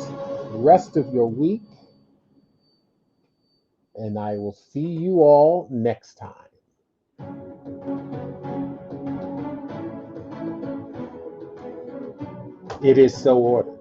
rest of your week, and I will see you all next time. It is so ordered.